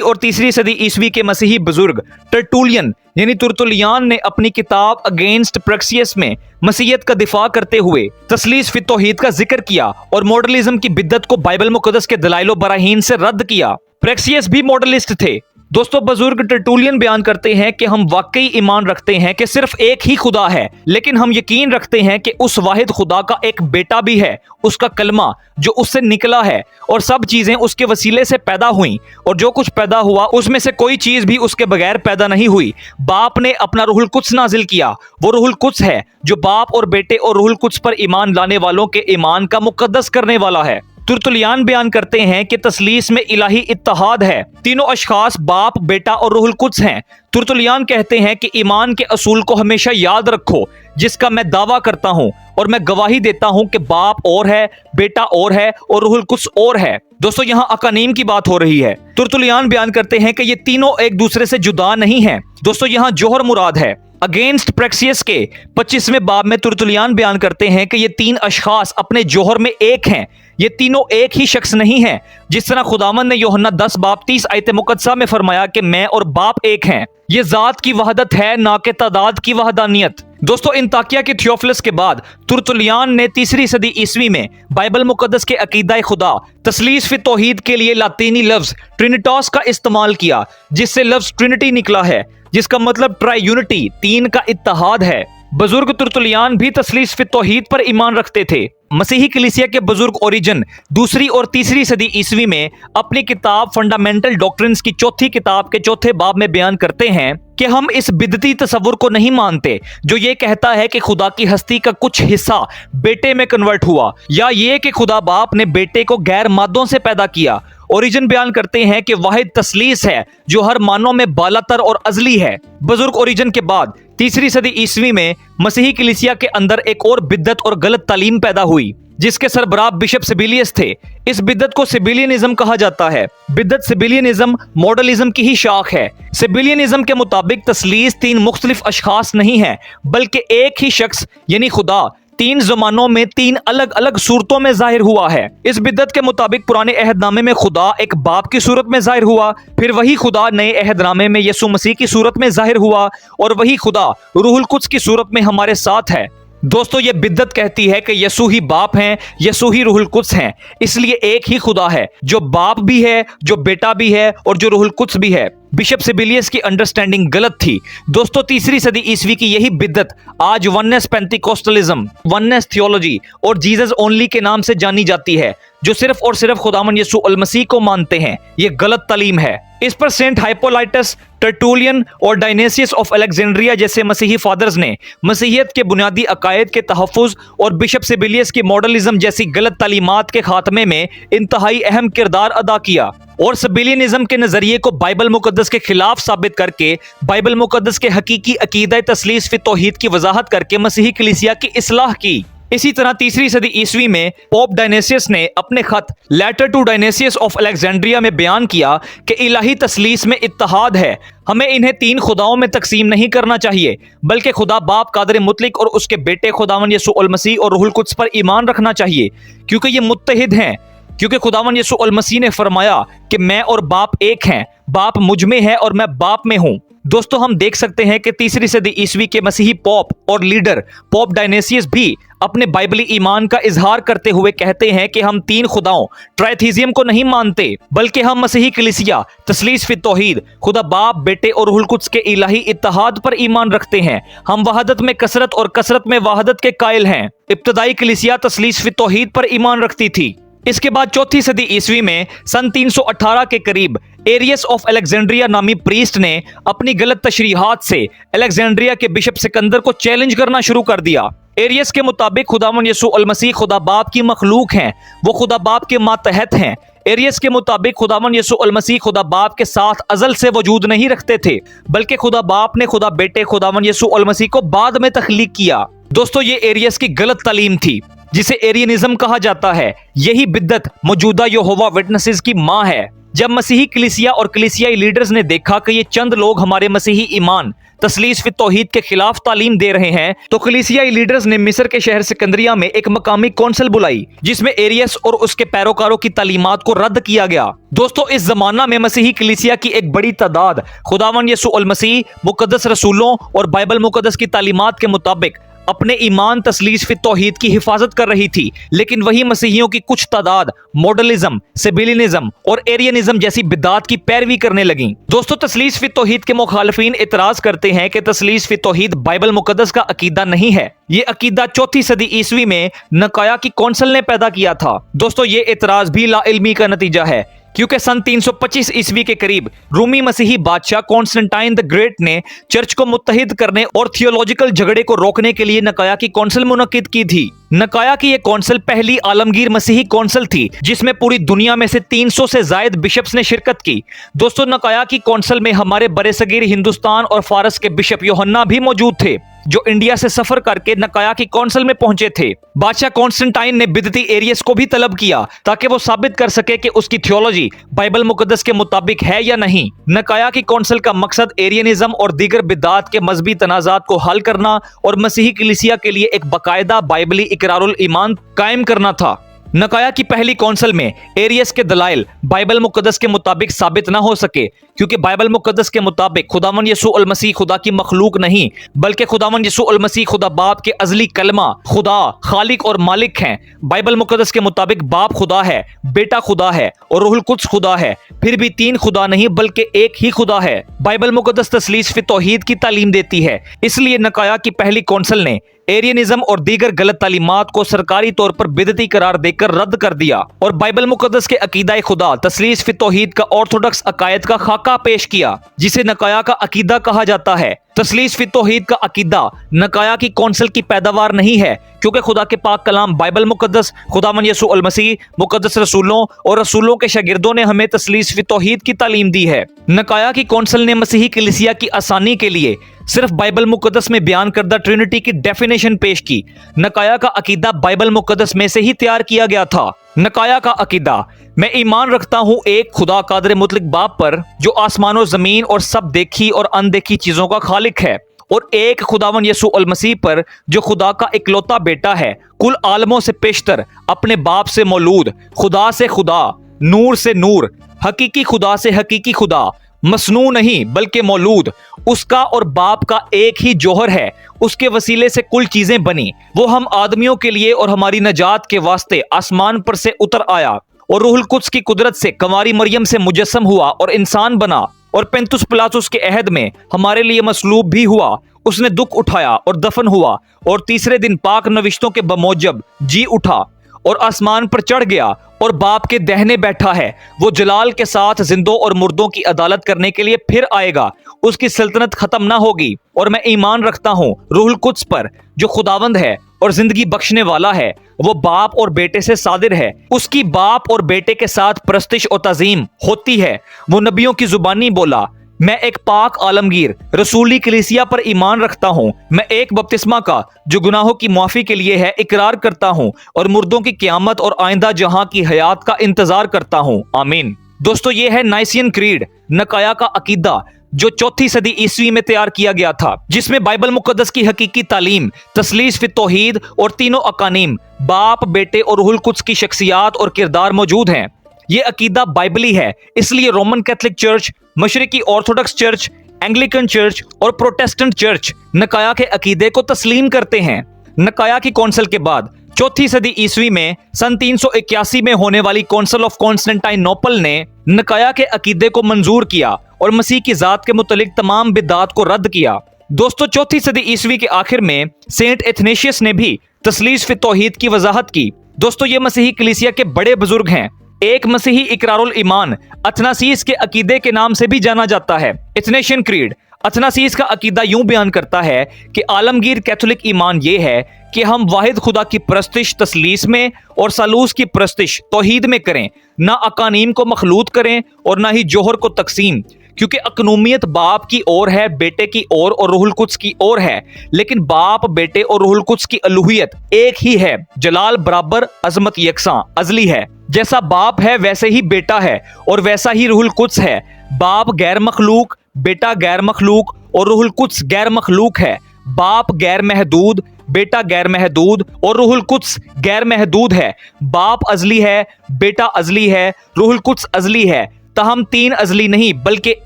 और तीसरी सदी ईसवी के मसीही बुजुर्ग टर्टुलियन यानी तुर्तुलियान ने अपनी किताब अगेंस्ट प्रक्सियस में मसीहियत का दिफा करते हुए तस्लीस फी तौहीद का जिक्र किया और मॉडलिज्म की बिद्दत को बाइबल मुकद्दस के दलाइल व बराहीन से रद्द किया। प्रक्सियस भी मॉडलिस्ट थे। दोस्तों, बुजुर्ग टर्टुलियन बयान करते हैं कि हम वाकई ईमान रखते हैं कि सिर्फ एक ही खुदा है, लेकिन हम यकीन रखते हैं कि उस वाहिद खुदा का एक बेटा भी है, उसका कलमा जो उससे निकला है और सब चीजें उसके वसीले से पैदा हुई और जो कुछ पैदा हुआ उसमें से कोई चीज भी उसके बगैर पैदा नहीं हुई। बाप ने अपना रूहुल कुद्स नाजिल किया, वो रूहुल कुद्स है जो बाप और बेटे और रूहुल कुद्स पर ईमान लाने वालों के ईमान का मुकद्दस करने वाला है। तुर्तुलियान बयान करते हैं कि तस्लीस में इलाही इत्तहाद है, तीनों अशखास बाप, बेटा और रूहुल कुद्स हैं। तुर्तुलियान कहते हैं कि ईमान के असूल को हमेशा याद रखो जिसका मैं दावा करता हूं और मैं गवाही देता हूं कि बाप और है, बेटा और है और रूहुल कुद्स और है। दोस्तों यहाँ अकानीम की बात हो रही है। तुर्तुलियान बयान करते हैं कि ये तीनों एक दूसरे से जुदा नहीं हैं। दोस्तों यहाँ जोहर मुराद है। अगेंस्ट प्रैक्सियस के 25वें बाब में तुर्तुलियान बयान करते हैं कि ये तीन अशखास अपने जोहर में एक हैं। ये तीनों एक ही शख्स नहीं हैं, जिस तरह खुदावंद ने यूहन्ना 10 बाब 30 आयत मुकद्दसा में फरमाया कि मैं और बाप एक हैं। ये जात की वहदत है, ना कि तादाद की वहदानियत। दोस्तों इंताकिया के थियोफिलस के बाद तुर्तुलियान ने 3री सदी ईस्वी में बाइबल मुकद्दस के अकीदा खुदा तस्लीस फी तौहीद के लिए लातीनी लफ्ज ट्रिनिटॉस का इस्तेमाल किया, जिससे लफ्ज ट्रिनिटी निकला है, जिसका मतलब ट्राई यूनिटी, तीन का इत्तेहाद है। बुजुर्ग तुर्तुलियान भी तस्लीस फी तौहीद पर ईमान रखते थे। मसीही कलीसिया के बुजुर्ग ओरिजन 2री और 3री सदी ईस्वी में अपनी किताब फंडामेंटल डॉक्ट्रिन्स की 4थी किताब के 4थे बाब में बयान करते हैं कि हम इस बिदती तसव्वुर को नहीं मानते जो ये कहता है कि खुदा की हस्ती का कुछ हिस्सा बेटे में कन्वर्ट हुआ, या ये कि खुदा बाप ने बेटे को गैर मादों से पैदा किया। ओरिजिन बयान करते हैं कि वाहिद तस्लीस है जो हर मानों में बालातर और अजली है। बुजुर्ग ओरिजिन के बाद 3री सदी ईस्वी में मसीही कलीसिया के अंदर एक और बिद्दत और गलत तालीम पैदा हुई, जिसके सरबराह बिशप सिबिलियस थे। इस बिद्दत को सिबिलियनिज्म कहा जाता है। बिद्दत सिबिलियनिज्म मॉडलिज्म की ही शाख है। सिबिलियनिज्म के मुताबिक तस्लीस 3 मुख्तलिफ अशखास नहीं है, बल्कि एक ही शख्स यानी खुदा 3 ज़मानों में 3 अलग अलग सूरतों में जाहिर हुआ है। इस बिद्दत के मुताबिक पुराने अहदनामे में खुदा एक बाप की सूरत में जाहिर हुआ, फिर वही खुदा नए अहदनामे में यीशु मसीह की सूरत में जाहिर हुआ, और वही खुदा रूहुल कुद्स की सूरत में हमारे साथ है। दोस्तों ये बिद्दत कहती है कि यीशु ही बाप हैं, यीशु ही रूहुल कुद्स हैं, इसलिए एक ही खुदा है जो बाप भी है, जो बेटा भी है और जो रूहुल कुद्स भी है। बिशप सिबिलियस की अंडरस्टैंडिंग गलत थी। दोस्तों 3री सदी ईस्वी की यही बिद्दत आज वननेस पेंटिकोस्टलिज्म, वननेस थियोलॉजी और जीसस ओनली के नाम से जानी जाती है, जो सिर्फ और सिर्फ खुदावन यीशु अल मसीह को मानते हैं। ये गलत तालीम है। इस पर सेंट हाइपोलाइटस, टर्टुलियन और डायनेसियस ऑफ अलेक्जेंड्रिया जैसे मसीही फादर्स ने मसीहियत के बुनियादी अकायद के तहफ़्फ़ुज़ और बिशप सिबिलियस की मॉडलिज्म जैसी गलत तालीमात के खात्मे में इंतहाई अहम किरदार अदा किया, और सिबिलियनिज्म के नजरिए को बाइबल मुकद्दस के खिलाफ साबित करके बाइबल मुकद्दस के हकीकी अकीदा तस्लीस फी तौहीद की वजाहत करके मसीही कलीसिया की इस्लाह की। इसी तरह 3री सदी ईस्वी में पोप डायनेसियस ने अपने खत लेटर टू डायनेसियस ऑफ अलेक्जेंड्रिया में बयान किया कि इलाही तस्लीस में इत्तेहाद है, हमें इन्हें 3 खुदाओं में तकसीम नहीं करना चाहिए, बल्कि खुदा बाप कादर मुतलक और उसके बेटे खुदावन यीशु अल मसीह और रूहुल कुद्स पर ईमान रखना चाहिए, क्योंकि ये मुत्तहिद हैं। क्योंकि खुदावन यीशु अल मसीह ने फरमाया कि मैं और बाप एक हैं, बाप मुझ में है और मैं बाप में हूं। दोस्तों हम देख सकते हैं कि 3री सदी ईस्वी के मसीही पोप और लीडर पोप डायनेसियस भी अपने बाइबली ईमान का इजहार करते हुए कहते हैं कि हम 3 खुदाओं ट्राइथीजियम को नहीं मानते, बल्कि हम मसीही कलीसिया तस्लीस फी तौहीद, खुदा बाप, बेटे और रूहुल कुद्स के इलाही इत्तेहाद पर ईमान रखते हैं। हम वहदत में कसरत और कसरत में वहदत के कायल हैं। इब्तदाई कलीसिया तस्लीस फी तौहीद पर ईमान रखती थी। इसके बाद 4थी सदी ईस्वी में सन 318 के करीब एरियस ऑफ अलेक्जेंड्रिया नामी प्रीस्ट ने अपनी गलत तशरीहात से अलेक्जेंड्रिया के बिशप सिकंदर को चैलेंज करना शुरू कर दिया। एरियस के मुताबिक खुदावन यीशु अल मसीह खुदा बाप की मखलूक हैं, वो खुदा बाप के मातहत हैं। एरियस के मुताबिक खुदावन यीशु अल मसीह खुदा बाप के साथ अजल से वजूद नहीं रखते थे, बल्कि खुदा बाप ने खुदा बेटे खुदावन यीशु अल मसीह को बाद में तख्लीक किया। दोस्तों ये एरियस की गलत तालीम थी, जिसे एरियनिज्म कहा जाता है। यही बिद्दत मौजूदा यहोवा विटनेसेस की मां है। जब मसीही कलीसिया और कलीसियाई लीडर्स ने देखा कि ये चंद लोग हमारे मसीही ईमान तस्लीस फी तौहीद के खिलाफ तालीम दे रहे हैं, तो कलीसियाई लीडर्स ने मिस्र के शहर सिकंदरिया में एक मकामी कौंसिल बुलाई, जिसमें एरियस और उसके पैरोकारों की तालीमात को रद्द किया गया। दोस्तों इस जमाना में मसीही कलीसिया की एक बड़ी तादाद खुदावन यीशु अल मसीह, मुकद्दस रसूलों और बाइबल मुकद्दस की तालीमात के मुताबिक अपने ईमान तस्लीस फी तौहीद की हिफाजत कर रही थी, लेकिन वही मसीहियों की कुछ तादाद मॉडलिज्म, सिबिलियनिज्म और एरियनिज्म जैसी बिदात की पैरवी करने लगी। दोस्तों तस्लीस फी तौहीद के मुखालिफिन इतराज करते हैं कि तस्लीस फी तौहीद बाइबल मुकद्दस का अकीदा नहीं है। ये अकीदा 4थी सदी ईस्वी में नकाया की कौंसिल ने पैदा किया था। दोस्तों ये इतराज भी लाइल्मी का नतीजा है, क्योंकि सन 325 ईस्वी के करीब रूमी मसीही बादशाह कॉन्स्टेंटाइन द ग्रेट ने चर्च को मुत्तहिद करने और थियोलॉजिकल झगड़े को रोकने के लिए नकाया की कौंसिल मुनक्किद की थी। नकाया की ये कौंसिल पहली आलमगीर मसीही कौंसिल थी, जिसमें पूरी दुनिया में से 300 से जायद बिशप्स ने शिरकत की। दोस्तों नकाया की कौंसिल में हमारे बरेसगीर हिंदुस्तान और फारस के बिशप यूहन्ना भी मौजूद थे। जो इंडिया से सफर करके नकाया की कौंसिल में पहुंचे थे। बादशाह कॉन्स्टेंटाइन ने बिदती एरियस को भी तलब किया ताकि वो साबित कर सके कि उसकी थियोलॉजी बाइबल मुकद्दस के मुताबिक है या नहीं। नकाया की कौंसिल का मकसद एरियनिज्म और दीगर बिदात के मजहबी तनाजात को हल करना और मसीही कलीसिया के लिए एक बाकायदा बाइबली इकरारुल ईमान कायम करना था। नकाया की पहली कौंसिल में एरियस के दलाइल बाइबल मुकद्दस के मुताबिक साबित ना हो सके, क्योंकि बाइबल मुकद्दस के मुताबिक खुदावन यसू अल मसीह खुदा की मखलूक नहीं, बल्कि खुदावन यसू अल मसीह खुदा बाप के अजली कलमा, खुदा, खालिक और मालिक हैं। बाइबल मुकद्दस के मुताबिक बाप खुदा है, बेटा खुदा है और रूहुल कुद्स खुदा है। फिर भी तीन खुदा नहीं बल्कि एक ही खुदा है। बाइबल मुकद्दस तस्लीस फी तौहीद की तालीम देती है। इसलिए नकाया की पहली कौंसिल ने एरियनिज्म और दीगर गलत तालीमात को सरकारी तौर पर बिदती करार देकर रद्द कर दिया और बाइबल मुकद्दस के अकीदा खुदा तस्लीस फी तौहीद का ऑर्थोडॉक्स अकायद का खाका पेश किया, जिसे नकाया का अकीदा कहा जाता है। तस्लीस फी तौहीद का अकीदा नकाया की कौंसिल की पैदावार नहीं है, क्योंकि खुदा के पाक कलाम बाइबल मुकद्दस, खुदावन यसू अल मसीह, मुकद्दस रसूलों और रसूलों के शागिर्दों ने हमें तस्लीस फी तौहीद की तालीम दी है। नकाया की कौंसिल ने मसीही कलीसिया की आसानी के लिए सिर्फ बाइबल मुकद्दस में बयान करदा ट्रिनिटी की डेफिनेशन पेश की। नकाया का अकीदा बाइबल मुकद्दस में से ही तैयार किया गया था। नकाया का अकीदा: मैं ईमान रखता हूँ एक खुदा कादर मुतलक बाप पर, जो आसमान और जमीन और सब देखी और अनदेखी चीजों का खालिक है, और एक खुदावन यसू अल मसीह पर, जो खुदा का इकलौता बेटा है, कुल आलमों से पेशतर, अपने बाप से मौलूद, खुदा से खुदा, नूर से नूर, हकीकी खुदा से हकीकी खुदा, मसनू नहीं बल्कि मौलूद, उसका और बाप का एक ही जौहर है। उसके वसीले से कुल चीजें बनी। वो हम आदमियों के लिए और हमारी नजात के वास्ते आसमान पर से उतर आया और रूहुल कुद्स की कुदरत से कंवारी मरियम से मुजस्सम हुआ और इंसान बना, और पेंतुस पिलातुस के अहद में हमारे लिए मसलूब भी हुआ। उसने दुख उठाया और दफन हुआ और तीसरे दिन पाक नविश्तों के बमौजब जी उठा और आसमान पर चढ़ गया और बाप के दहने बैठा है। वो जलाल के साथ जिंदों और मुर्दों की अदालत करने के लिए फिर आएगा। उसकी सल्तनत खत्म ना होगी। और मैं ईमान रखता हूँ रूहुल कुद्स पर, जो खुदावंद है और जिंदगी बख्शने वाला है। वो बाप और बेटे से सादिर है। उसकी बाप और बेटे के साथ प्रस्तिश और तज़ीम होती है। वो नबियों की जुबानी बोला, मैं एक पाक आलमगीर रसूली कलीसिया पर ईमान रखता हूँ। मैं एक बपतिस्मा का, जो गुनाहों की माफी के लिए है, इकरार करता हूँ, और मुर्दों की क़यामत और आइंदा जहां की हयात का इंतजार करता हूँ। आमीन। दोस्तों, ये है नाइसियन क्रीड, नकाया का अकीदा, जो 4वीं सदी ईस्वी में तैयार किया गया था, जिसमें बाइबल मुकद्दस की हकीकी तालीम, तस्लीस फी तौहीद और तीनों अकानीम, बाप, बेटे और रूहुल कुद्स की शख्सियात और किरदार मौजूद हैं। ये अकीदा बाइबली है, इसलिए रोमन कैथोलिक चर्च, मशरिकी ऑर्थोडॉक्स चर्च, एंग्लिकन चर्च और प्रोटेस्टेंट चर्च नकाया के अकीदे को तस्लीम करते हैं। नकाया की कौंसिल के बाद 4वीं सदी ईस्वी में सन 381 में होने वाली कौंसिल ऑफ कॉन्स्टेंटाइनोपल ने नकाया के अकीदे को मंजूर किया और मसीह की जात के मुतलिक तमाम बिदात को रद्द किया। दोस्तों, 4वीं सदी ईस्वी के आखिर में सेंट एथनेशियस ने भी तस्लीस फी तौहीद की वजाहत की। दोस्तों, ये मसीही कलीसिया के बड़े बुजुर्ग हैं। एक मसीही इकरारुल ईमान अथनासीस के अकीदे के नाम से भी जाना जाता है। इथनेशियन क्रीड अथनासीस का अकीदा यूं बयान करता है कि आलमगीर कैथोलिक ईमान ये है कि हम वाहिद खुदा की प्रस्तिश तस्लीस में और सालूस की प्रस्तिश तौहीद में करें, ना अकानीम को मखलूत करें और ना ही जोहर को तकसीम, क्योंकि अकनूमियत बाप की ओर है, बेटे की ओर और रूहुल कुद्स की ओर है, लेकिन बाप, बेटे और रूहुल कुद्स की अलूहियत एक ही है। जलाल बराबर, अजमत यकसां, अजली है। जैसा बाप है वैसे ही बेटा है और वैसा ही रूहुल कुद्स है। बाप गैर मखलूक, बेटा गैर मखलूक और रूहुल कुद्स गैर मखलूक है। बाप गैर महदूद, बेटा गैर महदूद और रूहुल कुद्स गैर महदूद है। बाप अजली है, बेटा अजली है, रूहुल कुद्स अजली है। तहम तीन अजली नहीं बल्कि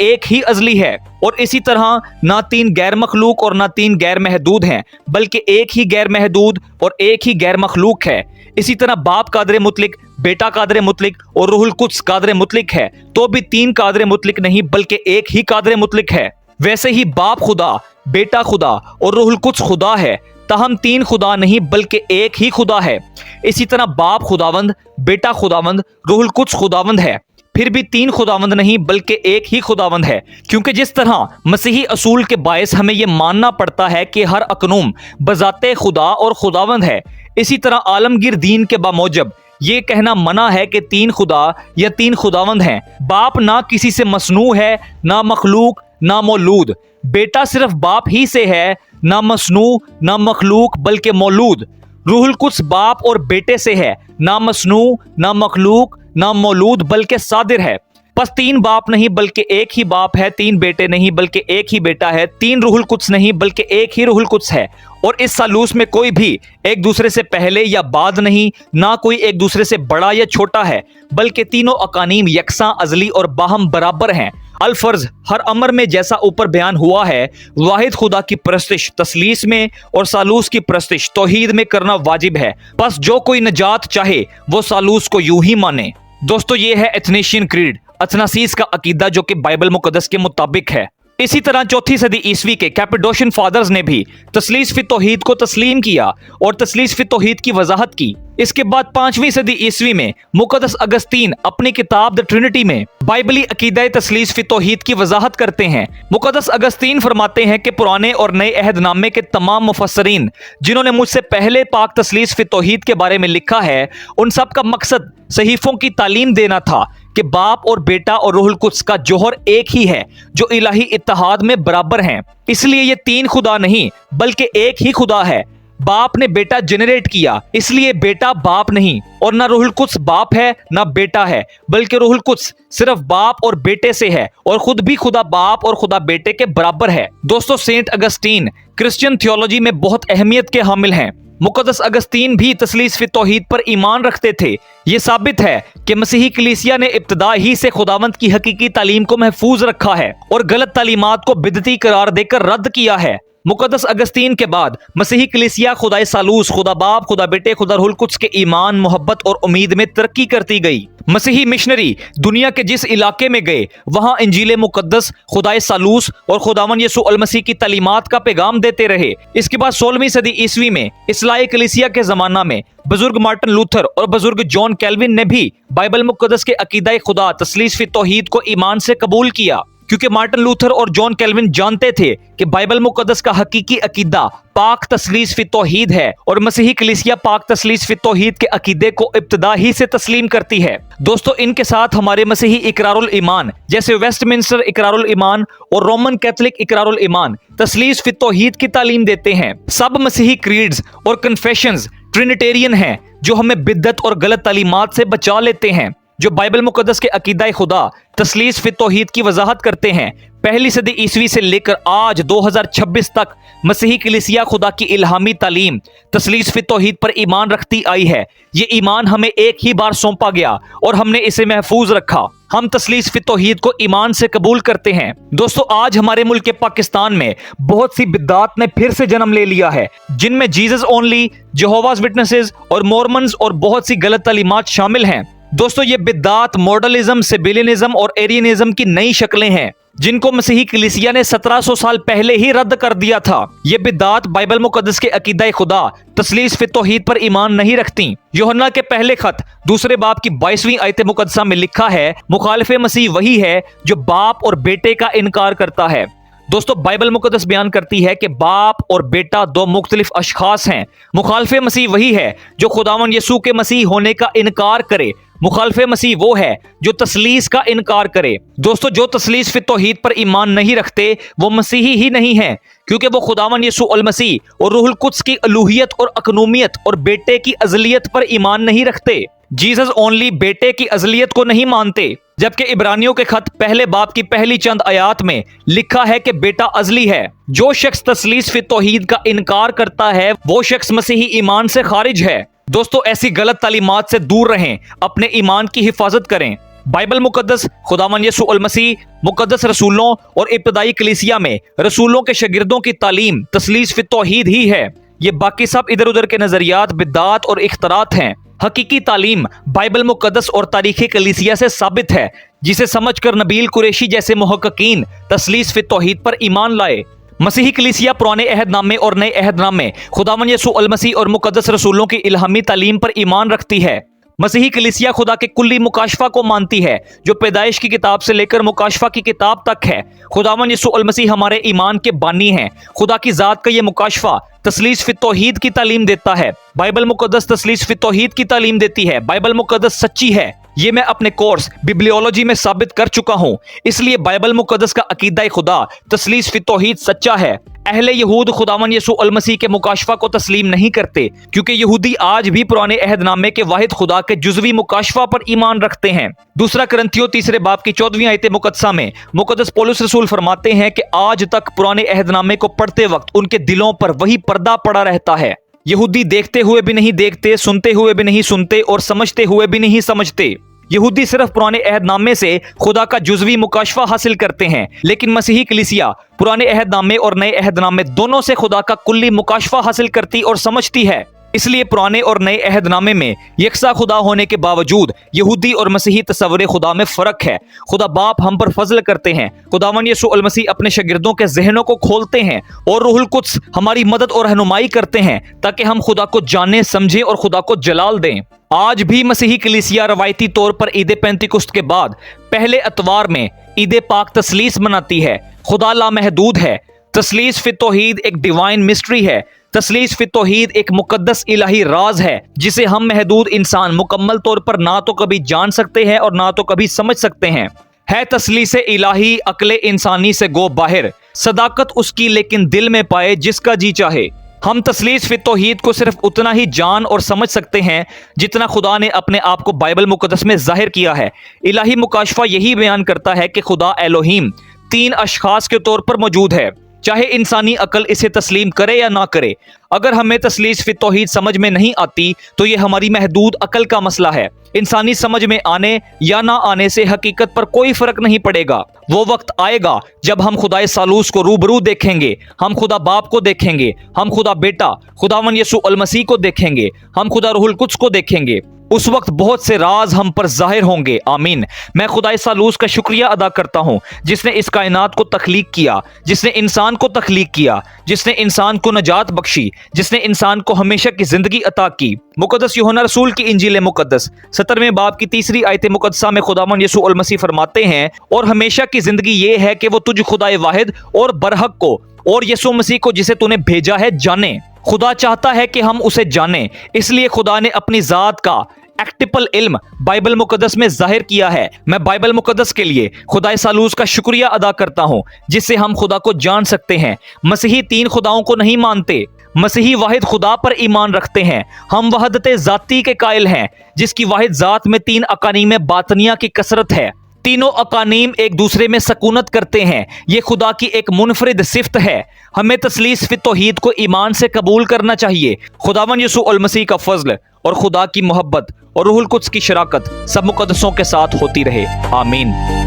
एक ही अजली है। और इसी तरह ना तीन गैर मखलूक और ना तीन गैर महदूद हैं, बल्कि एक ही गैर महदूद और एक ही गैर मखलूक है। इसी तरह बाप कादर मुतलिक, बेटा कादर मुतलिक और रूहुल कुद्स कादर मुतलिक है, तो भी तीन कादर मुतलिक नहीं बल्कि एक ही कादर मुतलिक है। वैसे ही बाप खुदा, बेटा खुदा और रूहुल कुद्स खुदा है, तहम तीन खुदा नहीं बल्कि एक ही खुदा है। इसी तरह बाप खुदावंद, बेटा खुदावंद, रूहुल कुद्स खुदावंद है, फिर भी तीन खुदावंद नहीं बल्कि एक ही खुदावंद है। क्योंकि जिस तरह मसीही असूल के बायस हमें यह मानना पड़ता है कि हर अकनूम बजाते खुदा और खुदावंद है, इसी तरह आलमगीर दीन के बामौजब ये कहना मना है कि तीन खुदा या तीन खुदावंद हैं। बाप ना किसी से मसनू है, ना मखलूक, ना मौलूद। बेटा सिर्फ बाप ही से है, ना मसनू ना मखलूक बल्कि मौलूद। रूहुल कुद्स बाप और बेटे से है, ना मसनू ना मखलूक ना मौलूद बल्कि सादिर है। बस तीन बाप नहीं बल्कि एक ही बाप है, तीन बेटे नहीं बल्कि एक ही बेटा है, तीन रूहुल कुद्स नहीं बल्कि एक ही रूहुल कुद्स है। और इस सालूस में कोई भी एक दूसरे से पहले या बाद नहीं, ना कोई एक दूसरे से बड़ा या छोटा है, बल्कि तीनों अकानीम यकसां अजली और बाहम बराबर हैं। अल-फर्ज हर अमर में जैसा ऊपर बयान हुआ है, वाहिद खुदा की परस्तिश तस्लीस में और सालूस की परस्तिश तौहीद में करना वाजिब है। बस जो कोई नजात चाहे वो सालूस को यूं ही माने। दोस्तों, ये है एथनेशियन क्रीड, अथनासीस का अकीदा, जो कि बाइबल मुकद्दस के मुताबिक है। इसी तरह 4वीं सदी ईस्वी के कैपेडोशियन फादर्स ने भी तस्लीस फी तौहीद को तस्लीम किया और तस्लीस फी तौहीद की वजाहत की। इसके बाद 5वीं सदी ईस्वी में मुकद्दस अगस्तीन अपनी किताब द ट्रिनिटी में बाइबली अकीदा तस्लीस फी तौहीद की वजाहत करते हैं। मुकद्दस अगस्तीन फरमाते हैं कि पुराने और नए अहदनामे के तमाम मुफस्सरीन जिन्होंने मुझसे पहले पाक तस्लीस फी तौहीद के बारे में लिखा है, उन सब का मकसद सहीफों की तालीम देना था कि बाप और बेटा और रूहुल कुद्स का जौहर एक ही है, जो इलाही इत्तेहाद में बराबर हैं। इसलिए ये तीन खुदा नहीं बल्कि एक ही खुदा है। बाप ने बेटा जनरेट किया, इसलिए बेटा बाप नहीं, और ना रूहुल कुद्स बाप है ना बेटा है, बल्कि रूहुल कुद्स सिर्फ बाप और बेटे से है और खुद भी खुदा बाप और खुदा बेटे के बराबर है। दोस्तों, सेंट अगस्तीन क्रिश्चियन थियोलॉजी में बहुत अहमियत के हामिल हैं। मुकद्दस अगस्तीन भी तस्लीस फी तौहीद पर ईमान रखते थे। ये साबित है कि मसीही कलीसिया ने इब्तिदा ही से खुदावंद की हकीकी तालीम को महफूज रखा है और गलत तालीमात को बिदती करार देकर रद्द किया है। मुकद्दस अगस्तीन के बाद मसीही कलीसिया खुदाए सालूस, खुदा बाप, खुदा बेटे, खुदा रूहुल कुद्स के ईमान, मोहब्बत और उम्मीद में तरक्की करती गई। मसीही मिशनरी दुनिया के जिस इलाके में गए, वहां इंजील मुकद्दस, खुदाए सालूस और खुदावन यसू अल मसीह की तालीमात का पैगाम देते रहे। इसके बाद 16वीं सदी ईस्वी में इस्लाही कलीसिया के जमाना में बुजुर्ग मार्टिन लूथर और बुजुर्ग जॉन कैल्विन ने भी बाइबल मुकद्दस के अकीदा खुदा तस्लीस फी तौहीद को ईमान से कबूल किया, क्योंकि मार्टिन लूथर और जॉन कैल्विन जानते थे कि बाइबल मुकद्दस का हकीकी अकीदा पाक तस्लीस फी तौहीद है और मसीही कलीसिया पाक तस्लीस फी तौहीद के अकीदे को इब्तिदा ही से तस्लीम करती है। दोस्तों, इनके साथ हमारे मसीही इकरारुल ईमान जैसे वेस्टमिंस्टर इकरारुल ईमान और रोमन कैथोलिक इकरारुल ईमान तस्लीस फी तौहीद की तालीम देते हैं। सब मसीही क्रीड्स और कन्फेशंस ट्रिनिटेरियन हैं, जो हमें बिद्दत और गलत तालीमात से बचा लेते हैं, जो बाइबल मुकद्दस के अकीदा खुदा तस्लीस फी तौहीद की वजाहत करते हैं। पहली सदी ईस्वी से लेकर आज 2026 तक मसीही कलीसिया खुदा की इल्हामी तालीम तस्लीस फी तौहीद पर ईमान रखती आई है। ये ईमान हमें एक ही बार सौंपा गया और हमने इसे महफूज रखा। हम तस्लीस फी तौहीद को ईमान से कबूल करते हैं। दोस्तों, आज हमारे मुल्क के पाकिस्तान में बहुत सी बिद्दात ने फिर से जन्म ले लिया है, जिनमें जीसस ओनली, जेहोवास विटनेसेस और मोर्मन्स और बहुत सी गलत तालीमात शामिल हैं। दोस्तों, ये बिद्दात मॉडलिज्म, सिबिलिनिज्म और एरियनिज्म की नई शक्लें हैं, जिनको मसीही कलीसिया ने 1700 साल पहले ही रद्द कर दिया था। ये बिद्दात बाइबल मुकद्दस के अकीदा खुदा तस्लीस फी तौहीद पर ईमान नहीं रखती। यूहन्ना के पहले खत दूसरे बाब की 22वीं आयत मुकद्दसा में लिखा है, मुखालिफ मसीह वही है जो बाप और बेटे का इनकार करता है। दोस्तों, बाइबल मुकद्दस बयान करती है कि बाप और बेटा दो मुख्तलिफ अशखास हैं। मुखालिफ मसीह वही है जो खुदावन यसू के मसीह होने का इनकार करे। मुखालिफ मसीह वो है जो तस्लीस का इनकार करे। दोस्तों, जो तस्लीस फी तौहीद पर ईमान नहीं रखते वो मसीही ही नहीं है, क्योंकि वो खुदावन यसू अल मसीह और रूहुल कुद्स की अलूहियत और अकनूमियत और बेटे की अज़लियत पर ईमान नहीं रखते। जीसस ओनली बेटे की अज़लियत को नहीं मानते, जबकि इब्रानियों के खत पहले बाब की पहली चंद आयात में लिखा है कि बेटा अज़ली है। जो शख्स तस्लीस फी तौहीद का इनकार करता है वो शख्स मसीही ईमान से खारिज है। दोस्तों, ऐसी गलत तालीमात से दूर रहें, अपने ईमान की हिफाजत करें। बाइबल मुकद्दस खुदावन यसू अल मसीह, मुकद्दस रसूलों और इब्तिदाई कलीसिया में रसूलों के शागिर्दों की तालीम तस्लीस फी तौहीद ही है। ये बाकी सब इधर उधर के नजरियात, बिद्दात और इख्तरात हैं। हकीकी तालीम बाइबल मुकद्दस और तारीख़ कलीसिया से साबित है, जिसे समझकर नबील कुरैशी जैसे मुहक्किकीन तस्लीस फी तौहीद पर ईमान लाए। मसीही कलीसिया पुराने अहदनामे और नए अहदनामे खुदावन यसू अल मसीह और मुकद्दस रसूलों की इल्हामी तालीम पर ईमान रखती है। मसीही कलीसिया खुदा के कुल्ली मुकाशफा को मानती है, जो पैदाइश की किताब से लेकर मुकाशफा की किताब तक है। खुदावन यसू अल मसीह हमारे ईमान के बानी हैं। खुदा की जात का ये मुकाशफा तस्लीस फी तौहीद की तालीम देता है। बाइबल मुकद्दस तस्लीस फी तौहीद की तालीम देती है। बाइबल मुकद्दस सच्ची है, ये मैं अपने कोर्स बिब्लियोलॉजी में साबित कर चुका हूं। इसलिए बाइबल मुकद्दस का अकीदा खुदा तस्लीस फी तौहीद सच्चा है। अहले यहूद खुदावन यसू अल मसीह के मुकाशफा को तस्लीम नहीं करते, क्योंकि यहूदी आज भी पुराने अहदनामे के वाहिद खुदा के जुज़वी मुकाशफा पर ईमान रखते हैं। दूसरा करंथियों 3 बाब की 14वीं आयत मुकद्दसा में मुकद्दस पौलुस रसूल फरमाते हैं कि आज तक पुराने अहदनामे को पढ़ते वक्त उनके दिलों पर वही पर्दा पड़ा रहता है। यहूदी देखते हुए भी नहीं देखते, सुनते हुए भी नहीं सुनते और समझते हुए भी नहीं समझते। यहूदी सिर्फ पुराने अहदनामे से खुदा का जुज़वी मुकाशफा हासिल करते हैं, लेकिन मसीही कलीसिया पुराने अहदनामे और नए अहदनामे दोनों से खुदा का कुल्ली मुकाशफा हासिल करती और समझती है। इसलिए पुराने और नए अहदनामे में यकसा खुदा होने के बावजूद यहूदी और मसीही तस्वुर खुदा में फर्क है। खुदा बाप हम पर फजल करते हैं। खुदावन यसू अल मसीह अपने शागिर्दों के जहनों को खोलते हैं और रूहुल कुद्स हमारी मदद और रहनुमाई करते हैं ताकि हम खुदा को जाने, समझें और खुदा को जलाल दें। आज भी मसीही कलीसिया रवायती तौर पर ईद पेंतिकुस्त के बाद पहले अतवार में ईद पाक तस्लीस मनाती है। खुदा लामहदूद है। तस्लीस फित तौहीद एक डिवाइन मिस्ट्री है। तस्लीस फित तौहीद एक मुकद्दस इलाही राज है जिसे हम महदूद इंसान मुकम्मल तौर पर ना तो कभी जान सकते हैं और ना तो कभी समझ सकते हैं। है तस्लीस इलाही अक्ले इंसानी से गो बाहर, सदाकत उसकी लेकिन दिल में पाए जिसका जी चाहे। हम तस्लीस फित तौहीद को सिर्फ उतना ही जान और समझ सकते हैं जितना खुदा ने अपने आप को बाइबल मुकद्दस में जाहिर किया है। इलाही मुकाशफा यही बयान करता है कि खुदा एलोहीम 3 अशखास के तौर पर मौजूद है, चाहे इंसानी अकल इसे तस्लीम करे या ना करे। अगर हमें तस्लीस फित तौहीद समझ में नहीं आती तो ये हमारी महदूद अकल का मसला है। इंसानी समझ में आने या ना आने से हकीकत पर कोई फर्क नहीं पड़ेगा। वो वक्त आएगा जब हम खुदा सालूस को रूबरू देखेंगे, हम खुदा बाप को देखेंगे, हम खुदा बेटा खुदावन यसू अल मसीह को देखेंगे, हम खुदा रूहुल कुद्स को देखेंगे। उस वक्त बहुत से राज हम पर जाहिर होंगे। आमीन। मैं खुदा सालूस का शुक्रिया अदा करता हूँ जिसने इस कायनात को तख्लीक किया, जिसने इंसान को तख्लीक किया, जिसने इंसान को नजात बख्शी, जिसने इंसान को हमेशा की जिंदगी अता की। मुकद्दस यूहन्ना रसूल की इंजील मुकद्दस 17वें बाब की 3 आयत मुकद्दसा में खुदावन यसू अल मसीह फरमाते हैं, और हमेशा की जिंदगी ये है कि वो तुझ खुदाए वाहिद और बरहक को और यसू मसीह को जिसे तूने भेजा है जाने। खुदा चाहता है कि हम उसे जानें, इसलिए खुदा ने अपनी जात का एक्टिपल इल्म बाइबल मुकद्दस में जाहिर किया है। मैं बाइबल मुकद्दस के लिए खुदा सालूस का शुक्रिया अदा करता हूँ जिससे हम खुदा को जान सकते हैं। मसीही 3 खुदाओं को नहीं मानते, मसीही वाहिद खुदा पर ईमान रखते हैं। हम वहदत जाती के कायल हैं जिसकी वाहिद जात में 3 अकानीम बातनिया की कसरत है। तीनों अकानीम एक दूसरे में सकूनत करते हैं। ये खुदा की एक मुनफरिद सिफ्त है। हमें तस्लीस फित तौहीद को ईमान से कबूल करना चाहिए। खुदावन यसू अल मसीह का फजल और खुदा की मोहब्बत और रूहुल कुद्स की शराकत सब मुकद्दसों के साथ होती रहे। आमीन।